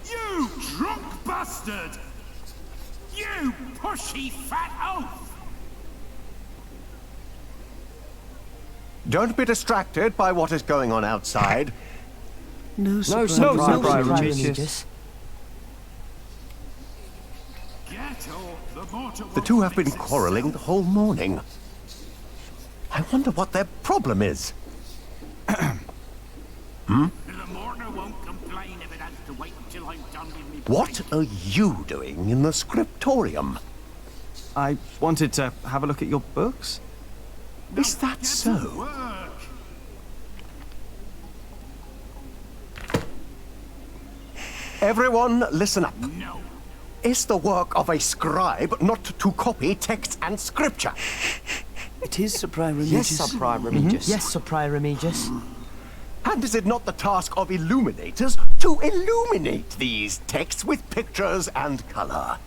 Speaker 17: You drunk bastard! You pushy fat oaf!
Speaker 14: Don't be distracted by what is going on outside.
Speaker 15: No surprise,
Speaker 14: Regis. The two have been quarreling the whole morning. I wonder what their problem is. Hmm? What are you doing in the scriptorium?
Speaker 11: I wanted to have a look at your books.
Speaker 14: Is that so? Everyone, listen up. No. It's the work of a scribe not to copy text and scripture.
Speaker 15: It is, Sir Prior Remigius.
Speaker 14: Yes, Sir Prior Remigius.
Speaker 15: Yes, Sir Prior Remigius.
Speaker 14: And is it not the task of illuminators to illuminate these texts with pictures and colour?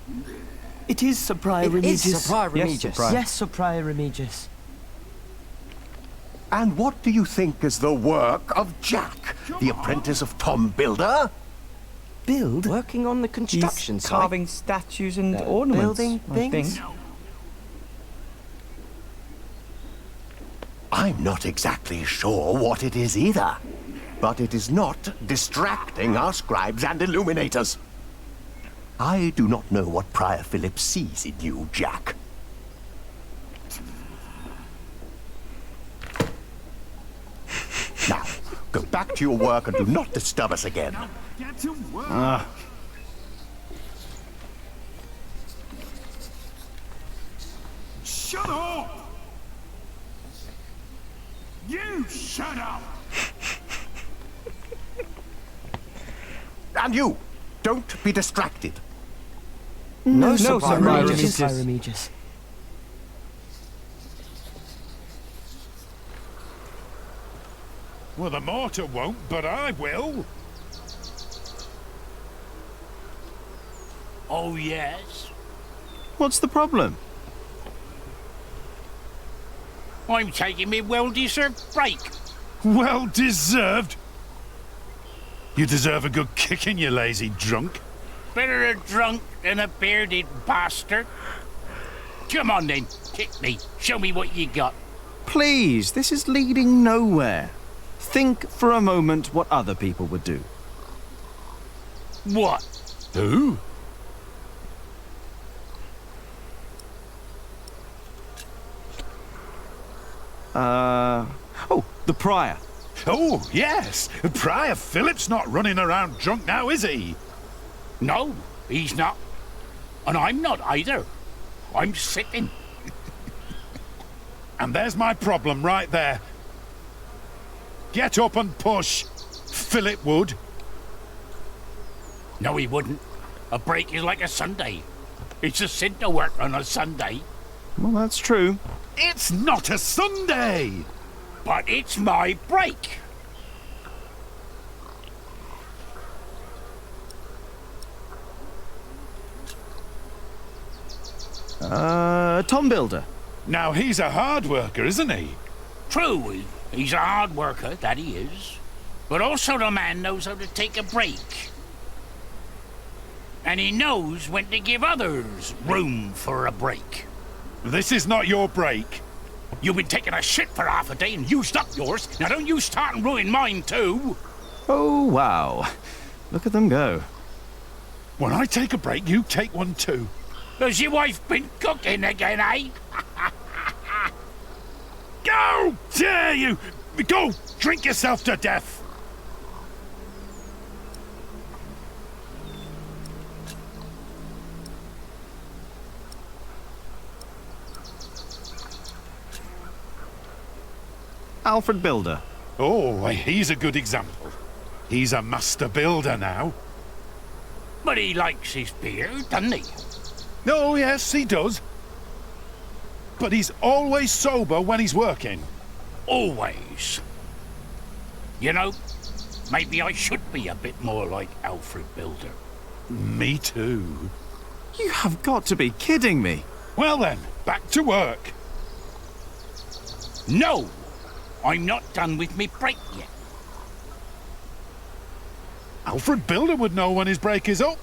Speaker 15: It is, Sir Prior Remigius.
Speaker 14: It is, Sir Prior Remigius.
Speaker 15: Yes, Sir Prior Remigius.
Speaker 14: And what do you think is the work of Jack, the apprentice of Tom Builder?
Speaker 15: Build?
Speaker 24: Working on the construction
Speaker 15: He's
Speaker 24: site.
Speaker 15: carving statues and ornaments,
Speaker 24: building things.
Speaker 14: I'm not exactly sure what it is either, but it is not distracting our scribes and illuminators. I do not know what Prior Philip sees in you, Jack. Now, go back to your work and do not disturb us again.
Speaker 17: Get to work! Shut up! You shut up!
Speaker 14: And you, don't be distracted.
Speaker 15: No,
Speaker 14: Sir
Speaker 15: Sir
Speaker 14: Prior
Speaker 15: Remigius.
Speaker 17: Well, the mortar won't, but I will.
Speaker 12: Oh, yes?
Speaker 11: What's the problem?
Speaker 12: I'm taking me well-deserved break.
Speaker 17: Well deserved. You deserve a good kicking, you lazy drunk.
Speaker 12: Better a drunk than a bearded bastard. Come on then, kick me. Show me what you got.
Speaker 11: Please, this is leading nowhere. Think for a moment what other people would do.
Speaker 12: What?
Speaker 17: Who?
Speaker 11: Oh, the Prior.
Speaker 17: Oh, yes. Prior Philip's not running around drunk now, is he?
Speaker 12: No, he's not. And I'm not either. I'm sitting.
Speaker 17: And there's my problem right there. Get up and push. Philip would.
Speaker 12: No, he wouldn't. A break is like a Sunday. It's a sin to work on a Sunday.
Speaker 11: Well, that's true.
Speaker 17: It's not a Sunday!
Speaker 12: But it's my break.
Speaker 11: Tom Builder.
Speaker 17: Now, he's a hard worker, isn't he?
Speaker 12: True, he's a hard worker, that he is. But also the man knows how to take a break. And he knows when to give others room for a break.
Speaker 17: This is not your break.
Speaker 12: You've been taking a shit for half a day and used up yours. Now don't you start and ruin mine too.
Speaker 11: Oh, wow. Look at them go.
Speaker 17: When I take a break, you take one too.
Speaker 12: Has your wife been cooking again, eh?
Speaker 17: Go! Dare you! Go! Drink yourself to death!
Speaker 19: Alfred Builder.
Speaker 17: Oh, he's a good example. He's a master builder now.
Speaker 12: But he likes his beer, doesn't he?
Speaker 17: Oh, yes, he does. But he's always sober when he's working.
Speaker 12: Always. You know, maybe I should be a bit more like Alfred Builder.
Speaker 17: Me too.
Speaker 19: You have got to be kidding me.
Speaker 17: Well then, back to work.
Speaker 12: No! I'm not done with me break yet.
Speaker 17: Alfred Builder would know when his break is up.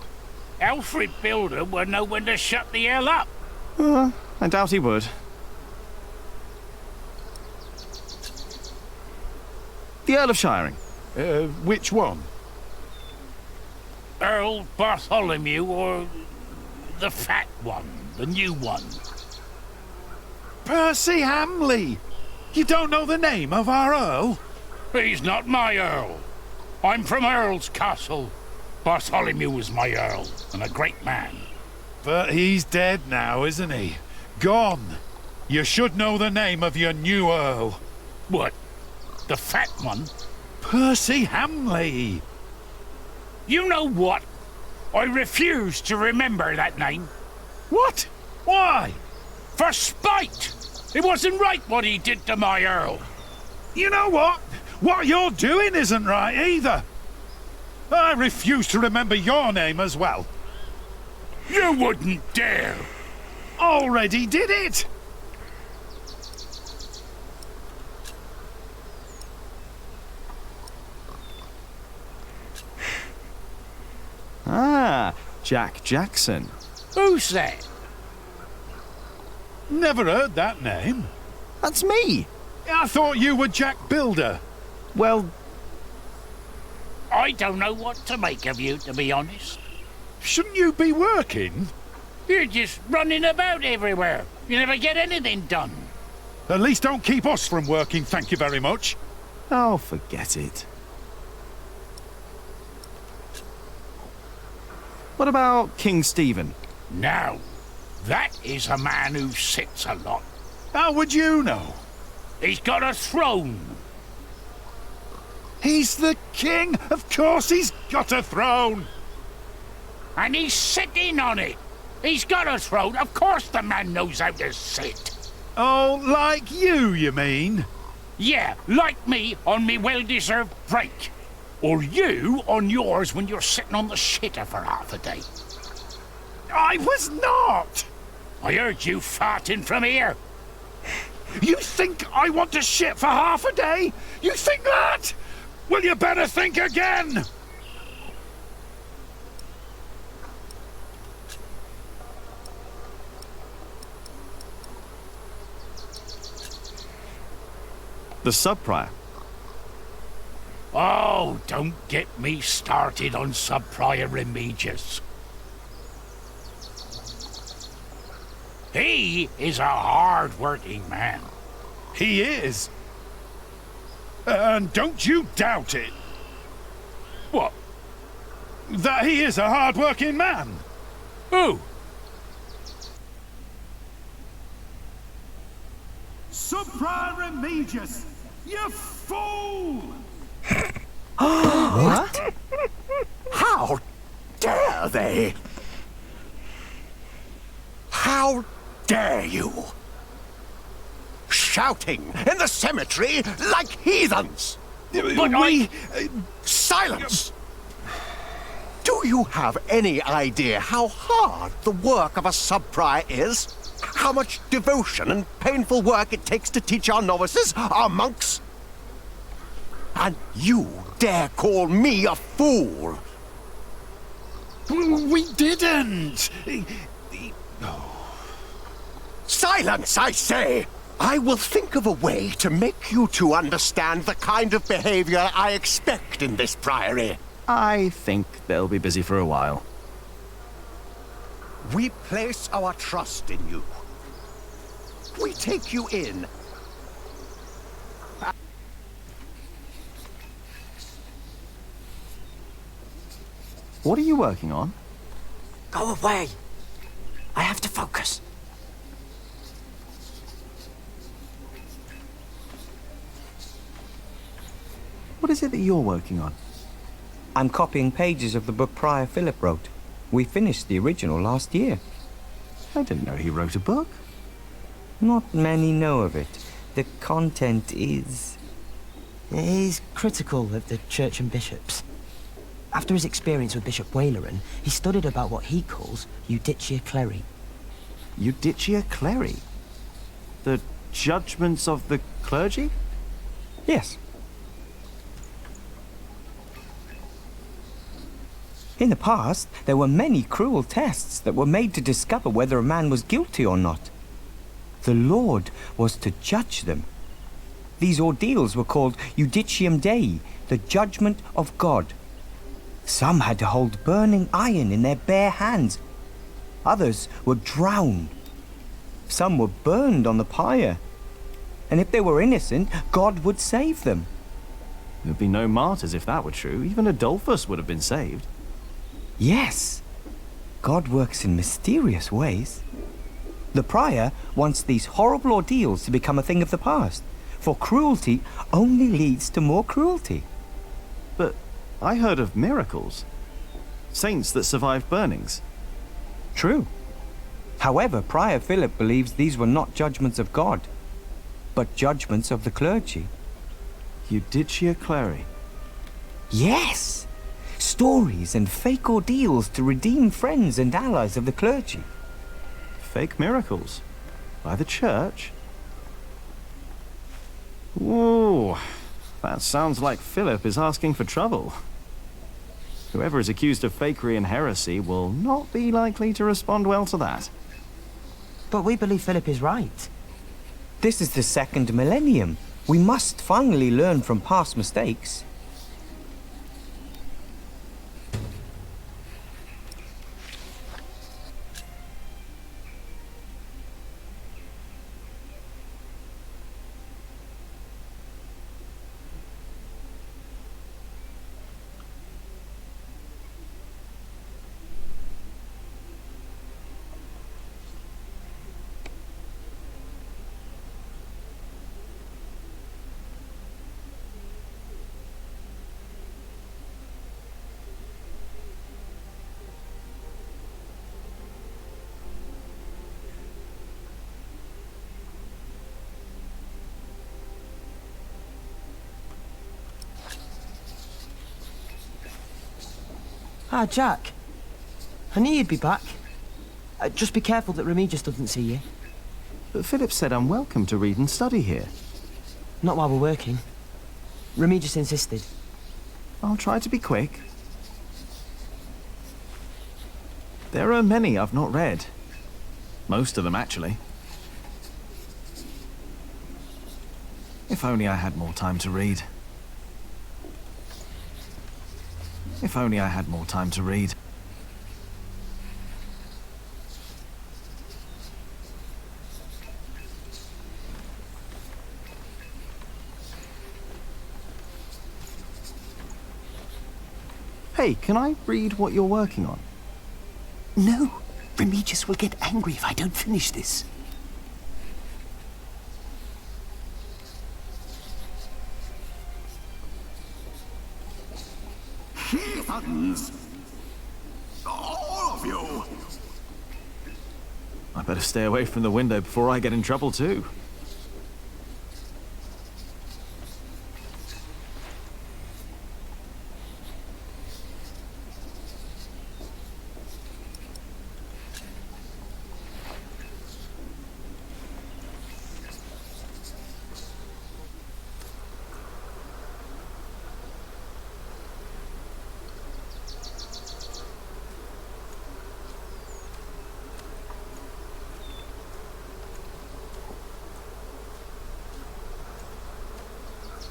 Speaker 12: Alfred Builder would know when to shut the hell up.
Speaker 19: I doubt he would. The Earl of Shiring.
Speaker 17: Which one?
Speaker 12: Earl Bartholomew or the fat one, the new one?
Speaker 17: Percy Hamley! You don't know the name of our Earl?
Speaker 12: He's not my Earl. I'm from Earl's Castle. Bartholomew was my Earl, and a great man.
Speaker 17: But he's dead now, isn't he? Gone. You should know the name of your new Earl.
Speaker 12: What? The fat one?
Speaker 17: Percy Hamley.
Speaker 12: You know what? I refuse to remember that name.
Speaker 17: What? Why?
Speaker 12: For spite! It wasn't right what he did to my Earl.
Speaker 17: You know what? What you're doing isn't right either. I refuse to remember your name as well.
Speaker 12: You wouldn't dare.
Speaker 17: Already did it.
Speaker 19: Ah, Jack Jackson.
Speaker 12: Who's that?
Speaker 17: Never heard that name.
Speaker 19: That's me.
Speaker 17: I thought you were Jack Builder.
Speaker 19: Well,
Speaker 12: I don't know what to make of you, to be honest.
Speaker 17: Shouldn't you be working?
Speaker 12: You're just running about everywhere. You never get anything done.
Speaker 17: At least don't keep us from working, thank you very much.
Speaker 19: Oh, forget it. What about King Stephen?
Speaker 12: Now, that is a man who sits a lot.
Speaker 17: How would you know?
Speaker 12: He's got a throne.
Speaker 17: He's the king. Of course he's got a throne.
Speaker 12: And he's sitting on it. He's got a throne. Of course the man knows how to sit.
Speaker 17: Oh, like you mean?
Speaker 12: Yeah, like me on me well-deserved break. Or you on yours when you're sitting on the shitter for half a day.
Speaker 17: I was not.
Speaker 12: I heard you farting from here.
Speaker 17: You think I want to shit for half a day? You think that? Well, you better think again.
Speaker 19: The sub-prior.
Speaker 12: Oh, don't get me started on sub-prior Remigius. He is a hard-working man.
Speaker 17: He is. And don't you doubt it. What? That he is a hard-working man?
Speaker 12: Who?
Speaker 17: Sub-prior Remigius, you fool!
Speaker 14: What? How dare they? How dare you? Shouting in the cemetery like heathens!
Speaker 17: But
Speaker 14: Silence! Do you have any idea how hard the work of a sub-prior is? How much devotion and painful work it takes to teach our novices, our monks? And you dare call me a fool?
Speaker 17: We didn't.
Speaker 14: Silence, I say! I will think of a way to make you two understand the kind of behavior I expect in this priory.
Speaker 19: I think they'll be busy for a while.
Speaker 14: We place our trust in you. We take you in.
Speaker 11: What are you working on?
Speaker 15: Go away. I have to focus.
Speaker 11: What is it that you're working on?
Speaker 2: I'm copying pages of the book Prior Philip wrote. We finished the original last year.
Speaker 11: I didn't know he wrote a book.
Speaker 2: Not many know of it. The content is...
Speaker 15: He's critical of the church and bishops. After his experience with Bishop Waleran, he studied about what he calls Judicia Cleri.
Speaker 11: Judicia Cleri? The judgments of the clergy?
Speaker 2: Yes. In the past, there were many cruel tests that were made to discover whether a man was guilty or not. The Lord was to judge them. These ordeals were called Judicium Dei, the judgment of God. Some had to hold burning iron in their bare hands. Others were drowned. Some were burned on the pyre. And if they were innocent, God would save them.
Speaker 11: There'd be no martyrs if that were true. Even Adolphus would have been saved.
Speaker 2: Yes. God works in mysterious ways. The prior wants these horrible ordeals to become a thing of the past, for cruelty only leads to more cruelty.
Speaker 11: But I heard of miracles. Saints that survived burnings.
Speaker 2: True. However, Prior Philip believes these were not judgments of God, but judgments of the clergy.
Speaker 11: Judicia Cleri?
Speaker 2: Yes! Stories and fake ordeals to redeem friends and allies of the clergy.
Speaker 11: Fake miracles? By the church? Ooh, that sounds like Philip is asking for trouble. Whoever is accused of fakery and heresy will not be likely to respond well to that.
Speaker 15: But we believe Philip is right.
Speaker 2: This is the second millennium. We must finally learn from past mistakes.
Speaker 15: Ah, Jack. I knew you'd be back. Just be careful that Remigius doesn't see you.
Speaker 11: But Philip said I'm welcome to read and study here.
Speaker 15: Not while we're working. Remigius insisted.
Speaker 11: I'll try to be quick. There are many I've not read. Most of them, actually. If only I had more time to read. If only I had more time to read. Hey, can I read what you're working on?
Speaker 14: No. Remigius will get angry if I don't finish this.
Speaker 13: Heathens! All of you!
Speaker 11: I better stay away from the window before I get in trouble too.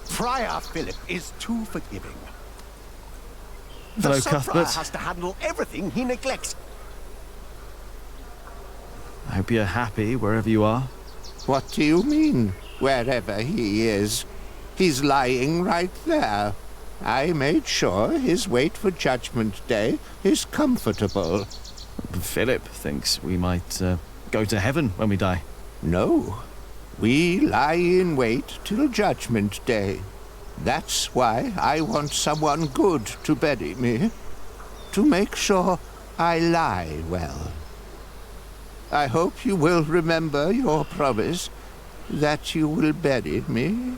Speaker 14: Friar Philip is too forgiving.
Speaker 11: Hello,
Speaker 14: The sub-friar
Speaker 11: Cuthbert.
Speaker 14: has to handle everything he neglects.
Speaker 19: hope you're happy wherever you are.
Speaker 14: What do you mean, wherever he is? He's lying right there. I made sure his wait for Judgment Day is comfortable.
Speaker 19: Philip thinks we might go to heaven when we die.
Speaker 14: No. We lie in wait till Judgment Day. That's why I want someone good to bury me. To make sure I lie well. I hope you will remember your promise that you will bury me.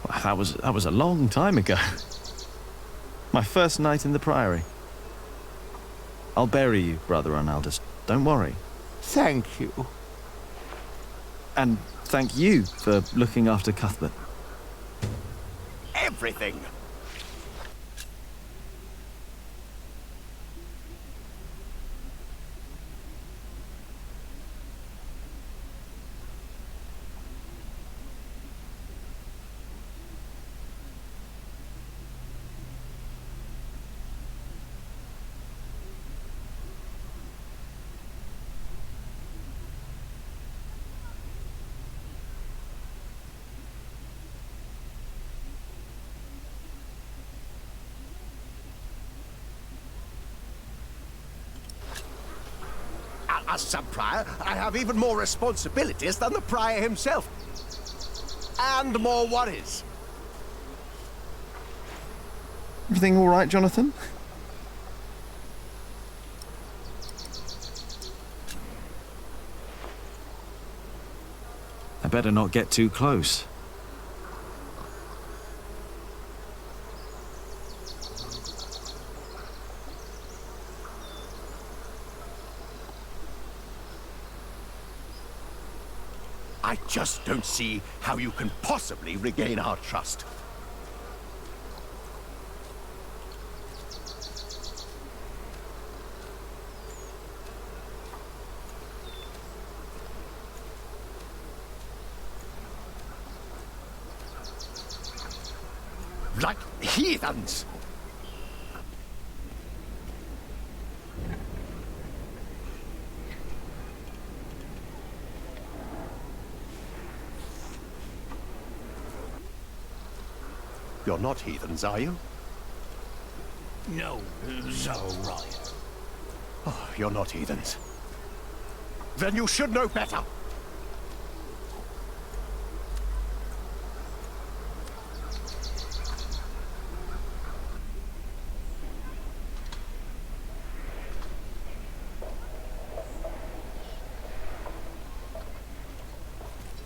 Speaker 19: Well, that was a long time ago. My first night in the Priory. I'll bury you, Brother Arnaldus. Don't worry.
Speaker 14: Thank you.
Speaker 19: And thank you for looking after Cuthbert.
Speaker 14: Everything. As sub-prior, I have even more responsibilities than the prior himself. And more worries.
Speaker 19: Everything all right, Jonathan? I better not get too close.
Speaker 14: I just don't see how you can possibly regain our trust. Like heathens! You're not heathens, are you?
Speaker 12: No, it's all right.
Speaker 14: Oh, you're not heathens. Then you should know better.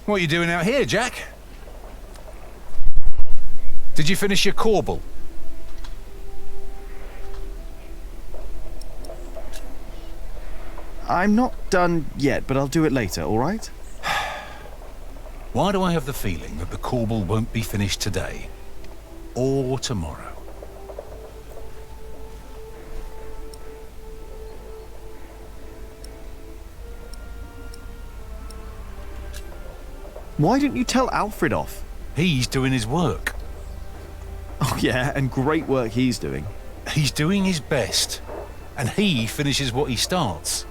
Speaker 17: What are you doing out here, Jack? Did you finish your corbel?
Speaker 19: I'm not done yet, but I'll do it later, all right?
Speaker 17: Why do I have the feeling that the corbel won't be finished today? Or tomorrow?
Speaker 19: Why didn't you tell Alfred off?
Speaker 17: He's doing his work.
Speaker 19: Oh yeah, and great work he's doing.
Speaker 17: He's doing his best, and he finishes what he starts.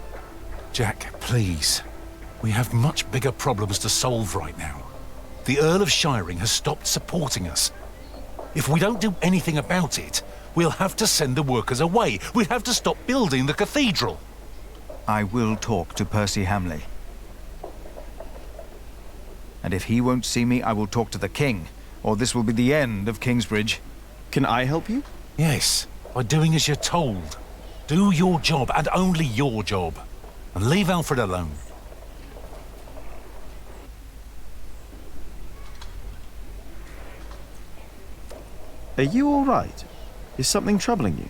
Speaker 17: Jack, please. We have much bigger problems to solve right now. The Earl of Shiring has stopped supporting us. If we don't do anything about it, we'll have to send the workers away. We'll have to stop building the cathedral.
Speaker 7: I will talk to Percy Hamley. And if he won't see me, I will talk to the king, or this will be the end of Kingsbridge.
Speaker 19: Can I help you?
Speaker 17: Yes, by doing as you're told. Do your job, and only your job. And leave Alfred alone.
Speaker 19: Are you all right? Is something troubling you?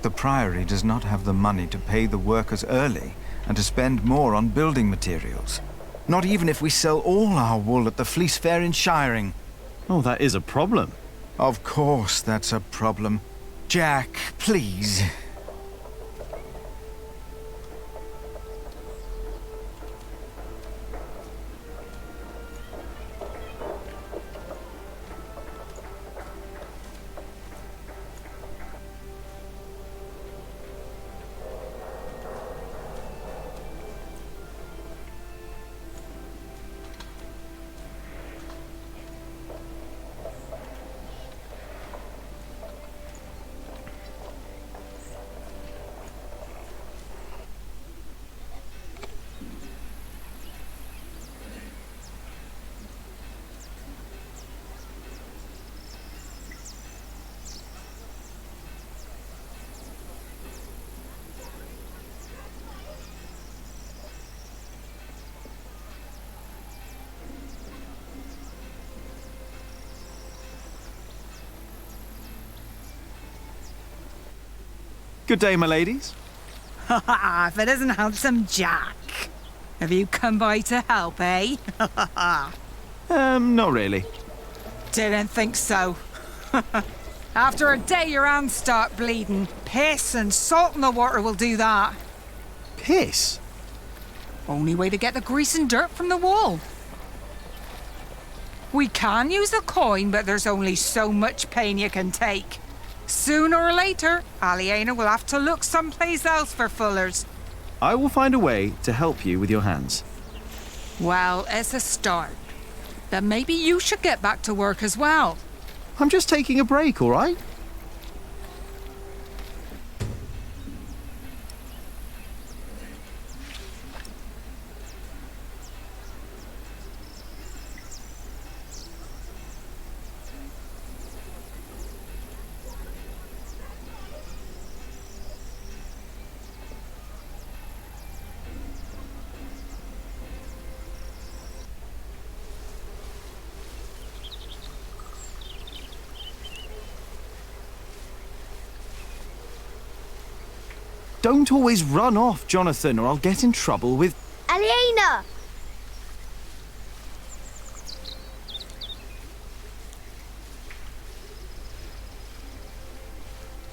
Speaker 7: The Priory does not have the money to pay the workers early and to spend more on building materials. Not even if we sell all our wool at the Fleece Fair in Shiring.
Speaker 19: Oh, that is a problem.
Speaker 7: Of course that's a problem. Jack, please.
Speaker 19: Good day, my ladies.
Speaker 3: If it isn't handsome Jack. Have you come by to help, eh?
Speaker 19: Not really.
Speaker 3: Didn't think so. After a day your hands start bleeding. Piss and salt in the water will do that.
Speaker 19: Piss?
Speaker 3: Only way to get the grease and dirt from the wall. We can use a coin, but there's only so much pain you can take. Sooner or later, Aliena will have to look someplace else for fullers.
Speaker 19: I will find a way to help you with your hands.
Speaker 3: Well, it's a start. Then maybe you should get back to work as well.
Speaker 19: I'm just taking a break, all right? Don't always run off, Jonathan, or I'll get in trouble with...
Speaker 22: Aliena!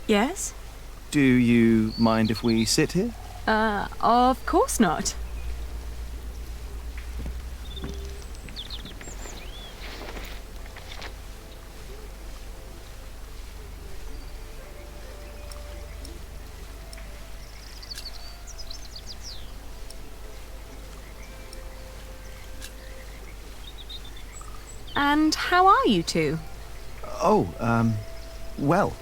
Speaker 4: Yes?
Speaker 19: Do you mind if we sit here?
Speaker 4: Of course not. And how are you two?
Speaker 19: Oh, well.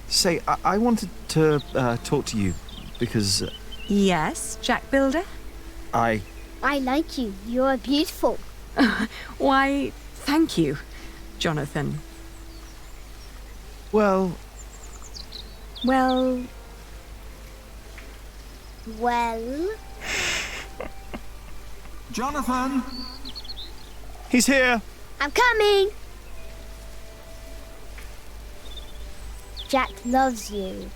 Speaker 19: Say, I wanted to talk to you because...
Speaker 4: Yes, Jack Builder?
Speaker 22: I like you. You're beautiful.
Speaker 4: Why, thank you, Jonathan.
Speaker 19: Well...
Speaker 22: Well...
Speaker 13: Jonathan!
Speaker 19: He's here!
Speaker 22: I'm coming! Jack loves you.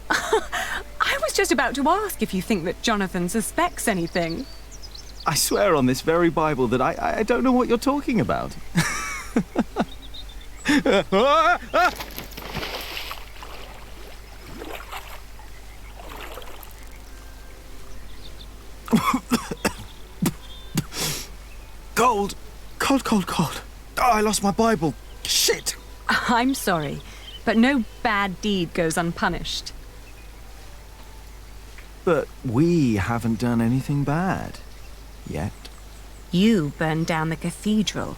Speaker 4: I was just about to ask if you think that Jonathan suspects anything.
Speaker 19: I swear on this very Bible that I don't know what you're talking about. Cold. Cold, cold, cold. Oh, I lost my Bible. Shit.
Speaker 4: I'm sorry, but no bad deed goes unpunished.
Speaker 19: But we haven't done anything bad. Yet.
Speaker 4: You burned down the cathedral.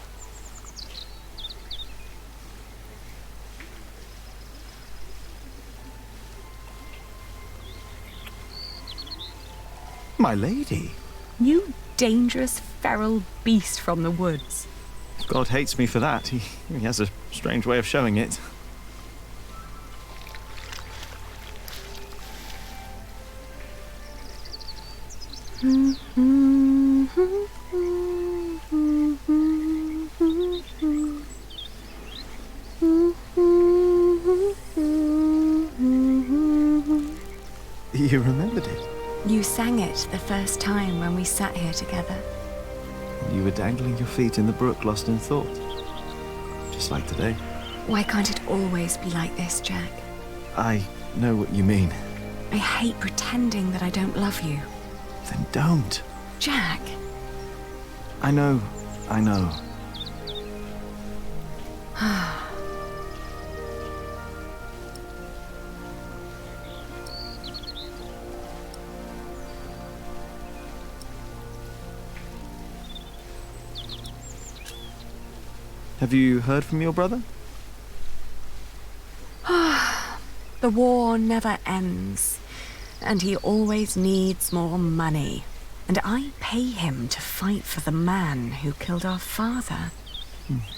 Speaker 19: My lady.
Speaker 4: You dangerous, feral beast from the woods.
Speaker 19: God hates me for that. He has a strange way of showing it. You remembered it.
Speaker 4: You sang it the first time when we sat here together.
Speaker 19: You were dangling your feet in the brook, lost in thought. Just like today.
Speaker 4: Why can't it always be like this, Jack?
Speaker 19: I know what you mean.
Speaker 4: I hate pretending that I don't love you.
Speaker 19: Then don't.
Speaker 4: Jack.
Speaker 19: I know. I know. Have you heard from your brother?
Speaker 4: The war never ends, and he always needs more money. And I pay him to fight for the man who killed our father.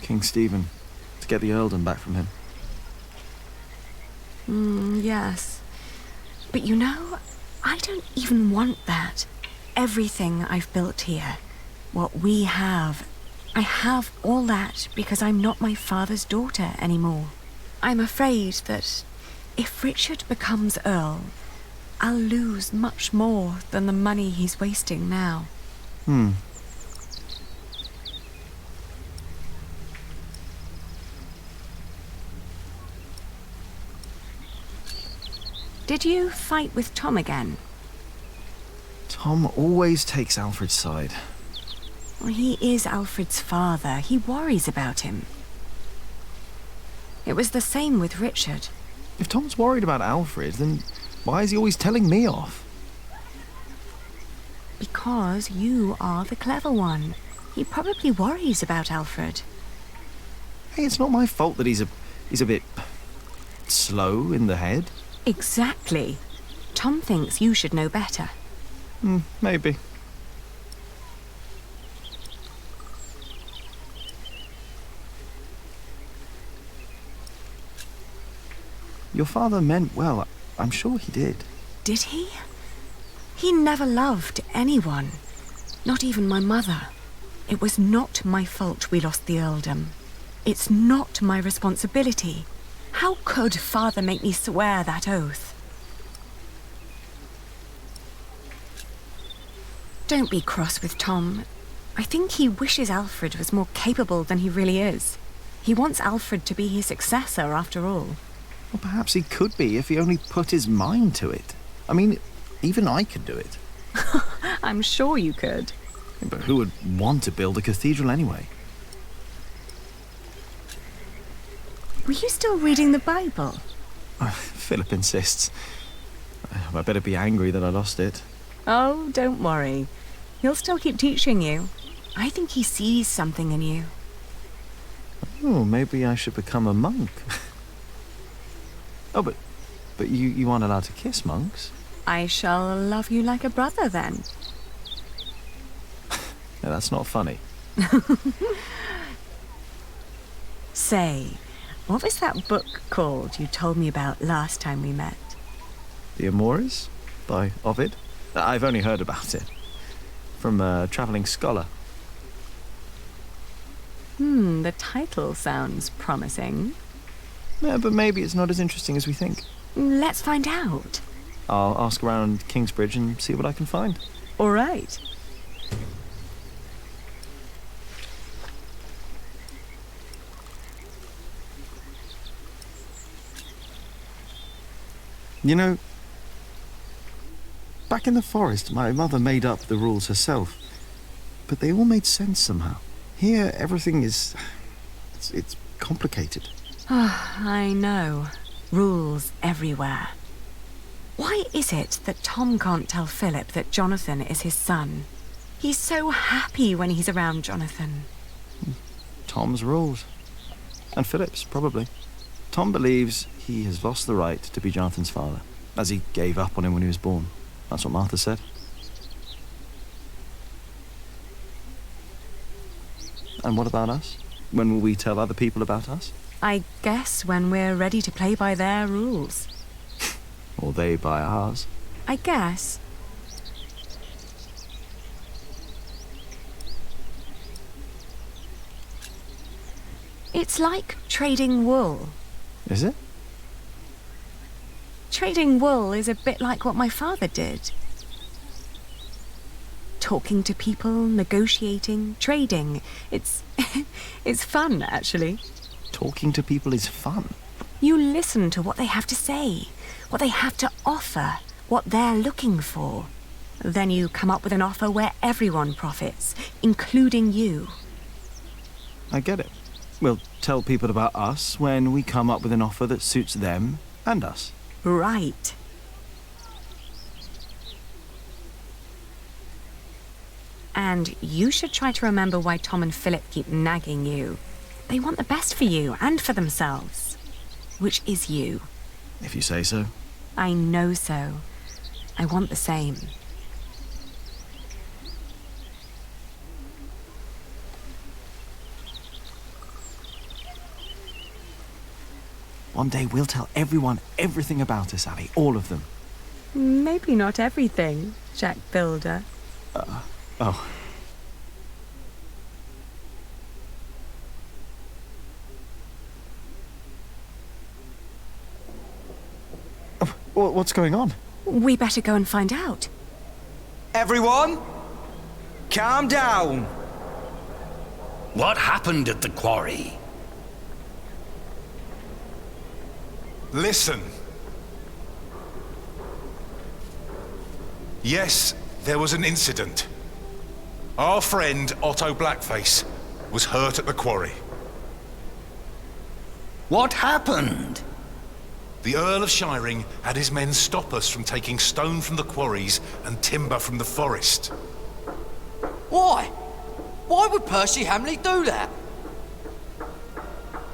Speaker 19: King Stephen, to get the earldom back from him.
Speaker 4: Yes. But you know, I don't even want that. everything I've built here, what we have, I have all that because I'm not my father's daughter anymore. I'm afraid that if Richard becomes Earl, I'll lose much more than the money he's wasting now. Did you fight with Tom again?
Speaker 19: Tom always takes Alfred's side.
Speaker 4: Well, he is Alfred's father. He worries about him. It was the same with Richard.
Speaker 19: If Tom's worried about Alfred, then why is he always telling me off?
Speaker 4: Because you are the clever one. He probably worries about Alfred.
Speaker 19: Hey, it's not my fault that he's a bit slow in the head.
Speaker 4: Exactly. Tom thinks you should know better.
Speaker 19: Maybe. Your father meant well. I'm sure he did.
Speaker 4: Did he? He never loved anyone. Not even my mother. It was not my fault we lost the earldom. It's not my responsibility. How could Father make me swear that oath? Don't be cross with Tom. I think he wishes Alfred was more capable than he really is. He wants Alfred to be his successor, after all.
Speaker 19: Well, perhaps he could be if he only put his mind to it. I mean, even I could do it.
Speaker 4: I'm sure you could.
Speaker 19: But who would want to build a cathedral anyway?
Speaker 4: Were you still reading the Bible?
Speaker 19: Philip insists. I better be angry that I lost it.
Speaker 4: Oh, don't worry. He'll still keep teaching you. I think he sees something in you.
Speaker 19: Oh, maybe I should become a monk. Oh, but you aren't allowed to kiss monks.
Speaker 4: I shall love you like a brother, then.
Speaker 19: No, that's not funny.
Speaker 4: Say, what was that book called you told me about last time we met?
Speaker 19: The Amores? By Ovid? I've only heard about it. From a travelling scholar.
Speaker 4: The title sounds promising.
Speaker 19: Yeah, but maybe it's not as interesting as we think.
Speaker 4: Let's find out.
Speaker 19: I'll ask around Kingsbridge and see what I can find.
Speaker 4: All right.
Speaker 19: You know, back in the forest, my mother made up the rules herself. But they all made sense somehow. Here, everything is... It's complicated.
Speaker 4: I know. Rules everywhere. Why is it that Tom can't tell Philip that Jonathan is his son? He's so happy when he's around Jonathan.
Speaker 19: Tom's rules. And Philip's, probably. Tom believes he has lost the right to be Jonathan's father, as he gave up on him when he was born. That's what Martha said. And what about us? When will we tell other people about us?
Speaker 4: I guess when we're ready to play by their rules.
Speaker 19: Or they by ours.
Speaker 4: I guess. It's like trading wool.
Speaker 19: Is it?
Speaker 4: Trading wool is a bit like what my father did. Talking to people, negotiating, trading. It's fun, actually.
Speaker 19: Talking to people is fun.
Speaker 4: You listen to what they have to say, what they have to offer, what they're looking for. Then you come up with an offer where everyone profits, including you.
Speaker 19: I get it. We'll tell people about us when we come up with an offer that suits them and us.
Speaker 4: Right. And you should try to remember why Tom and Philip keep nagging you. They want the best for you and for themselves. Which is you.
Speaker 19: If you say so.
Speaker 4: I know so. I want the same.
Speaker 19: One day we'll tell everyone everything about us, Abby. All of them.
Speaker 4: Maybe not everything, Jack Builder.
Speaker 19: Oh. What's going on?
Speaker 4: We better go and find out.
Speaker 5: Everyone, calm down.
Speaker 12: What happened at the quarry?
Speaker 17: Listen. Yes, there was an incident. Our friend, Otto Blackface, was hurt at the quarry.
Speaker 12: What happened?
Speaker 17: The Earl of Shiring had his men stop us from taking stone from the quarries and timber from the forest.
Speaker 5: Why? Why would Percy Hamley do that?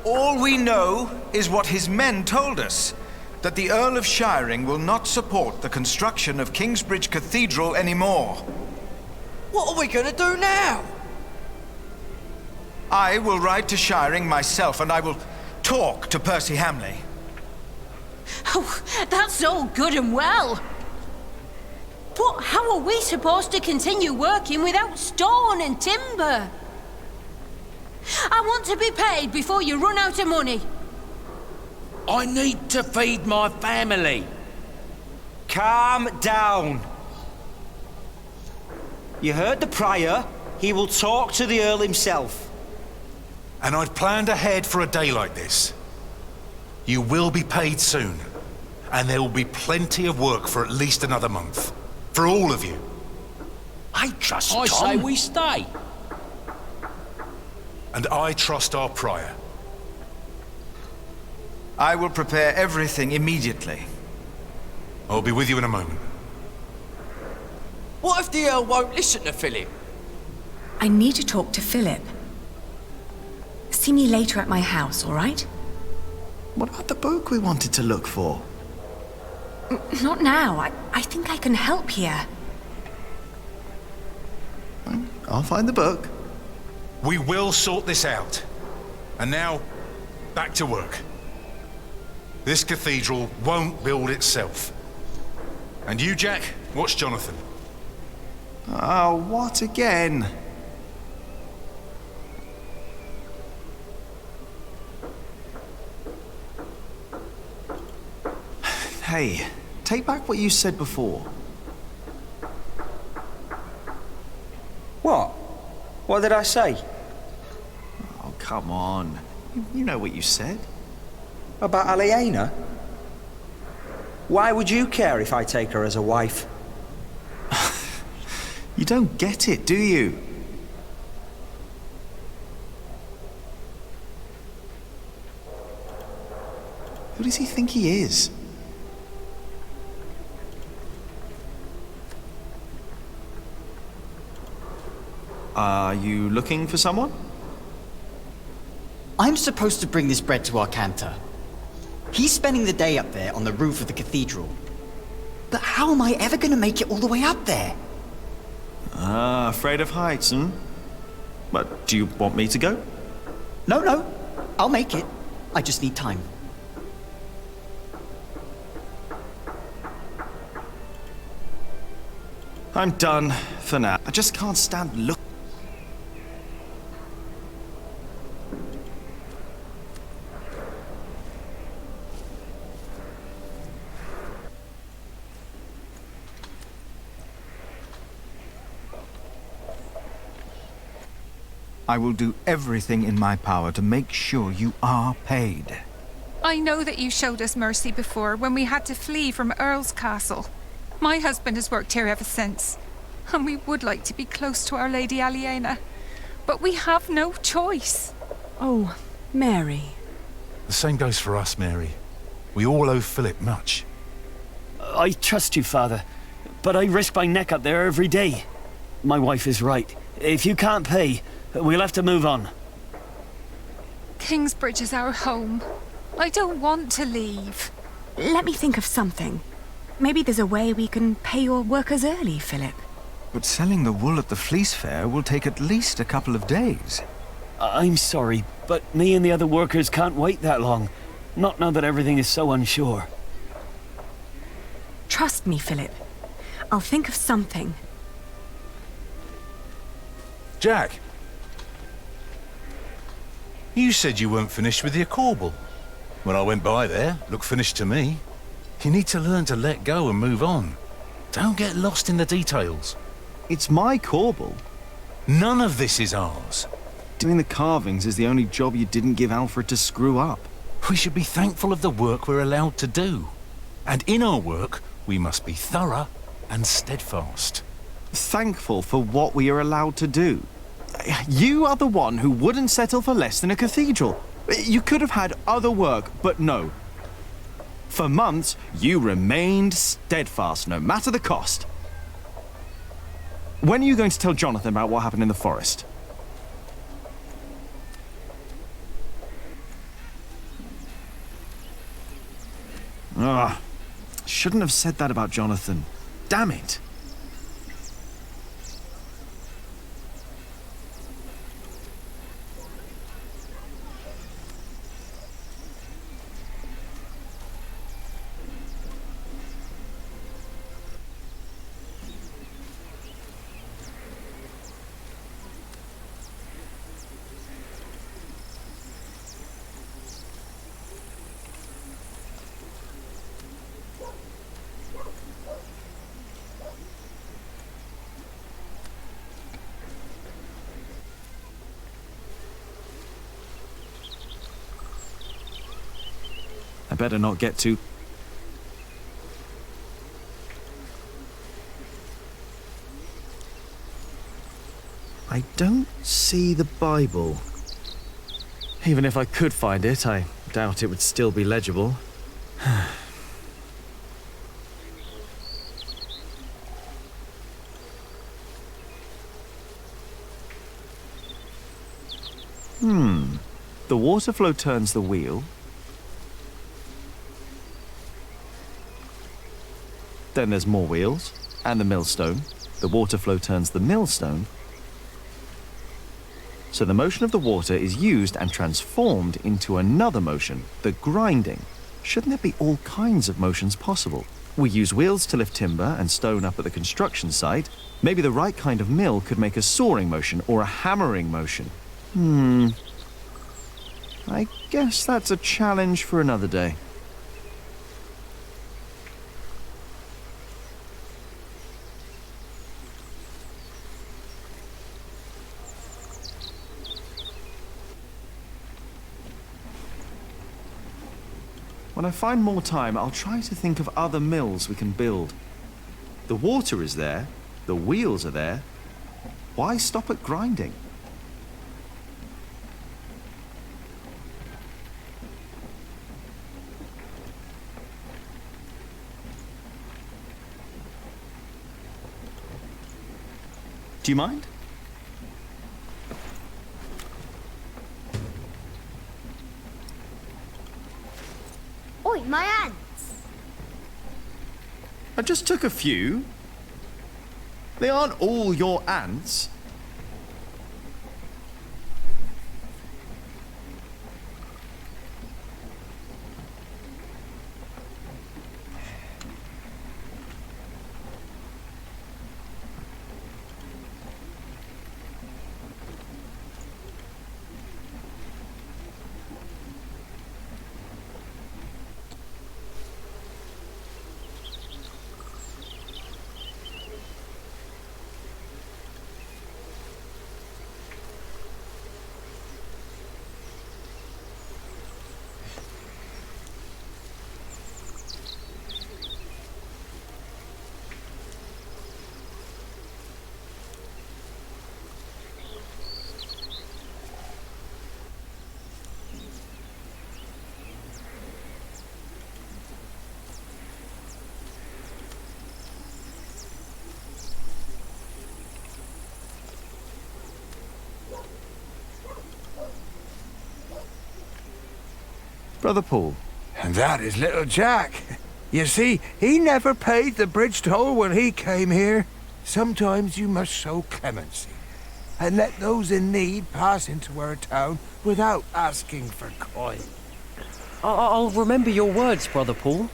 Speaker 7: All we know is what his men told us, that the Earl of Shiring will not support the construction of Kingsbridge Cathedral anymore.
Speaker 5: What are we going to do now?
Speaker 7: I will ride to Shiring myself, and I will talk to Percy Hamley.
Speaker 6: Oh, that's all good and well. But how are we supposed to continue working without stone and timber? I want to be paid before you run out of money.
Speaker 5: I need to feed my family. Calm down. You heard the Prior. He will talk to the Earl himself.
Speaker 17: And I'd planned ahead for a day like this. You will be paid soon, and there will be plenty of work for at least another month. For all of you.
Speaker 12: I trust
Speaker 5: I
Speaker 12: Tom.
Speaker 5: say we stay.
Speaker 17: And I trust our Prior.
Speaker 7: I will prepare everything immediately.
Speaker 17: I'll be with you in a moment.
Speaker 5: What if the Earl won't listen to Philip?
Speaker 4: I need to talk to Philip. See me later at my house, all right?
Speaker 19: What about the book we wanted to look for?
Speaker 4: Not now. I think I can help here.
Speaker 19: I'll find the book.
Speaker 17: We will sort this out. And now, back to work. This cathedral won't build itself. And you, Jack, watch Jonathan.
Speaker 19: Oh, what again? Hey, take back what you said before.
Speaker 5: What? What did I say?
Speaker 19: Oh, come on. You know what you said.
Speaker 5: About Aliena? Why would you care if I take her as a wife?
Speaker 19: You don't get it, do you? Who does he think he is? Are you looking for someone?
Speaker 9: I'm supposed to bring this bread to our cantor. He's spending the day up there on the roof of the cathedral. But how am I ever going to make it all the way up there?
Speaker 19: Ah, afraid of heights, hmm? But do you want me to go?
Speaker 9: No. I'll make it. I just need time.
Speaker 19: I'm done for now. I just can't stand look.
Speaker 7: I will do everything in my power to make sure you are paid.
Speaker 3: I know that you showed us mercy before when we had to flee from Earl's Castle. My husband has worked here ever since, and we would like to be close to Our Lady Aliena, but we have no choice.
Speaker 4: Oh, Mary.
Speaker 17: The same goes for us, Mary. We all owe Philip much.
Speaker 18: I trust you, Father, but I risk my neck up there every day. My wife is right. If you can't pay, we'll have to move on.
Speaker 3: Kingsbridge is our home. I don't want to leave.
Speaker 4: Let me think of something. Maybe there's a way we can pay your workers early, Philip.
Speaker 7: But selling the wool at the fleece fair will take at least a couple of days.
Speaker 18: I'm sorry, but me and the other workers can't wait that long. Not now that everything is so unsure.
Speaker 4: Trust me, Philip. I'll think of something.
Speaker 17: Jack. You said you weren't finished with your corbel. When I went by there, looked finished to me. You need to learn to let go and move on. Don't get lost in the details.
Speaker 19: It's my corbel.
Speaker 17: None of this is ours.
Speaker 19: Doing the carvings is the only job you didn't give Alfred to screw up.
Speaker 17: We should be thankful of the work we're allowed to do. And in our work, we must be thorough and steadfast.
Speaker 19: Thankful for what we are allowed to do. You are the one who wouldn't settle for less than a cathedral. You could have had other work, but no. For months, you remained steadfast, no matter the cost. When are you going to tell Jonathan about what happened in the forest? Ah, shouldn't have said that about Jonathan. Damn it. I better not get too... I don't see the Bible. Even if I could find it, I doubt it would still be legible. The water flow turns the wheel. Then there's more wheels, and the millstone. The water flow turns the millstone. So the motion of the water is used and transformed into another motion, the grinding. Shouldn't there be all kinds of motions possible? We use wheels to lift timber and stone up at the construction site. Maybe the right kind of mill could make a sawing motion or a hammering motion. I guess that's a challenge for another day. When I find more time, I'll try to think of other mills we can build. The water is there, the wheels are there. Why stop at grinding? Do you mind?
Speaker 22: Oi, my ants!
Speaker 19: I just took a few. They aren't all your ants. Brother Paul.
Speaker 1: And that is little Jack. You see, he never paid the bridge toll when he came here. Sometimes you must show clemency and let those in need pass into our town without asking for coin.
Speaker 24: I'll remember your words, Brother Paul.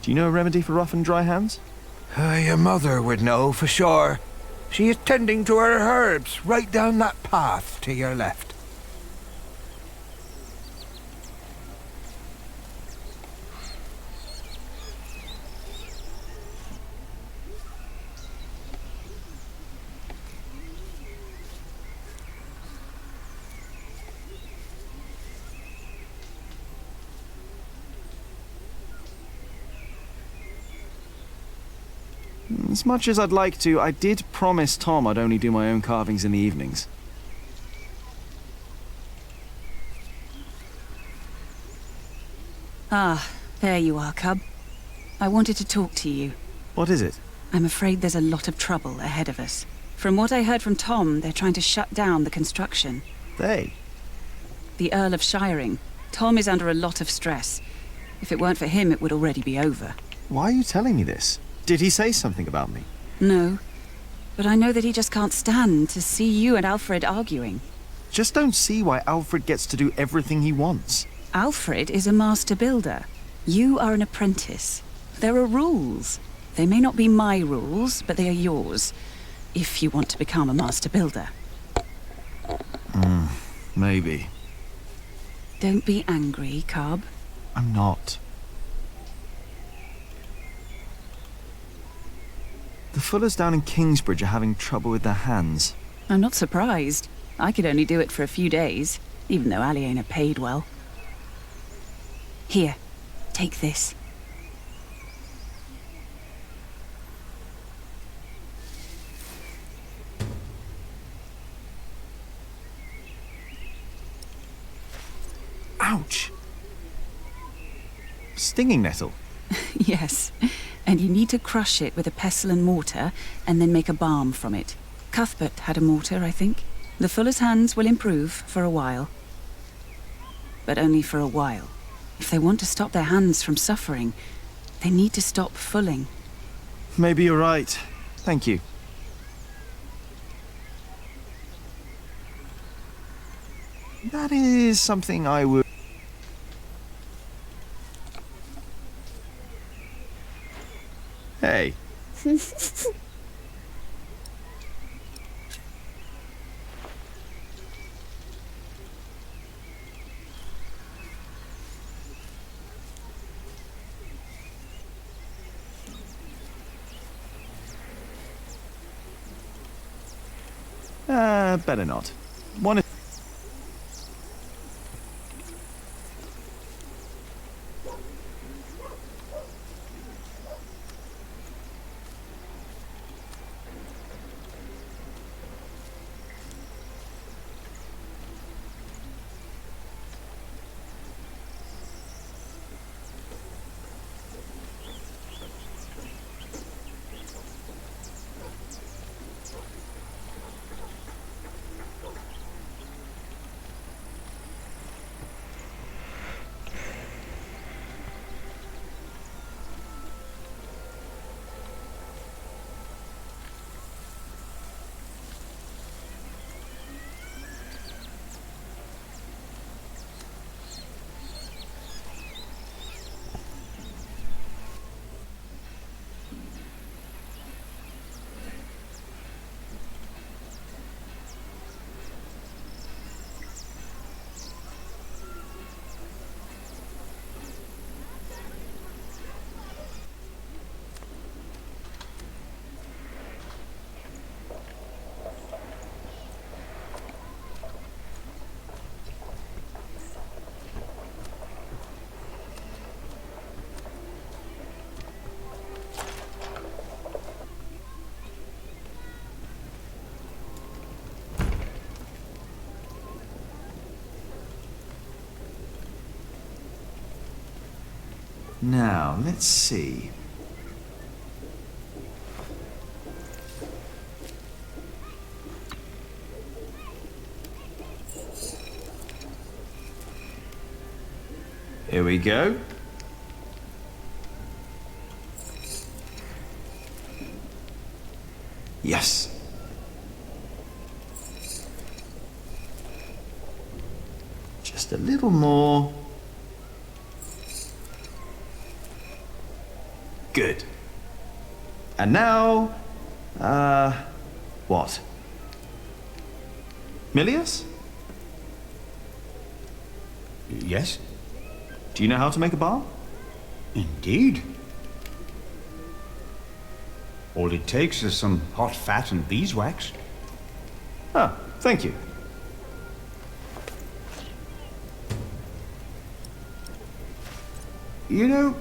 Speaker 19: Do you know a remedy for rough and dry hands?
Speaker 1: Your mother would know for sure. She is tending to her herbs right down that path to your left.
Speaker 19: As much as I'd like to, I did promise Tom I'd only do my own carvings in the evenings.
Speaker 8: Ah, there you are, Cub. I wanted to talk to you.
Speaker 19: What is it?
Speaker 8: I'm afraid there's a lot of trouble ahead of us. From what I heard from Tom, they're trying to shut down the construction.
Speaker 19: They?
Speaker 8: The Earl of Shiring. Tom is under a lot of stress. If it weren't for him, it would already be over.
Speaker 19: Why are you telling me this? Did he say something about me?
Speaker 8: No. But I know that he just can't stand to see you and Alfred arguing.
Speaker 19: Just don't see why Alfred gets to do everything he wants.
Speaker 8: Alfred is a master builder. You are an apprentice. There are rules. They may not be my rules, but they are yours. If you want to become a master builder.
Speaker 19: Maybe.
Speaker 8: Don't be angry, Cub.
Speaker 19: I'm not. The Fullers down in Kingsbridge are having trouble with their hands.
Speaker 8: I'm not surprised. I could only do it for a few days, even though Aliena paid well. Here, take this.
Speaker 19: Ouch! Stinging nettle?
Speaker 8: Yes, and you need to crush it with a pestle and mortar, and then make a balm from it. Cuthbert had a mortar, I think. The Fuller's hands will improve for a while. But only for a while. If they want to stop their hands from suffering, they need to stop fulling.
Speaker 19: Maybe you're right. Thank you. That is something I would... Hey. Better not. One is... Now, let's see. Here we go. Yes. Just a little more. Good. And now, what? Milius?
Speaker 10: Yes?
Speaker 19: Do you know how to make a balm?
Speaker 10: Indeed. All it takes is some hot fat and beeswax.
Speaker 19: Ah, thank you.
Speaker 10: You know,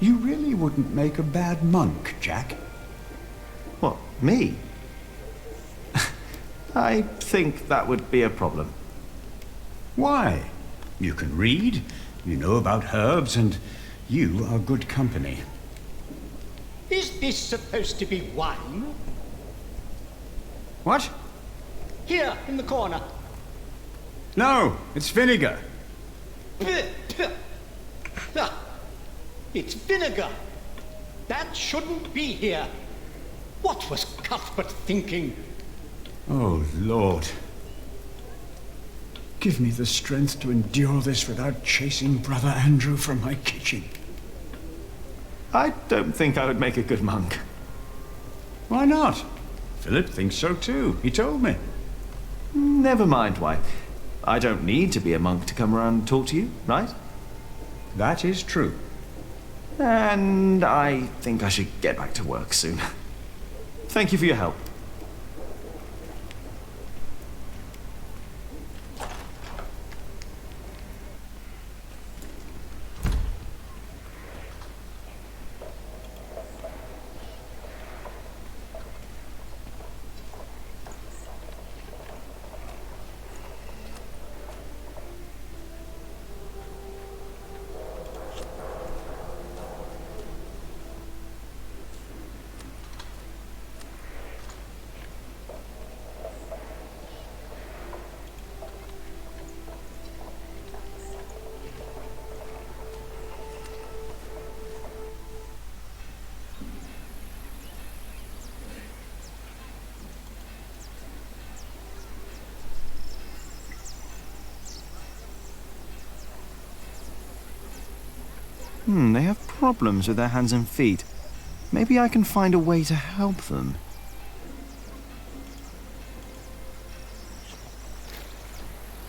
Speaker 10: you really wouldn't make a bad monk, Jack.
Speaker 19: What, me? I think that would be a problem.
Speaker 10: Why? You can read, you know about herbs, and you are good company.
Speaker 16: Is this supposed to be wine?
Speaker 10: What?
Speaker 16: Here, in the corner.
Speaker 10: No, it's vinegar.
Speaker 16: Ah, it's vinegar. That shouldn't be here. What was Cuthbert thinking?
Speaker 10: Oh, Lord. Give me the strength to endure this without chasing Brother Andrew from my kitchen.
Speaker 19: I don't think I would make a good monk.
Speaker 10: Why not? Philip thinks so too. He told me.
Speaker 19: Never mind why. I don't need to be a monk to come around and talk to you, right?
Speaker 10: That is true.
Speaker 19: And I think I should get back to work soon. Thank you for your help. They have problems with their hands and feet. Maybe I can find a way to help them.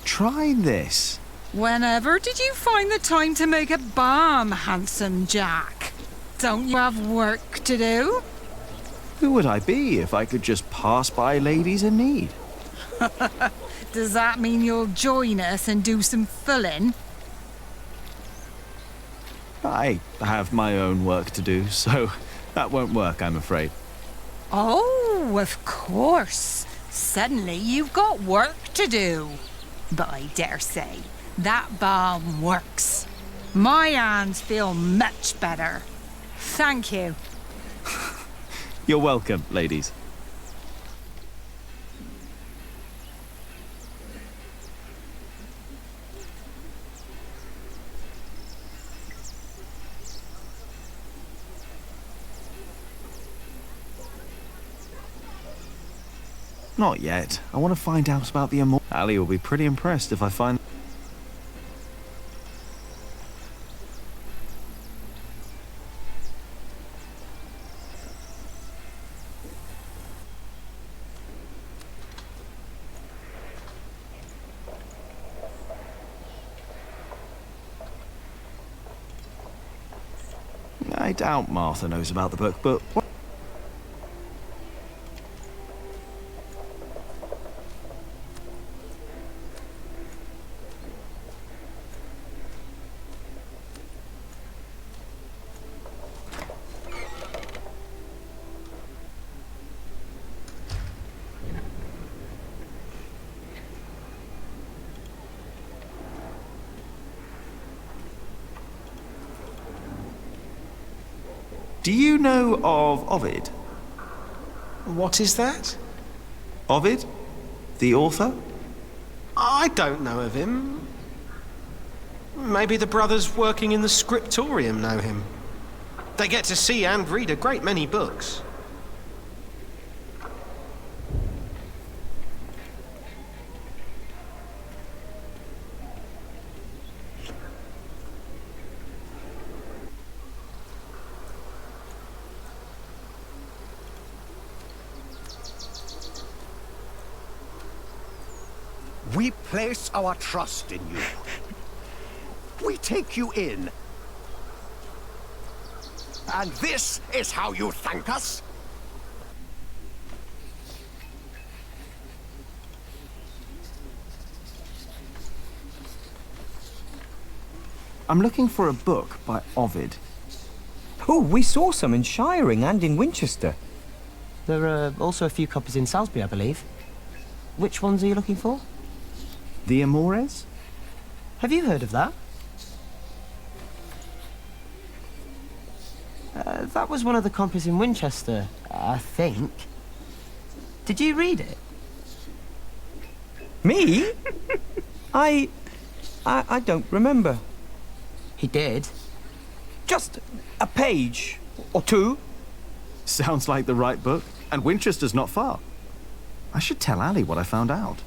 Speaker 19: Try this.
Speaker 3: Whenever did you find the time to make a balm, handsome Jack? Don't you have work to do?
Speaker 19: Who would I be if I could just pass by ladies in need?
Speaker 3: Does that mean you'll join us and do some filling?
Speaker 19: I have my own work to do, so that won't work, I'm afraid.
Speaker 3: Oh, of course. Suddenly you've got work to do. But I dare say, that balm works. My hands feel much better. Thank you.
Speaker 19: You're welcome, ladies. Not yet. I want to find out about the immortal. Ali will be pretty impressed if I find... I doubt Martha knows about the book, but... Do you know of Ovid?
Speaker 23: What is that?
Speaker 19: Ovid? The author?
Speaker 23: I don't know of him. Maybe the brothers working in the scriptorium know him. They get to see and read a great many books.
Speaker 14: We place our trust in you. We take you in. And this is how you thank us?
Speaker 2: I'm looking for a book by Ovid.
Speaker 15: Oh, we saw some in Shiring and in Winchester.
Speaker 24: There are also a few copies in Salisbury, I believe. Which ones are you looking for?
Speaker 2: The Amores?
Speaker 24: Have you heard of that? That was one of the copies in Winchester, I think. Did you read it?
Speaker 15: Me? I don't remember.
Speaker 24: He did.
Speaker 15: Just a page or two.
Speaker 19: Sounds like the right book, and Winchester's not far. I should tell Ali what I found out.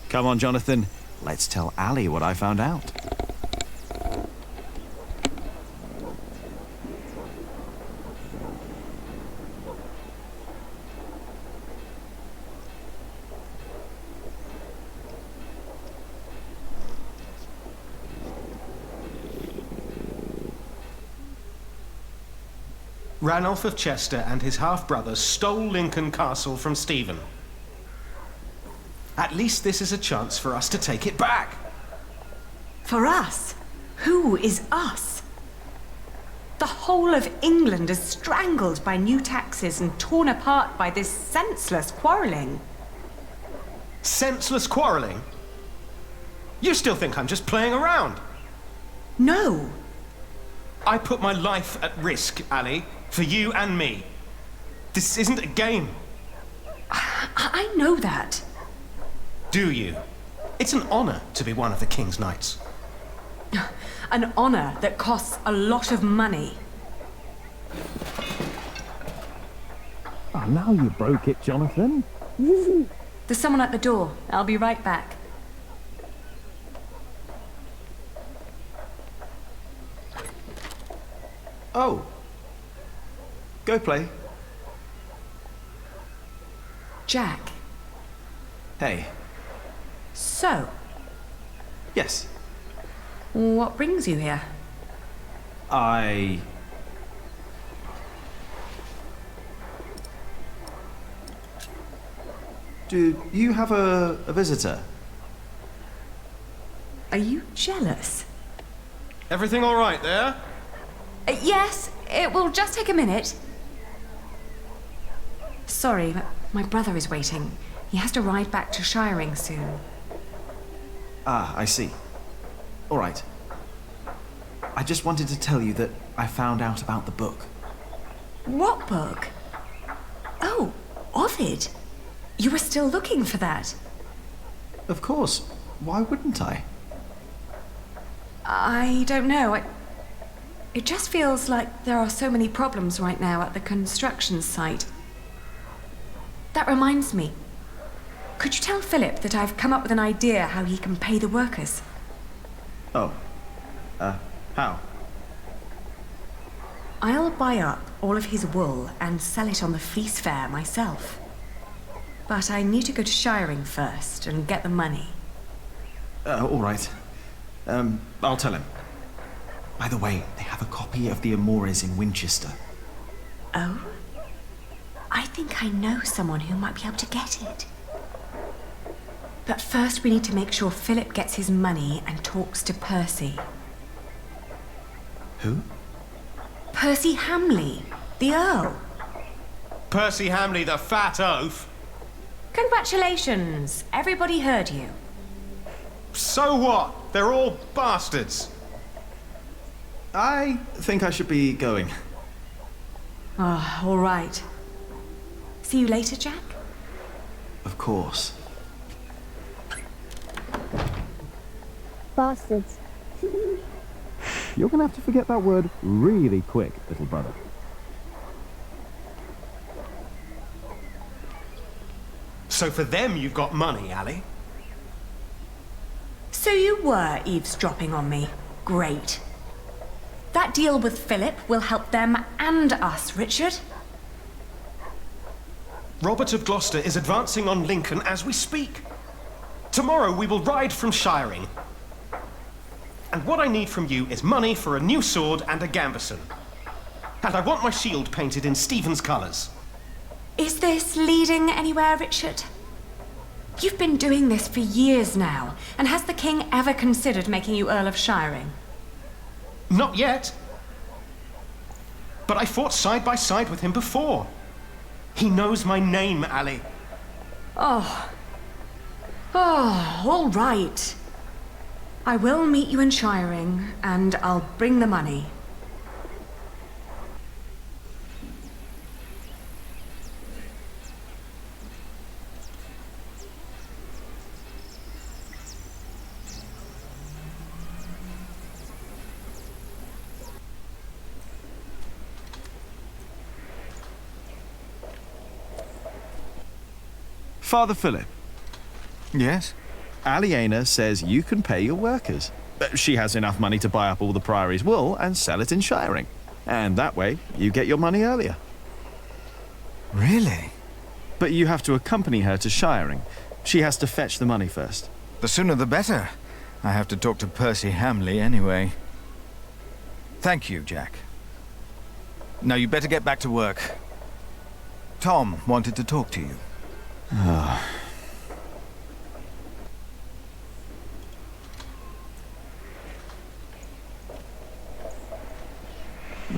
Speaker 19: Come on, Jonathan. Let's tell Ali what I found out.
Speaker 23: Ranulph of Chester and his half-brother stole Lincoln Castle from Stephen. At least this is a chance for us to take it back.
Speaker 4: For us? Who is us? The whole of England is strangled by new taxes and torn apart by this senseless quarrelling.
Speaker 23: Senseless quarrelling? You still think I'm just playing around?
Speaker 4: No.
Speaker 23: I put my life at risk, Ali, for you and me. This isn't a game.
Speaker 4: I know that.
Speaker 23: Do you? It's an honor to be one of the King's Knights.
Speaker 4: An honor that costs a lot of money.
Speaker 2: Oh, now you broke it, Jonathan.
Speaker 4: There's someone at the door. I'll be right back.
Speaker 19: Oh. Go play.
Speaker 4: Jack.
Speaker 19: Hey.
Speaker 4: So,
Speaker 19: Yes.
Speaker 4: what brings you here?
Speaker 19: Do you have a visitor?
Speaker 4: Are you jealous?
Speaker 23: Everything all right there?
Speaker 4: Yes, it will just take a minute. Sorry, but my brother is waiting. He has to ride back to Shiring soon.
Speaker 19: Ah, I see. All right. I just wanted to tell you that I found out about the book.
Speaker 4: What book? Oh, Ovid. You were still looking for that.
Speaker 19: Of course. Why wouldn't I?
Speaker 4: I don't know. It just feels like there are so many problems right now at the construction site. That reminds me. Could you tell Philip that I've come up with an idea how he can pay the workers?
Speaker 19: Oh. How?
Speaker 4: I'll buy up all of his wool and sell it on the fleece fair myself. But I need to go to Shiring first and get the money.
Speaker 19: All right. I'll tell him. By the way, they have a copy of the Amores in Winchester.
Speaker 4: Oh? I think I know someone who might be able to get it. But first we need to make sure Philip gets his money and talks to Percy.
Speaker 19: Who?
Speaker 4: Percy Hamley, the Earl.
Speaker 23: Percy Hamley, the fat oaf.
Speaker 4: Congratulations! Everybody heard you.
Speaker 23: So what? They're all bastards.
Speaker 19: I think I should be going.
Speaker 4: Ah, all right. See you later, Jack?
Speaker 19: Of course.
Speaker 22: Bastards.
Speaker 11: You're gonna have to forget that word really quick, little brother.
Speaker 23: So for them you've got money, Ali?
Speaker 4: So you were eavesdropping on me. Great. That deal with Philip will help them and us, Richard.
Speaker 23: Robert of Gloucester is advancing on Lincoln as we speak. Tomorrow we will ride from Shiring. And what I need from you is money for a new sword and a gambeson. And I want my shield painted in Stephen's colours.
Speaker 4: Is this leading anywhere, Richard? You've been doing this for years now, and has the king ever considered making you Earl of Shiring?
Speaker 23: Not yet. But I fought side by side with him before. He knows my name, Ali.
Speaker 4: Oh. Oh, all right. I will meet you in Shiring, and I'll bring the money.
Speaker 19: Father Philip.
Speaker 7: Yes?
Speaker 19: Aliena says you can pay your workers. She has enough money to buy up all the Priory's wool and sell it in Shiring. And that way, you get your money earlier.
Speaker 7: Really?
Speaker 19: But you have to accompany her to Shiring. She has to fetch the money first.
Speaker 7: The sooner the better. I have to talk to Percy Hamley anyway. Thank you, Jack. Now you better get back to work. Tom wanted to talk to you.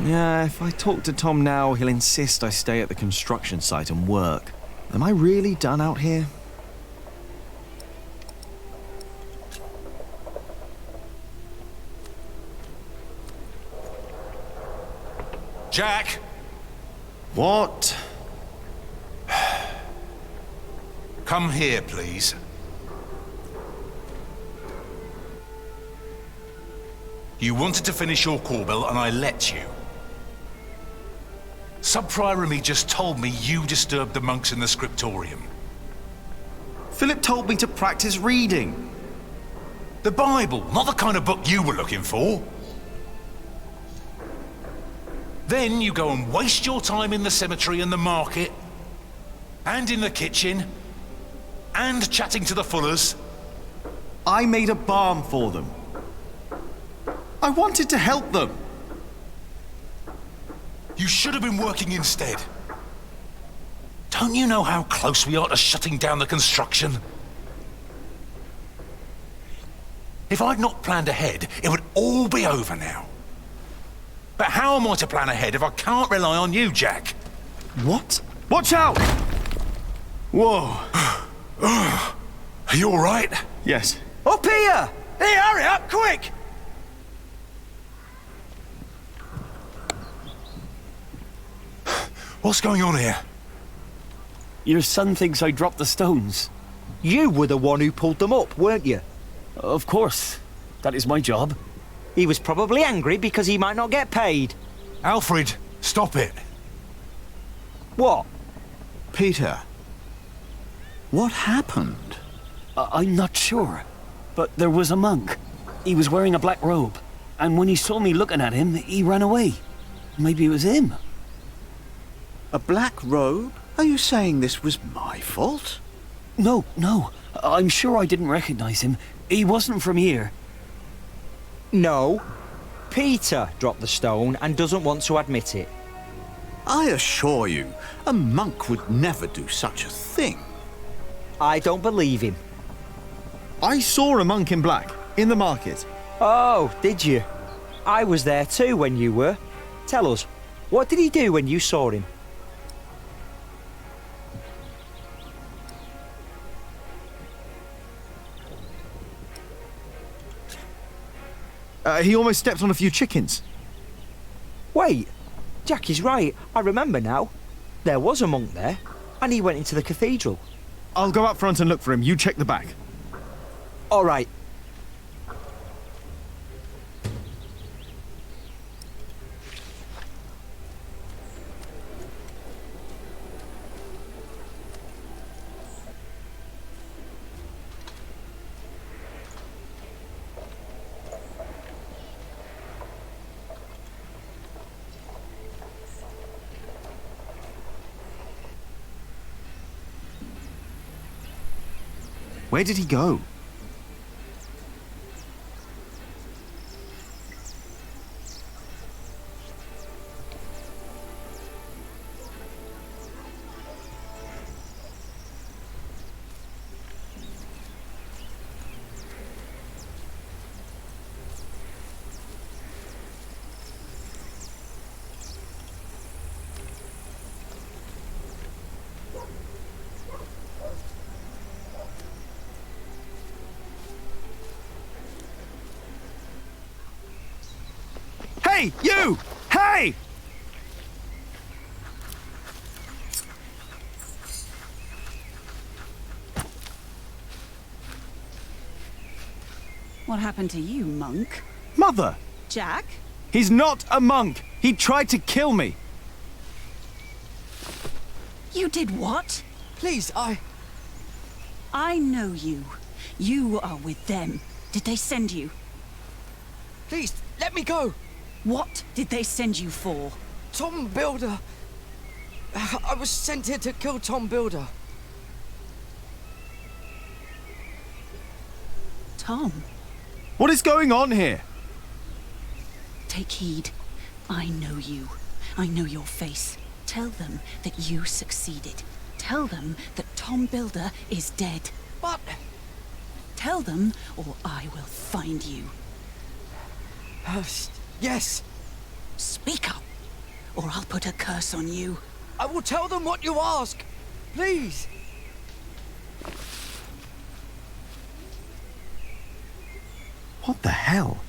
Speaker 13: Yeah, if I talk to Tom now, he'll insist I stay at the construction site and work. Am I really done out here?
Speaker 17: Jack!
Speaker 13: What?
Speaker 17: Come here, please. You wanted to finish your call bill, and I let you. Sub-Prior Remy just told me you disturbed the monks in the scriptorium.
Speaker 13: Philip told me to practice reading.
Speaker 17: The Bible, not the kind of book you were looking for. Then you go and waste your time in the cemetery and the market, and in the kitchen, and chatting to the Fullers.
Speaker 13: I made a balm for them. I wanted to help them.
Speaker 17: You should have been working instead. Don't you know how close we are to shutting down the construction? If I'd not planned ahead, it would all be over now. But how am I to plan ahead if I can't rely on you, Jack?
Speaker 13: What? Watch out! Whoa.
Speaker 17: Are you all right?
Speaker 13: Yes.
Speaker 5: Up here! Hey, hurry up, quick!
Speaker 17: What's going on here?
Speaker 18: Your son thinks I dropped the stones.
Speaker 5: You were the one who pulled them up, weren't you?
Speaker 18: Of course. That is my job.
Speaker 5: He was probably angry because he might not get paid.
Speaker 17: Alfred, stop it.
Speaker 5: What?
Speaker 10: Peter, what happened?
Speaker 18: I'm not sure. But there was a monk. He was wearing a black robe. And when he saw me looking at him, he ran away. Maybe it was him.
Speaker 10: A black robe? Are you saying this was my fault?
Speaker 18: No. I'm sure I didn't recognize him. He wasn't from here.
Speaker 5: No. Peter dropped the stone and doesn't want to admit it.
Speaker 10: I assure you, a monk would never do such a thing.
Speaker 5: I don't believe him.
Speaker 19: I saw a monk in black, in the market.
Speaker 5: Oh, did you? I was there too when you were. Tell us, what did he do when you saw him?
Speaker 13: He almost stepped on a few chickens.
Speaker 15: Wait, Jack is right. I remember now. There was a monk there, and he went into the cathedral.
Speaker 13: I'll go up front and look for him. You check the back.
Speaker 15: All right.
Speaker 13: Where did he go? Hey, you! Hey!
Speaker 8: What happened to you, monk?
Speaker 13: Mother!
Speaker 8: Jack?
Speaker 13: He's not a monk! He tried to kill me!
Speaker 8: You did what?
Speaker 24: Please,
Speaker 8: I know you. You are with them. Did they send you?
Speaker 24: Please, let me go!
Speaker 8: What did they send you for?
Speaker 24: Tom Builder. I was sent here to kill Tom Builder.
Speaker 8: Tom?
Speaker 13: What is going on here?
Speaker 8: Take heed. I know you. I know your face. Tell them that you succeeded. Tell them that Tom Builder is dead.
Speaker 24: But...
Speaker 8: Tell them, or I will find you.
Speaker 24: Yes.
Speaker 8: Speak up, or I'll put a curse on you.
Speaker 24: I will tell them what you ask. Please.
Speaker 13: What the hell?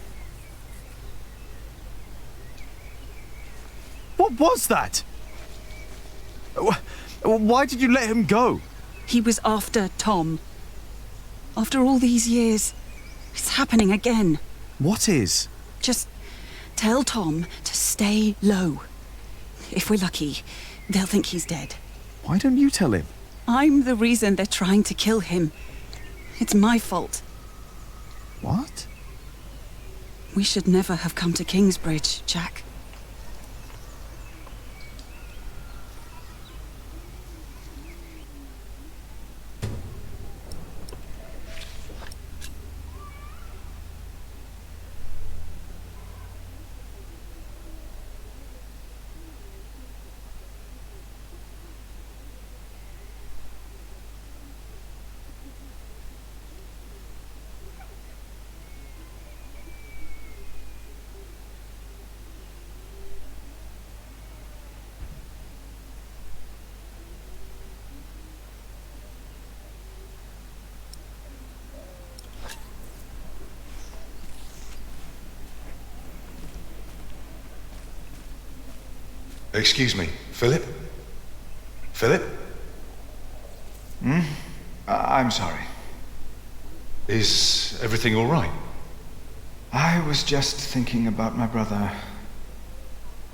Speaker 13: What was that? Why did you let him go?
Speaker 8: He was after Tom. After all these years, it's happening again.
Speaker 13: What is?
Speaker 8: Just tell Tom to stay low. If we're lucky, they'll think he's dead.
Speaker 13: Why don't you tell him?
Speaker 8: I'm the reason they're trying to kill him. It's my fault.
Speaker 13: What?
Speaker 8: We should never have come to Kingsbridge, Jack.
Speaker 17: Excuse me, Philip? Philip?
Speaker 7: I'm sorry.
Speaker 17: Is everything all right?
Speaker 7: I was just thinking about my brother.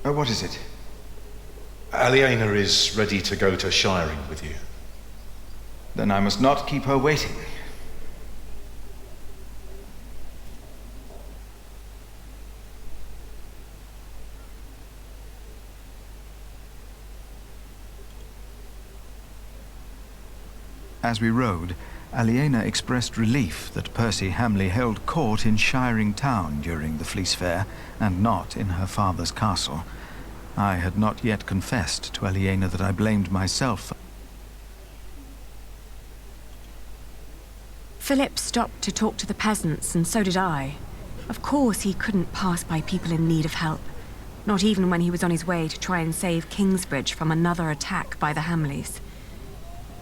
Speaker 7: What is it?
Speaker 17: Aliena is ready to go to Shiring with you.
Speaker 7: Then I must not keep her waiting. As we rode, Aliena expressed relief that Percy Hamley held court in Shiring Town during the Fleece Fair, and not in her father's castle. I had not yet confessed to Aliena that I blamed myself.
Speaker 4: Philip stopped to talk to the peasants, and so did I. Of course he couldn't pass by people in need of help, not even when he was on his way to try and save Kingsbridge from another attack by the Hamleys.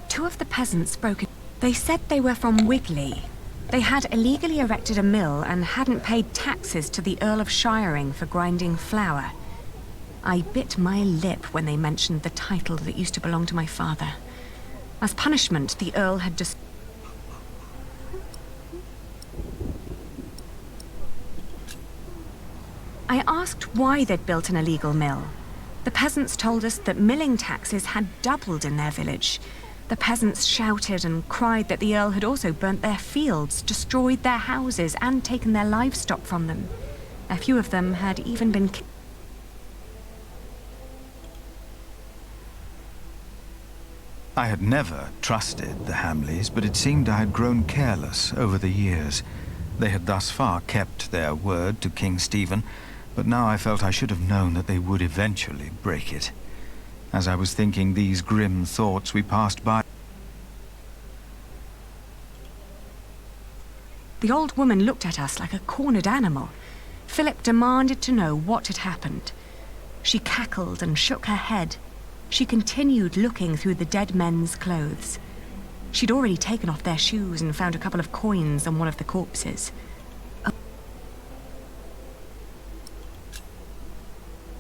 Speaker 4: Two of the peasants spoke. They said they were from Wigley, They had illegally erected a mill and hadn't paid taxes to the Earl of Shiring for grinding flour. I bit my lip when they mentioned the title that used to belong to my father. As punishment, the Earl had just... I asked why they'd built an illegal mill. The peasants told us that milling taxes had doubled in their village. The peasants shouted and cried that the Earl had also burnt their fields, destroyed their houses, and taken their livestock from them. A few of them had even been killed.
Speaker 7: I had never trusted the Hamleys, but it seemed I had grown careless over the years. They had thus far kept their word to King Stephen, but now I felt I should have known that they would eventually break it. As I was thinking these grim thoughts, we passed by.
Speaker 4: The old woman looked at us like a cornered animal. Philip demanded to know what had happened. She cackled and shook her head. She continued looking through the dead men's clothes. She'd already taken off their shoes and found a couple of coins on one of the corpses.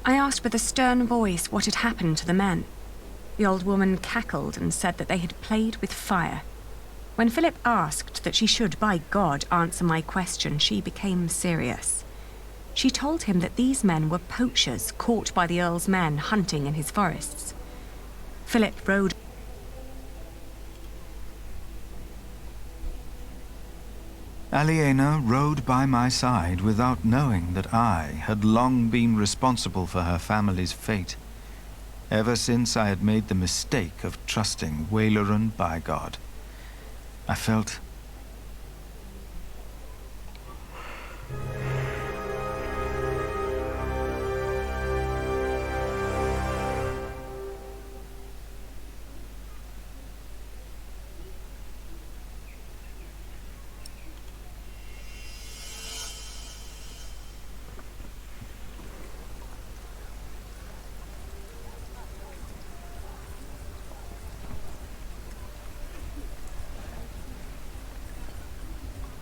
Speaker 4: I asked with a stern voice what had happened to the men. The old woman cackled and said that they had played with fire. When Philip asked that she should, by God, answer my question, she became serious. She told him that these men were poachers caught by the Earl's men hunting in his forests. Philip rode...
Speaker 7: Aliena rode by my side without knowing that I had long been responsible for her family's fate. Ever since I had made the mistake of trusting Waileran by God, I felt...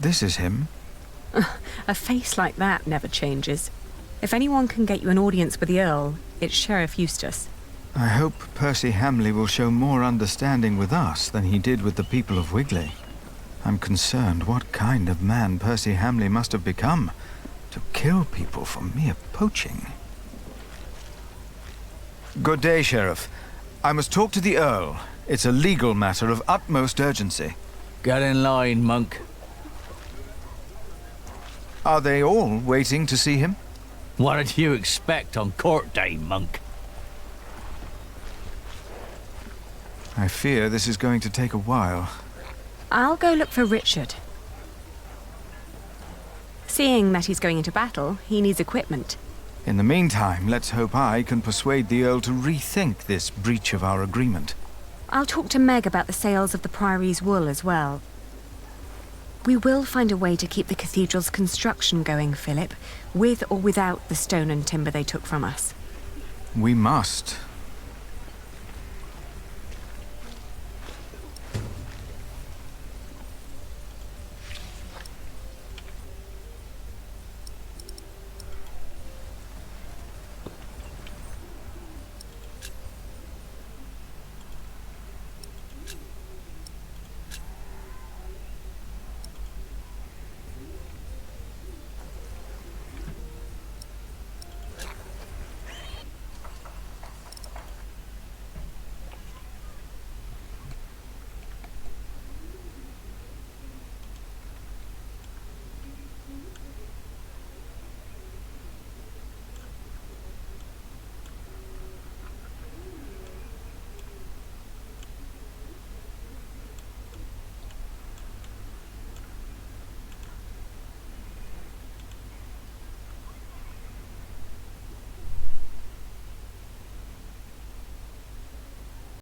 Speaker 7: This is him.
Speaker 4: A face like that never changes. If anyone can get you an audience with the Earl, it's Sheriff Eustace.
Speaker 7: I hope Percy Hamley will show more understanding with us than he did with the people of Wigley. I'm concerned what kind of man Percy Hamley must have become to kill people for mere poaching. Good day, Sheriff. I must talk to the Earl. It's a legal matter of utmost urgency.
Speaker 6: Get in line, monk.
Speaker 7: Are they all waiting to see him?
Speaker 6: What did you expect on court day, monk?
Speaker 7: I fear this is going to take a while.
Speaker 4: I'll go look for Richard. Seeing that he's going into battle, he needs equipment.
Speaker 7: In the meantime, let's hope I can persuade the Earl to rethink this breach of our agreement.
Speaker 4: I'll talk to Meg about the sales of the Priory's wool as well. We will find a way to keep the cathedral's construction going, Philip, with or without the stone and timber they took from us.
Speaker 7: We must.